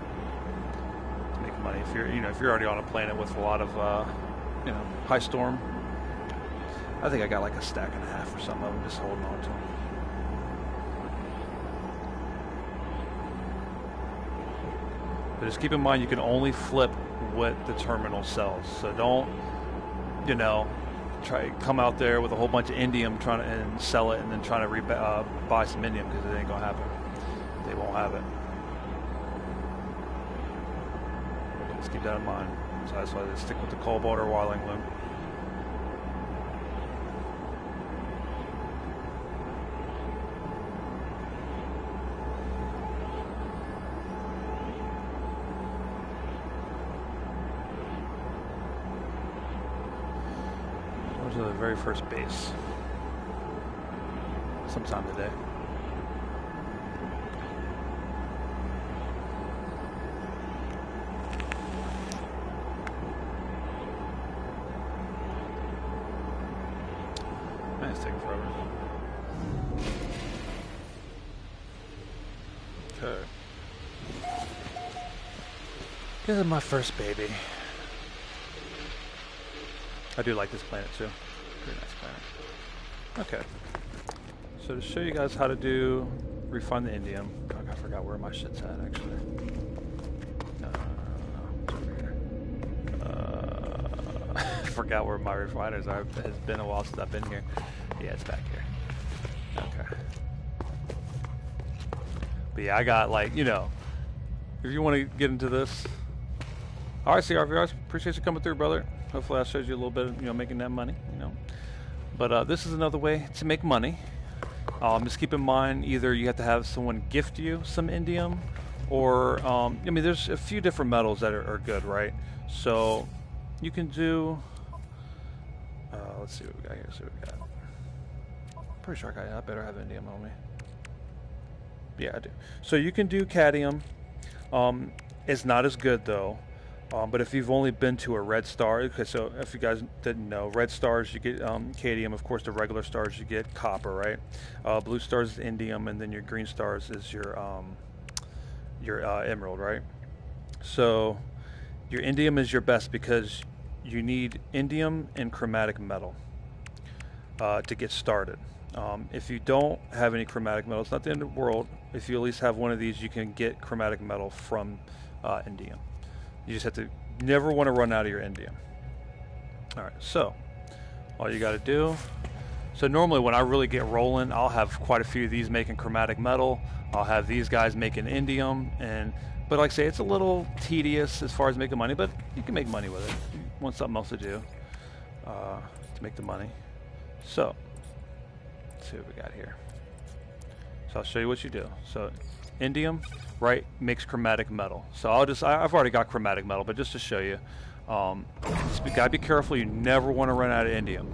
to make money if you're already on a planet with a lot of high storm. I think I got like a stack and a half or something. I'm just holding on to them. But just keep in mind you can only flip what the terminal sells. So don't try come out there with a whole bunch of indium and sell it and then trying to buy some indium, because it ain't gonna happen. They won't have it. Just keep that in mind. So that's why they stick with the cobalt or wiling loom. Those are the very first base. Sometime today. It's taking forever. Okay. This is my first baby. I do like this planet too. Pretty nice planet. Okay. So to show you guys how to refine the indium. Oh, I forgot where my shit's at actually. No. It's over here. I forgot where my refiners are. It's been a while since I've been here. Yeah, it's back here. Okay. But yeah, I got like, if you want to get into this. Alright, CRVRs, appreciate you coming through, brother. Hopefully I showed you a little bit of, making that money, But this is another way to make money. Just keep in mind, either you have to have someone gift you some indium, or, there's a few different metals that are good, right? So you can do, let's see what we got here, Pretty sure I better have indium on me. Yeah, I do. So you can do cadmium. It's not as good though. But if you've only been to a red star, okay, so if you guys didn't know, red stars you get cadmium. Of course, the regular stars you get copper, right? Blue stars is indium, and then your green stars is your emerald, right? So your indium is your best because you need indium and chromatic metal to get started. If you don't have any chromatic metal, it's not the end of the world. If you at least have one of these, you can get chromatic metal from indium. You just have to never want to run out of your indium. All right, so all you got to do. So normally when I really get rolling, I'll have quite a few of these making chromatic metal. I'll have these guys making indium, but like I say, it's a little tedious as far as making money, but you can make money with it. You want something else to do to make the money. So let's see what we got here. So I'll show you what you do. So indium, right, makes chromatic metal. So I've already got chromatic metal, but just to show you, you gotta be careful. You never want to run out of indium.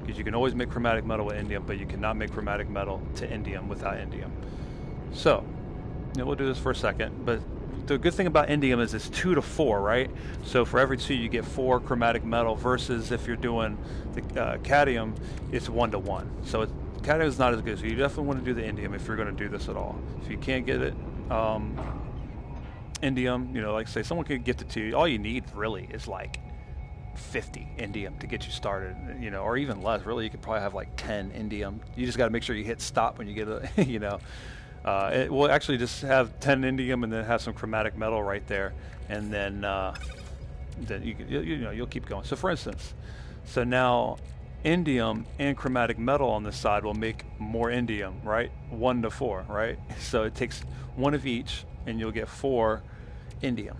because you can always make chromatic metal with indium, but you cannot make chromatic metal to indium without indium. So, we'll do this for a second, but the good thing about indium is it's 2 to 4, right? So for every 2 you get 4 chromatic metal, versus if you're doing the cadmium, it's 1 to 1. So cadmium is not as good, so you definitely want to do the indium if you're going to do this at all. If you can't get it, indium, like say someone could gift it to you, all you need really is like 50 indium to get you started, or even less. Really, you could probably have like 10 indium. You just got to make sure you hit stop when you get it, it will actually just have 10 indium and then have some chromatic metal right there, and then you'll keep going. So for instance, so now indium and chromatic metal on this side will make more indium, right? 1 to 4, right? So it takes 1 of each, and you'll get 4 indium.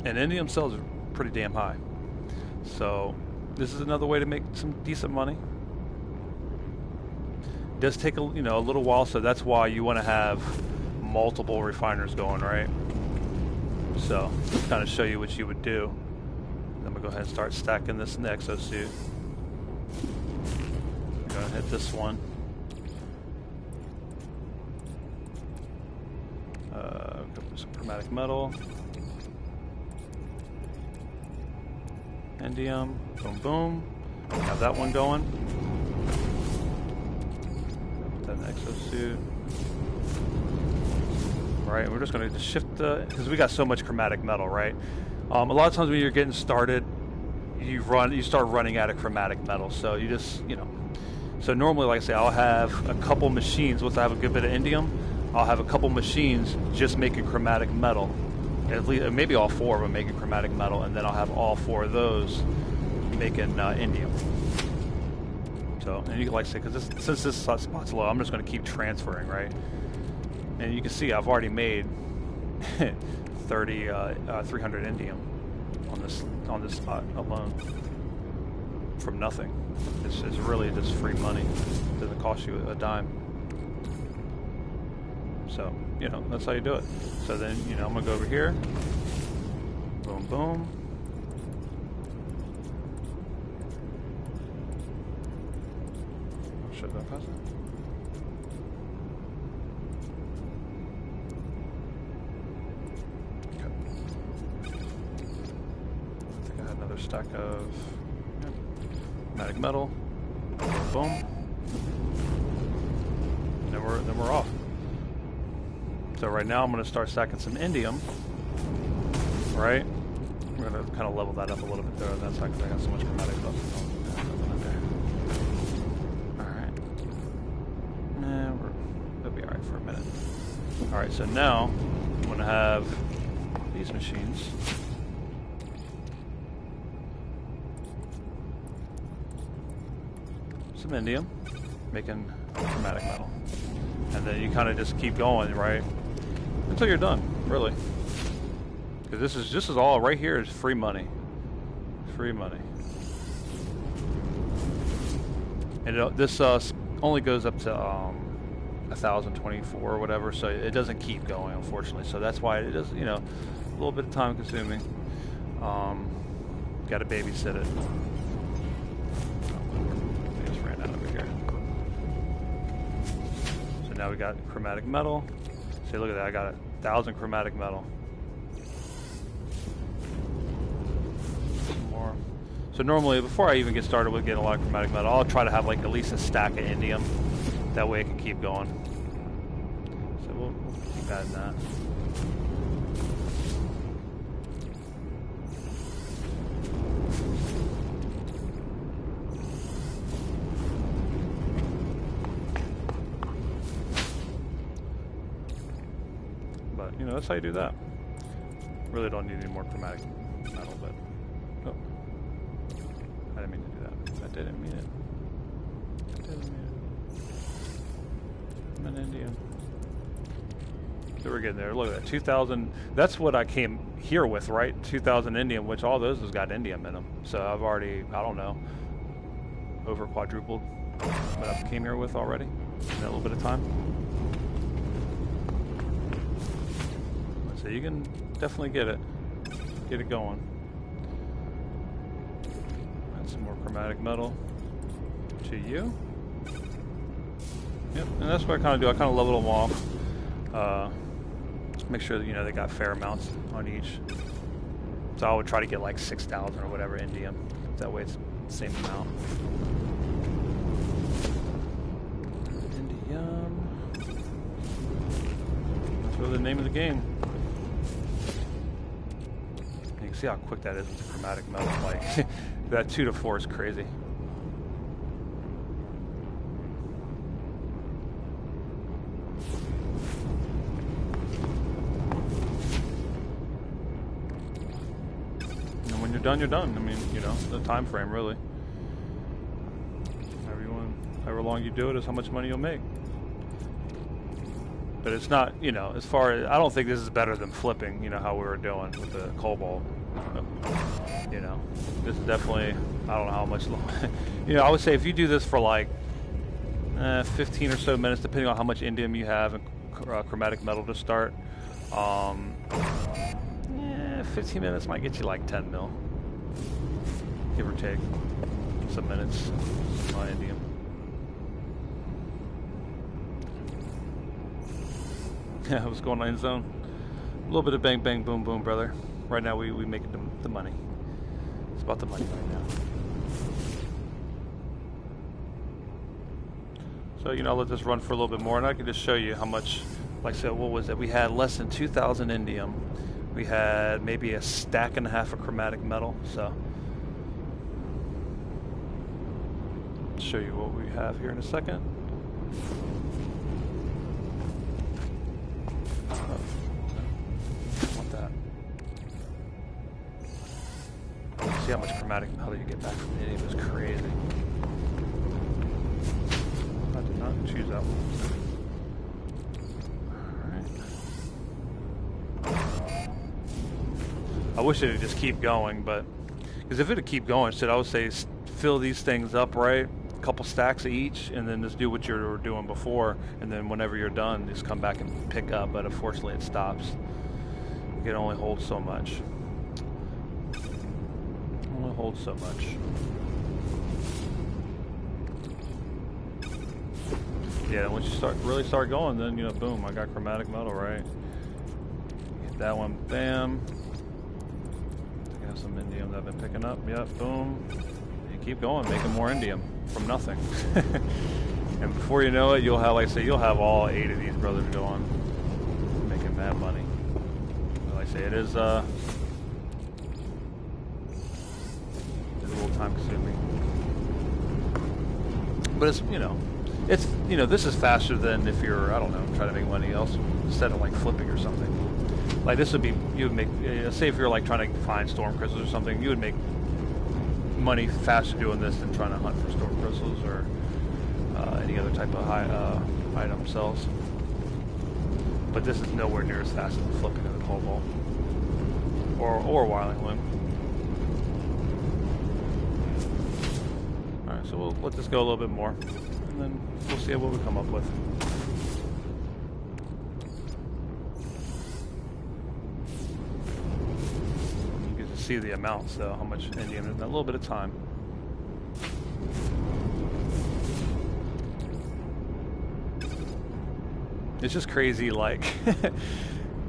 And indium sells are pretty damn high. So this is another way to make some decent money. It does take a little while, so that's why you want to have multiple refiners going, right? So just kind of show you what you would do. I'm gonna go ahead and start stacking this in the exosuit. Go ahead and hit this one. Go for some chromatic metal. Indium, boom, boom. Have that one going. Put that in the exosuit. Right, we're just going to shift because we got so much chromatic metal, right? A lot of times when you're getting started, you start running out of chromatic metal. So you just, so normally, like I say, I'll have a couple machines. Once I have a good bit of indium, I'll have a couple machines just making chromatic metal. At least, maybe all 4 of them making chromatic metal, and then I'll have all 4 of those making indium. So, and you can, like I say, because since this spot's low, I'm just going to keep transferring, right? And you can see I've already made 300 indium on this spot alone from nothing. It's really just free money. It doesn't cost you a dime. So, that's how you do it. So then, I'm going to go over here. Boom, boom. Should I pass it? Okay. I think I had another stack of chromatic metal. Boom, boom. And then we're off. So right now I'm going to start stacking some indium, right? We're going to kind of level that up a little bit there on that side because I got so much chromatic stuff. Alright. It'll be alright for a minute. Alright, so now I'm going to have these machines. Some indium, making chromatic metal. And then you kind of just keep going, right? Until you're done, really. Because this is all right here is free money. Free money. And this only goes up to 1024 or whatever, so it doesn't keep going, unfortunately. So that's why it is, a little bit of time consuming. Got to babysit it. I just ran out over here. So now we got chromatic metal. See, look at that. I got 1,000 chromatic metal. Some more. So normally, before I even get started with getting a lot of chromatic metal, I'll try to have like at least a stack of indium. That way it can keep going. So we'll keep adding that. But, that's how you do that. Really don't need any more chromatic metal, but... Oh. I didn't mean to do that. I didn't mean it. I'm an Indian. So we're getting there. Look at that. 2,000. That's what I came here with, right? 2,000 indium, which all those has got indium in them. So I've already, I don't know, over quadrupled what I came here with already in that little bit of time. So you can definitely get it going. Add some more chromatic metal to you. Yep, and that's what I kind of do. I kind of level them off. Make sure that, you know, they got fair amounts on each. So I would try to get like 6,000 or whatever indium. That way it's the same amount. Indium. That's really the name of the game. You can see how quick that is with the chromatic metal. Like that 2 to 4 is crazy. Done, you're done. I mean, you know, the time frame really. However long you do it is how much money you'll make. But it's not, you know, as far as, I don't think this is better than flipping, you know, how we were doing with the cobalt. You know, this is definitely, I don't know how much long. You know, I would say if you do this for like 15 or so minutes, depending on how much indium you have and chromatic metal to start, 15 minutes might get you like 10 mil. Give or take some minutes on indium. Yeah, what's going on in zone? A little bit of bang, bang, boom, boom, brother. Right now we making the money. It's about the money right now. So, you know, I'll let this run for a little bit more, and I can just show you how much, like I said, what was it? We had less than 2,000 indium. We had maybe a stack and a half of chromatic metal, so I'll show you what we have here in a second. Oh, I want that. See how much chromatic metal you get back from the indium. It was crazy. I did not choose that one. I wish it would just keep going, but because if it would keep going, shit, I would say fill these things up, right? A couple stacks of each, and then just do what you were doing before, and then whenever you're done, just come back and pick up. But unfortunately, it stops. You can only hold so much. Only hold so much. Yeah, once you really start going, then, you know, boom, I got chromatic metal, right? Get that one, bam. Some indium that I've been picking up. Yep, boom. You keep going, making more indium from nothing. And before you know it, you'll have, like I say, you'll have all 8 of these brothers going, making mad money. But like I say, it is a little time consuming. But it's, you know, this is faster than if you're, I don't know, trying to make money else instead of like flipping or something. Like this would be, you would make, say if you're like trying to find storm crystals or something, you would make money faster doing this than trying to hunt for storm crystals or any other type of high item cells. But this is nowhere near as fast as the flipping of the cobalt or wiring loom. All right, so we'll let this go a little bit more, and then we'll see what we come up with. See the amounts, though, how much indium in a little bit of time. It's just crazy, like,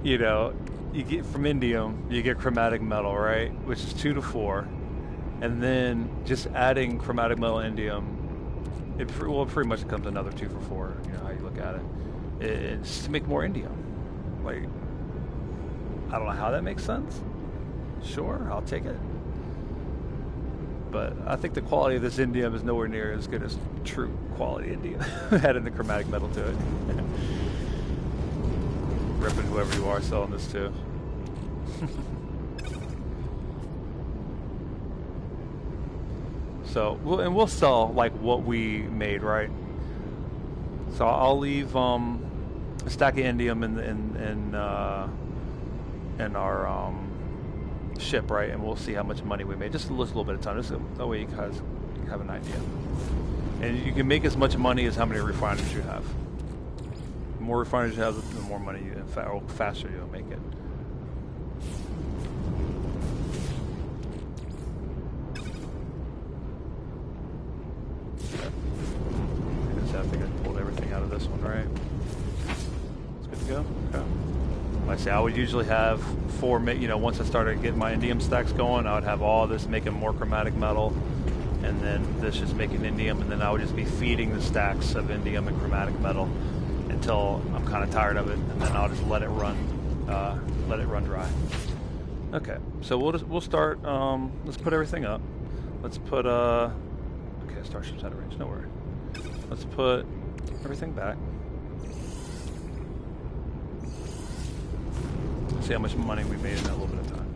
you know, you get from indium, you get chromatic metal, right, which is 2 to 4, and then just adding chromatic metal indium, it pretty much becomes another 2 for 4, you know, how you look at it. It's to make more indium. Like, I don't know how that makes sense. Sure, I'll take it. But I think the quality of this indium is nowhere near as good as true quality indium. Adding the chromatic metal to it. Ripping whoever you are selling this to. So, we'll sell like what we made, right? So I'll leave a stack of indium in our ship, right, and we'll see how much money we made. Just a little bit of time, just that way you guys have an idea. And you can make as much money as how many refineries you have. The more refineries you have, the more money you, or faster you'll make it. think I pulled everything out of this one, right? It's good to go. Okay. Like I say, I would usually have four. You know, once I started getting my indium stacks going, I would have all this making more chromatic metal, and then this just making indium, and then I would just be feeding the stacks of indium and chromatic metal until I'm kind of tired of it, and then I'll just let it run dry. Okay, so we'll start. Let's put everything up. Let's put okay, Starship's out of range. No worry. Let's put everything back. See how much money we made in that little bit of time.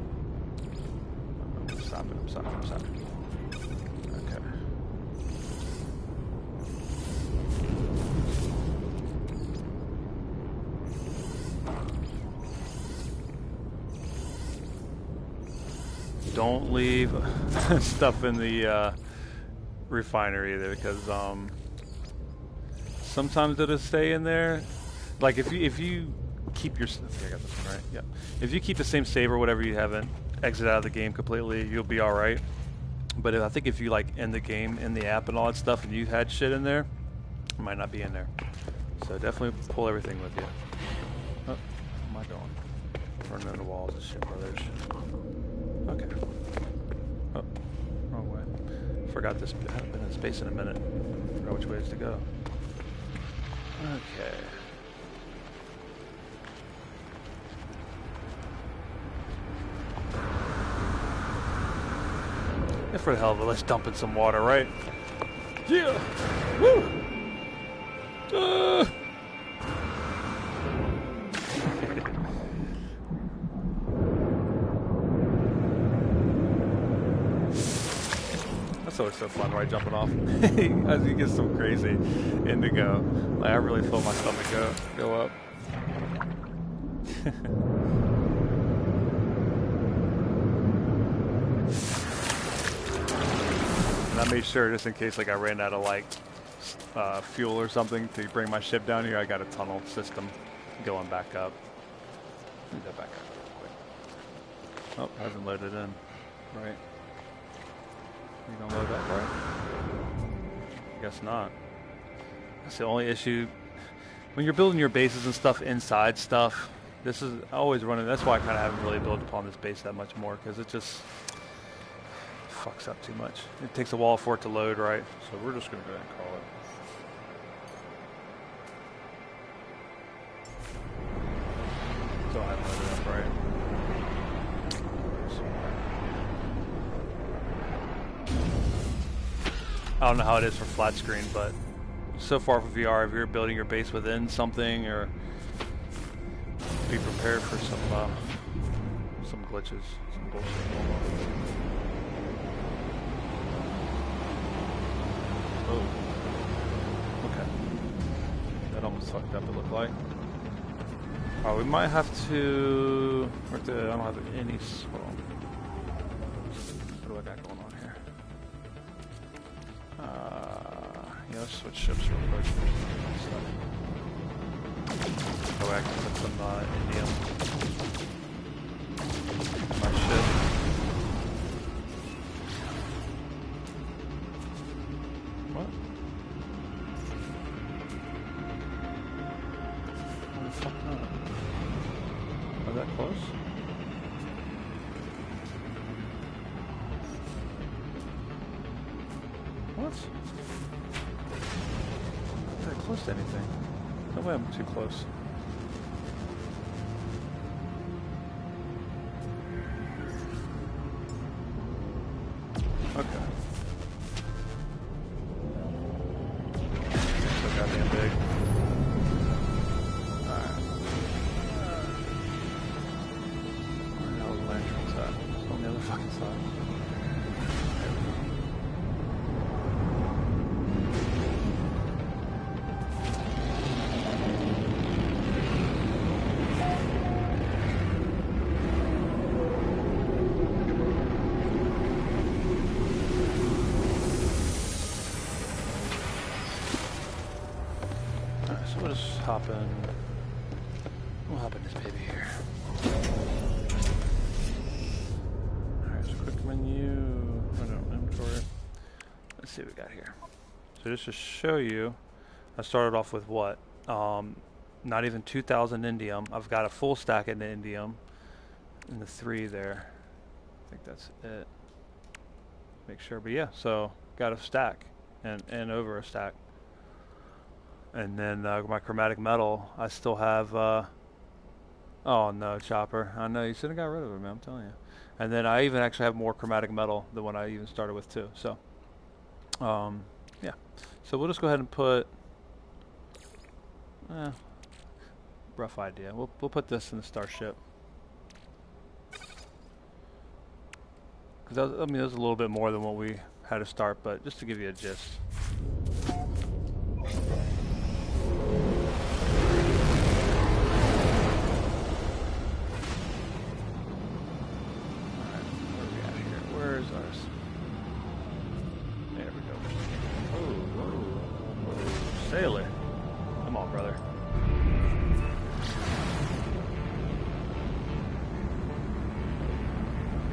I'm stopping. Okay. Don't leave stuff in the refinery either, because sometimes it'll stay in there. Like if you keep your, I got this one right. Yeah. If you keep the same save or whatever, you haven't exit out of the game completely, you'll be all right. But I think if you like end the game in the app and all that stuff, and you had shit in there, it might not be in there. So definitely pull everything with you. Oh, what am I doing? Running into walls and shit, brothers. Okay. Oh, wrong way. Forgot this. I haven't been in space in a minute. Forgot which way is to go. Okay. Yeah, for the hell of it, let's dump in some water, right? Yeah! Woo! That's always so fun, right? Jumping off. As you get some crazy indigo. Like, I really feel my stomach go up. I made sure, just in case like I ran out of like fuel or something to bring my ship down here, I got a tunnel system going back up. Let me go back up real quick. Oh, hasn't loaded in. Right. You gonna load up, right? Guess not. That's the only issue. When you're building your bases and stuff inside stuff, this is always running. That's why I kind of haven't really built upon this base that much more, because it just fucks up too much. It takes a while for it to load, right? So we're just going to go ahead and call it. So I haven't loaded up, right? I don't know how it is for flat screen, but so far for VR, if you're building your base within something, or be prepared for some glitches, some bullshit going on. Oh. Okay. That almost fucked up, it looked like. Oh, we might have to... I don't have any... Hold on. What do I got going on here? Yeah, let's switch ships real quick. Go back and put some indium. My ship. What? What the fuck not? Was that close? What? Not that close to anything. No way I'm too close. Okay. So goddamn big. Alright. Where the hell is the lanterns at? It's on the other fucking side. We'll hop in this baby here. Alright, so quick menu. Oh no, inventory. Let's see what we got here. So just to show you, I started off with what? Not even 2,000 indium. I've got a full stack in the indium in the 3 there. I think that's it. Make sure, but yeah, so got a stack and over a stack. And then my chromatic metal, I still have. Oh no, Chopper! I know you should have got rid of it, man. I'm telling you. And then I even actually have more chromatic metal than what I even started with too. So, yeah. So we'll just go ahead and put. Rough idea. We'll put this in the starship. Because I mean, it was a little bit more than what we had to start, but just to give you a gist. Sailor. Come on, brother.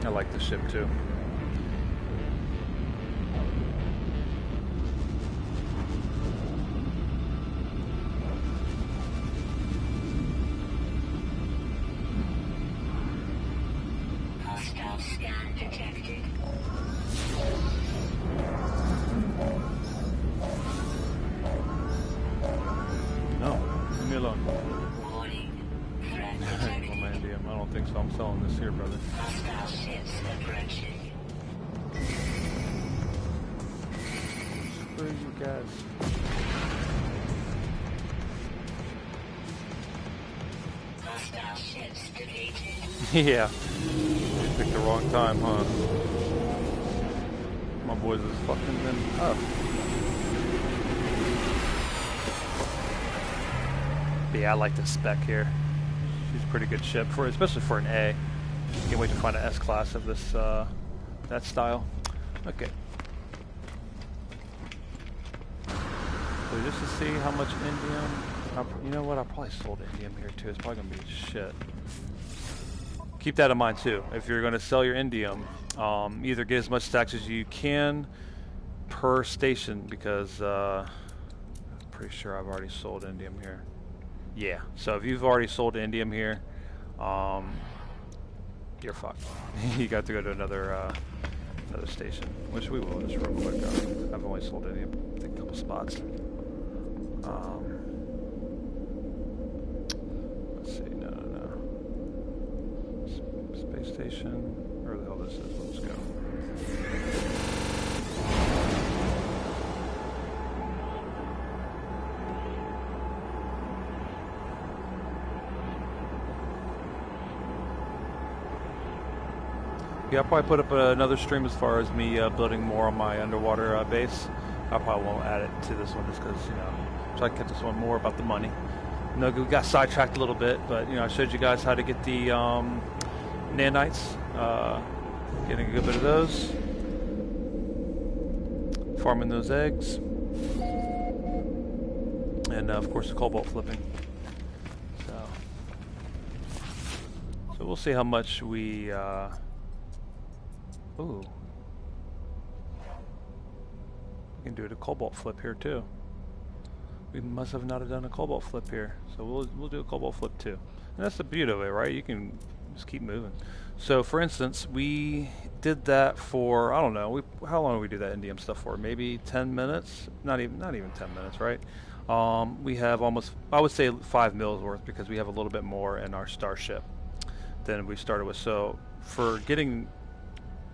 I like the ship too. Hostile scan detected. Leave me alone. Warning. Threat detected. I don't think so. I'm selling this here, brother. Hostile ships approaching. Screw you guys. Hostile ships defeated. Yeah. Picked the wrong time, huh? My boys is fucking them up. But yeah, I like this spec here. She's a pretty good ship for, especially for an A. Can't wait to find an S class of this that style. Okay. So just to see how much indium. You know what? I probably sold indium here too. It's probably gonna be shit. Keep that in mind too. If you're gonna sell your indium, either get as much stacks as you can per station, because I'm pretty sure I've already sold indium here. Yeah, so if you've already sold indium here, you're fucked. You got to go to another station, which we will just real quick. I've only sold indium, I think, a couple spots. Let's see, no. Space station, where the hell this is, let's go. Yeah, I'll probably put up another stream as far as me building more on my underwater base. I probably won't add it to this one just because, try to keep this one more about the money. We got sidetracked a little bit, but, I showed you guys how to get the nanites, getting a good bit of those, farming those eggs, and, of course, the cobalt flipping. So we'll see how much we... Ooh. We can do a cobalt flip here too. We must have not have done a cobalt flip here. So we'll do a cobalt flip too. And that's the beauty of it, right? You can just keep moving. So for instance, we did that for, I don't know, how long did we do that indium stuff for? Maybe 10 minutes? Not even 10 minutes, right? We have almost, I would say 5 mils worth, because we have a little bit more in our starship than we started with. So for getting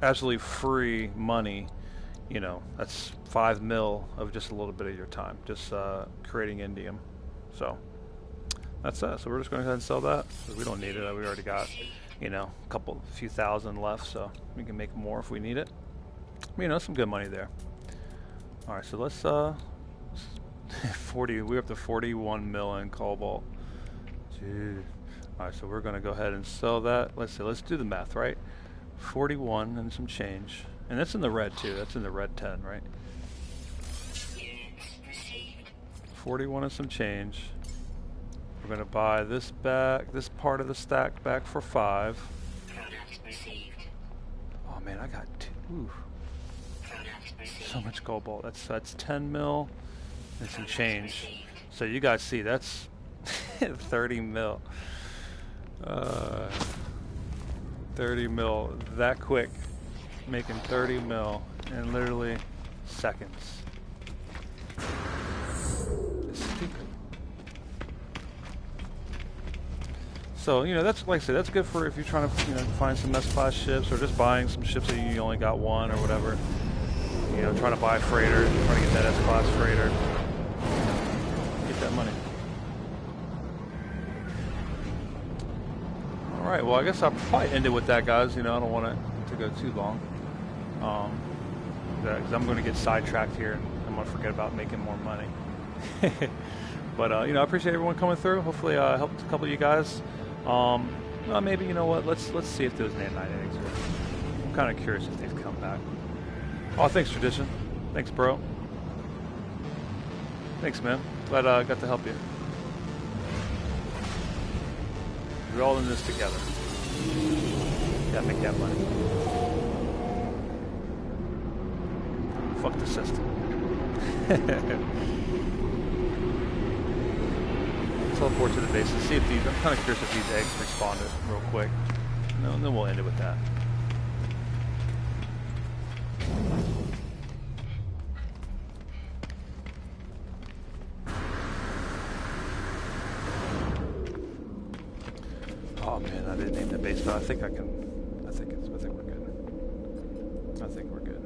absolutely free money, that's 5 mil of just a little bit of your time, just creating indium. So that's that. So we're just going to go ahead and sell that, because we don't need it. We already got, a few thousand left, so we can make more if we need it. Some good money there. All right, so let's 40. We're up to 41 mil in cobalt. Jeez. All right, so we're going to go ahead and sell that. Let's do the math, right? 41 and some change, and that's in the red too. That's in the red 10, right? 41 and some change. We're going to buy this back, this part of the stack back for 5. Oh man, I got 2. So much cobalt. That's 10 mil. and some change. So you guys see that's 30 mil. 30 mil that quick, making 30 mil in literally seconds. It's stupid. So, you know, that's, like I said, that's good for if you're trying to, you know, find some S-class ships or just buying some ships that you only got one or whatever. You know, trying to buy a freighter, trying to get that S-class freighter. Get that money. Alright, well, I guess I'll probably end it with that, guys. You know, I don't want it to go too long. Because I'm going to get sidetracked here. I'm going to forget about making more money. But, you know, I appreciate everyone coming through. Hopefully I helped a couple of you guys. Well, maybe, you know what, let's see if those nanite eggs are. I'm kind of curious if they've come back. Oh, thanks, Tradition. Thanks, bro. Thanks, man. Glad I got to help you. We're all in this together. Gotta make that money. Fuck the system. Teleport to the base and see if these. I'm kind of curious if these eggs respawned real quick. No, and then we'll end it with that. Oh man, I didn't name the base, but I think I can. I think we're good. I think we're good.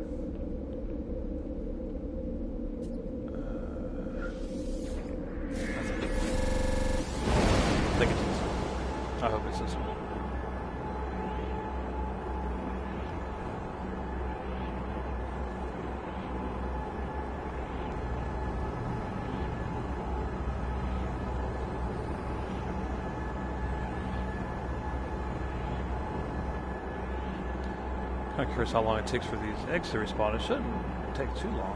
I think it's this one. I hope it's this one. I'm curious how long it takes for these eggs to respawn. It shouldn't take too long.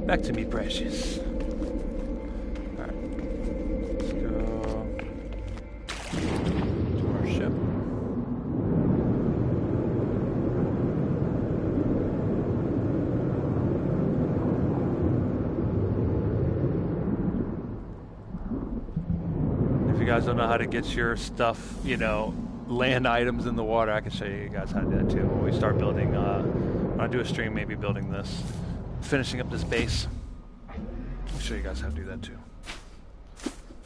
Back to meat branches. Alright. Let's go to our ship. If you guys don't know how to get your stuff, you know, land items in the water, I can show you guys how to do that too. When we start building, when I do a stream, maybe building this. Finishing up this base. I'll show you guys how to do that too.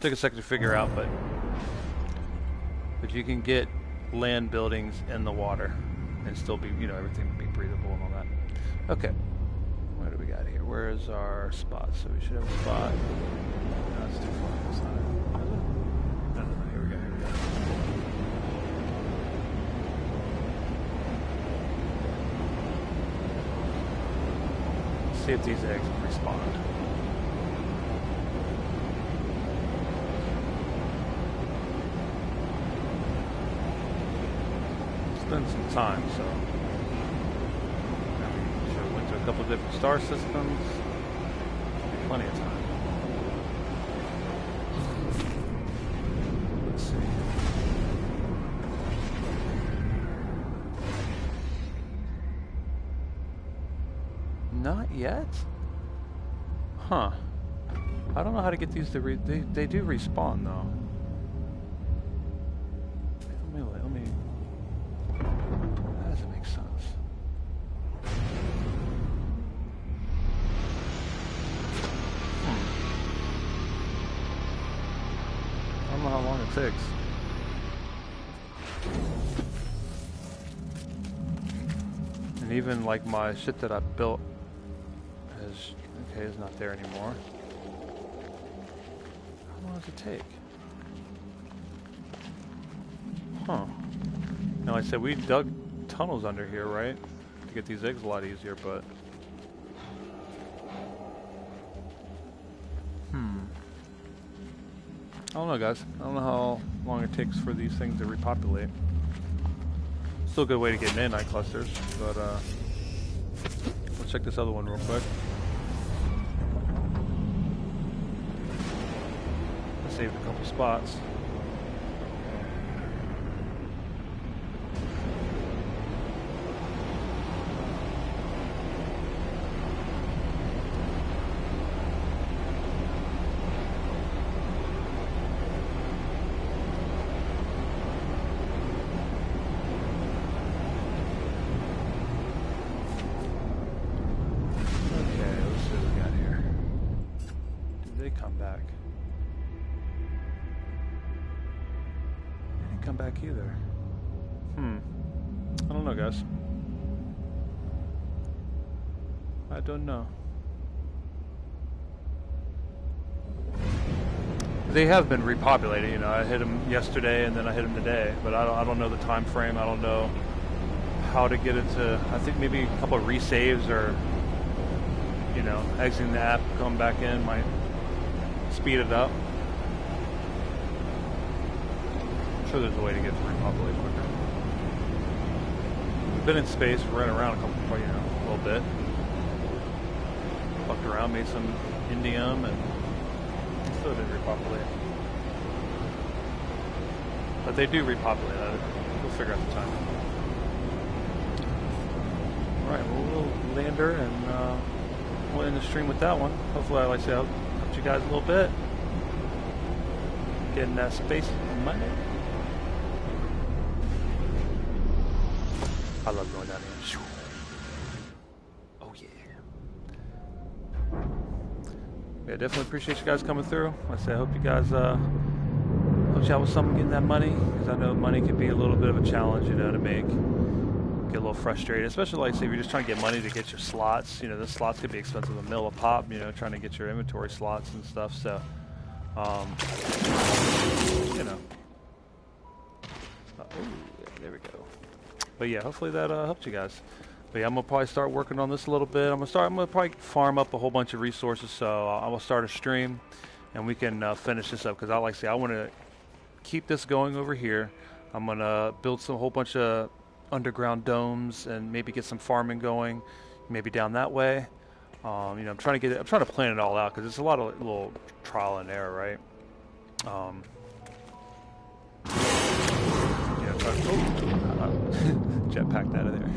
Took a second to figure out, but you can get land buildings in the water and still be, you know, everything be breathable and all that. Okay, what do we got here? Where is our spot? So we should have a spot. No, that's too far. That's not it. No, here we go. Here we go. See if these eggs respond. It's been some time, so we should have went to a couple of different star systems. Plenty of time. Let's see. Not yet? Huh. I don't know how to get these to they do respawn though. Let me that doesn't make sense. I don't know how long it takes. And even like my shit that I built is not there anymore. How long does it take? Huh. Now, like I said, we dug tunnels under here, right? To get these eggs a lot easier, but don't know, guys. I don't know how long it takes for these things to repopulate. Still a good way to get nanite clusters, but let's check this other one real quick. I saved a couple spots. Either. I don't know, guys. I don't know. They have been repopulated, you know. I hit them yesterday and then I hit them today, but I don't know the time frame. I don't know how to get it to. I think maybe a couple of resaves or, you know, exiting the app, come back in might speed it up. I'm sure there's a way to get to repopulate quicker. We've been in space, ran around a little bit. Fucked around, made some indium, and still didn't repopulate. But they do repopulate. We'll figure out the time. Alright, we'll land her, and we'll end the stream with that one. Hopefully, like I said, helped you guys a little bit. Getting that space money. I love going down here. Oh yeah. Yeah, definitely appreciate you guys coming through. Like I said, I hope you guys helped you out with something getting that money, because I know money can be a little bit of a challenge, you know, to make. Get a little frustrated, especially like say if you're just trying to get money to get your slots. You know, the slots could be expensive, $1 a pop. You know, trying to get your inventory slots and stuff. So, you know. Oh, yeah, there we go. But yeah, hopefully that helped you guys. But yeah, I'm gonna probably start working on this a little bit. I'm gonna probably farm up a whole bunch of resources. So I will start a stream, and we can finish this up, because I like to say I want to keep this going over here. I'm gonna build a whole bunch of underground domes and maybe get some farming going, maybe down that way. You know, I'm trying to plan it all out, because it's a lot of little trial and error, right? Jetpacked out of there.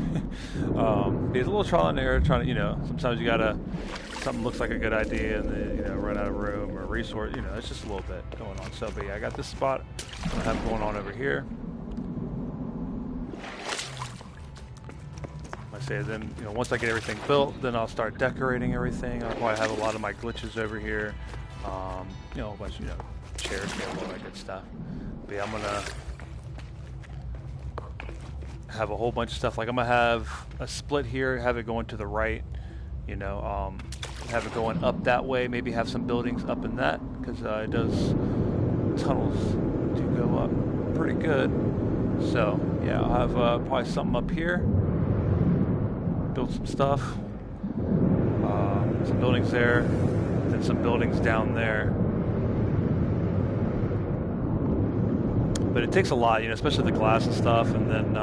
It's a little trial and error, trying to, you know, sometimes you gotta, something looks like a good idea and then, you know, run out of room or resource, you know, it's just a little bit going on. So, but yeah, I got this spot I have going on over here. I say then, you know, once I get everything built, then I'll start decorating everything. I'll probably have a lot of my glitches over here. You know, a bunch of, you know, chairs, all that good stuff. But yeah, I'm gonna have a whole bunch of stuff. Like I'm gonna have a split here, have it going to the right, you know, have it going up that way, maybe have some buildings up in that, because it does, tunnels do go up pretty good. So yeah, I'll have probably something up here, build some stuff, some buildings there, then some buildings down there. But it takes a lot, you know, especially the glass and stuff, and then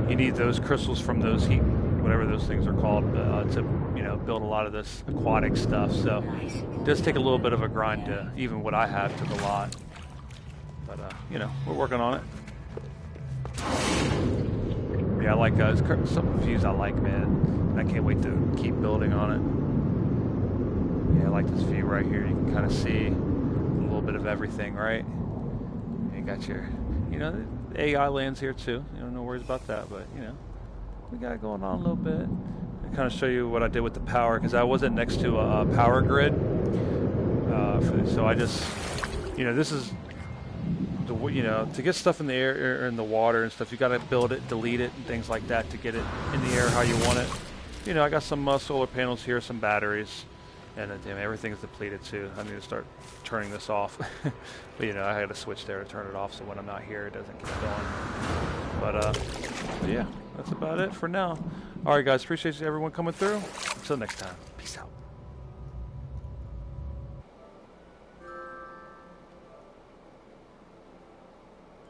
you need those crystals from those heat, whatever those things are called, to, you know, build a lot of this aquatic stuff. So it does take a little bit of a grind to, even what I have took a lot. But, you know, we're working on it. Yeah, I like some views I like, man. I can't wait to keep building on it. Yeah, I like this view right here. You can kind of see a little bit of everything, right? You got your, you know, the AI lands here too. You know, no worries about that. But you know, we got it going on a little bit. I kind of show you what I did with the power, because I wasn't next to a power grid. For this. So I just, you know, this is the, you know, to get stuff in the air or in the water and stuff, you got to build it, delete it, and things like that to get it in the air how you want it. You know, I got some solar panels here, some batteries. And damn, everything's depleted too. I need to start turning this off. But you know, I had a switch there to turn it off, so when I'm not here, it doesn't keep going. But yeah, that's about it for now. All right, guys, appreciate everyone coming through. Until next time, peace out.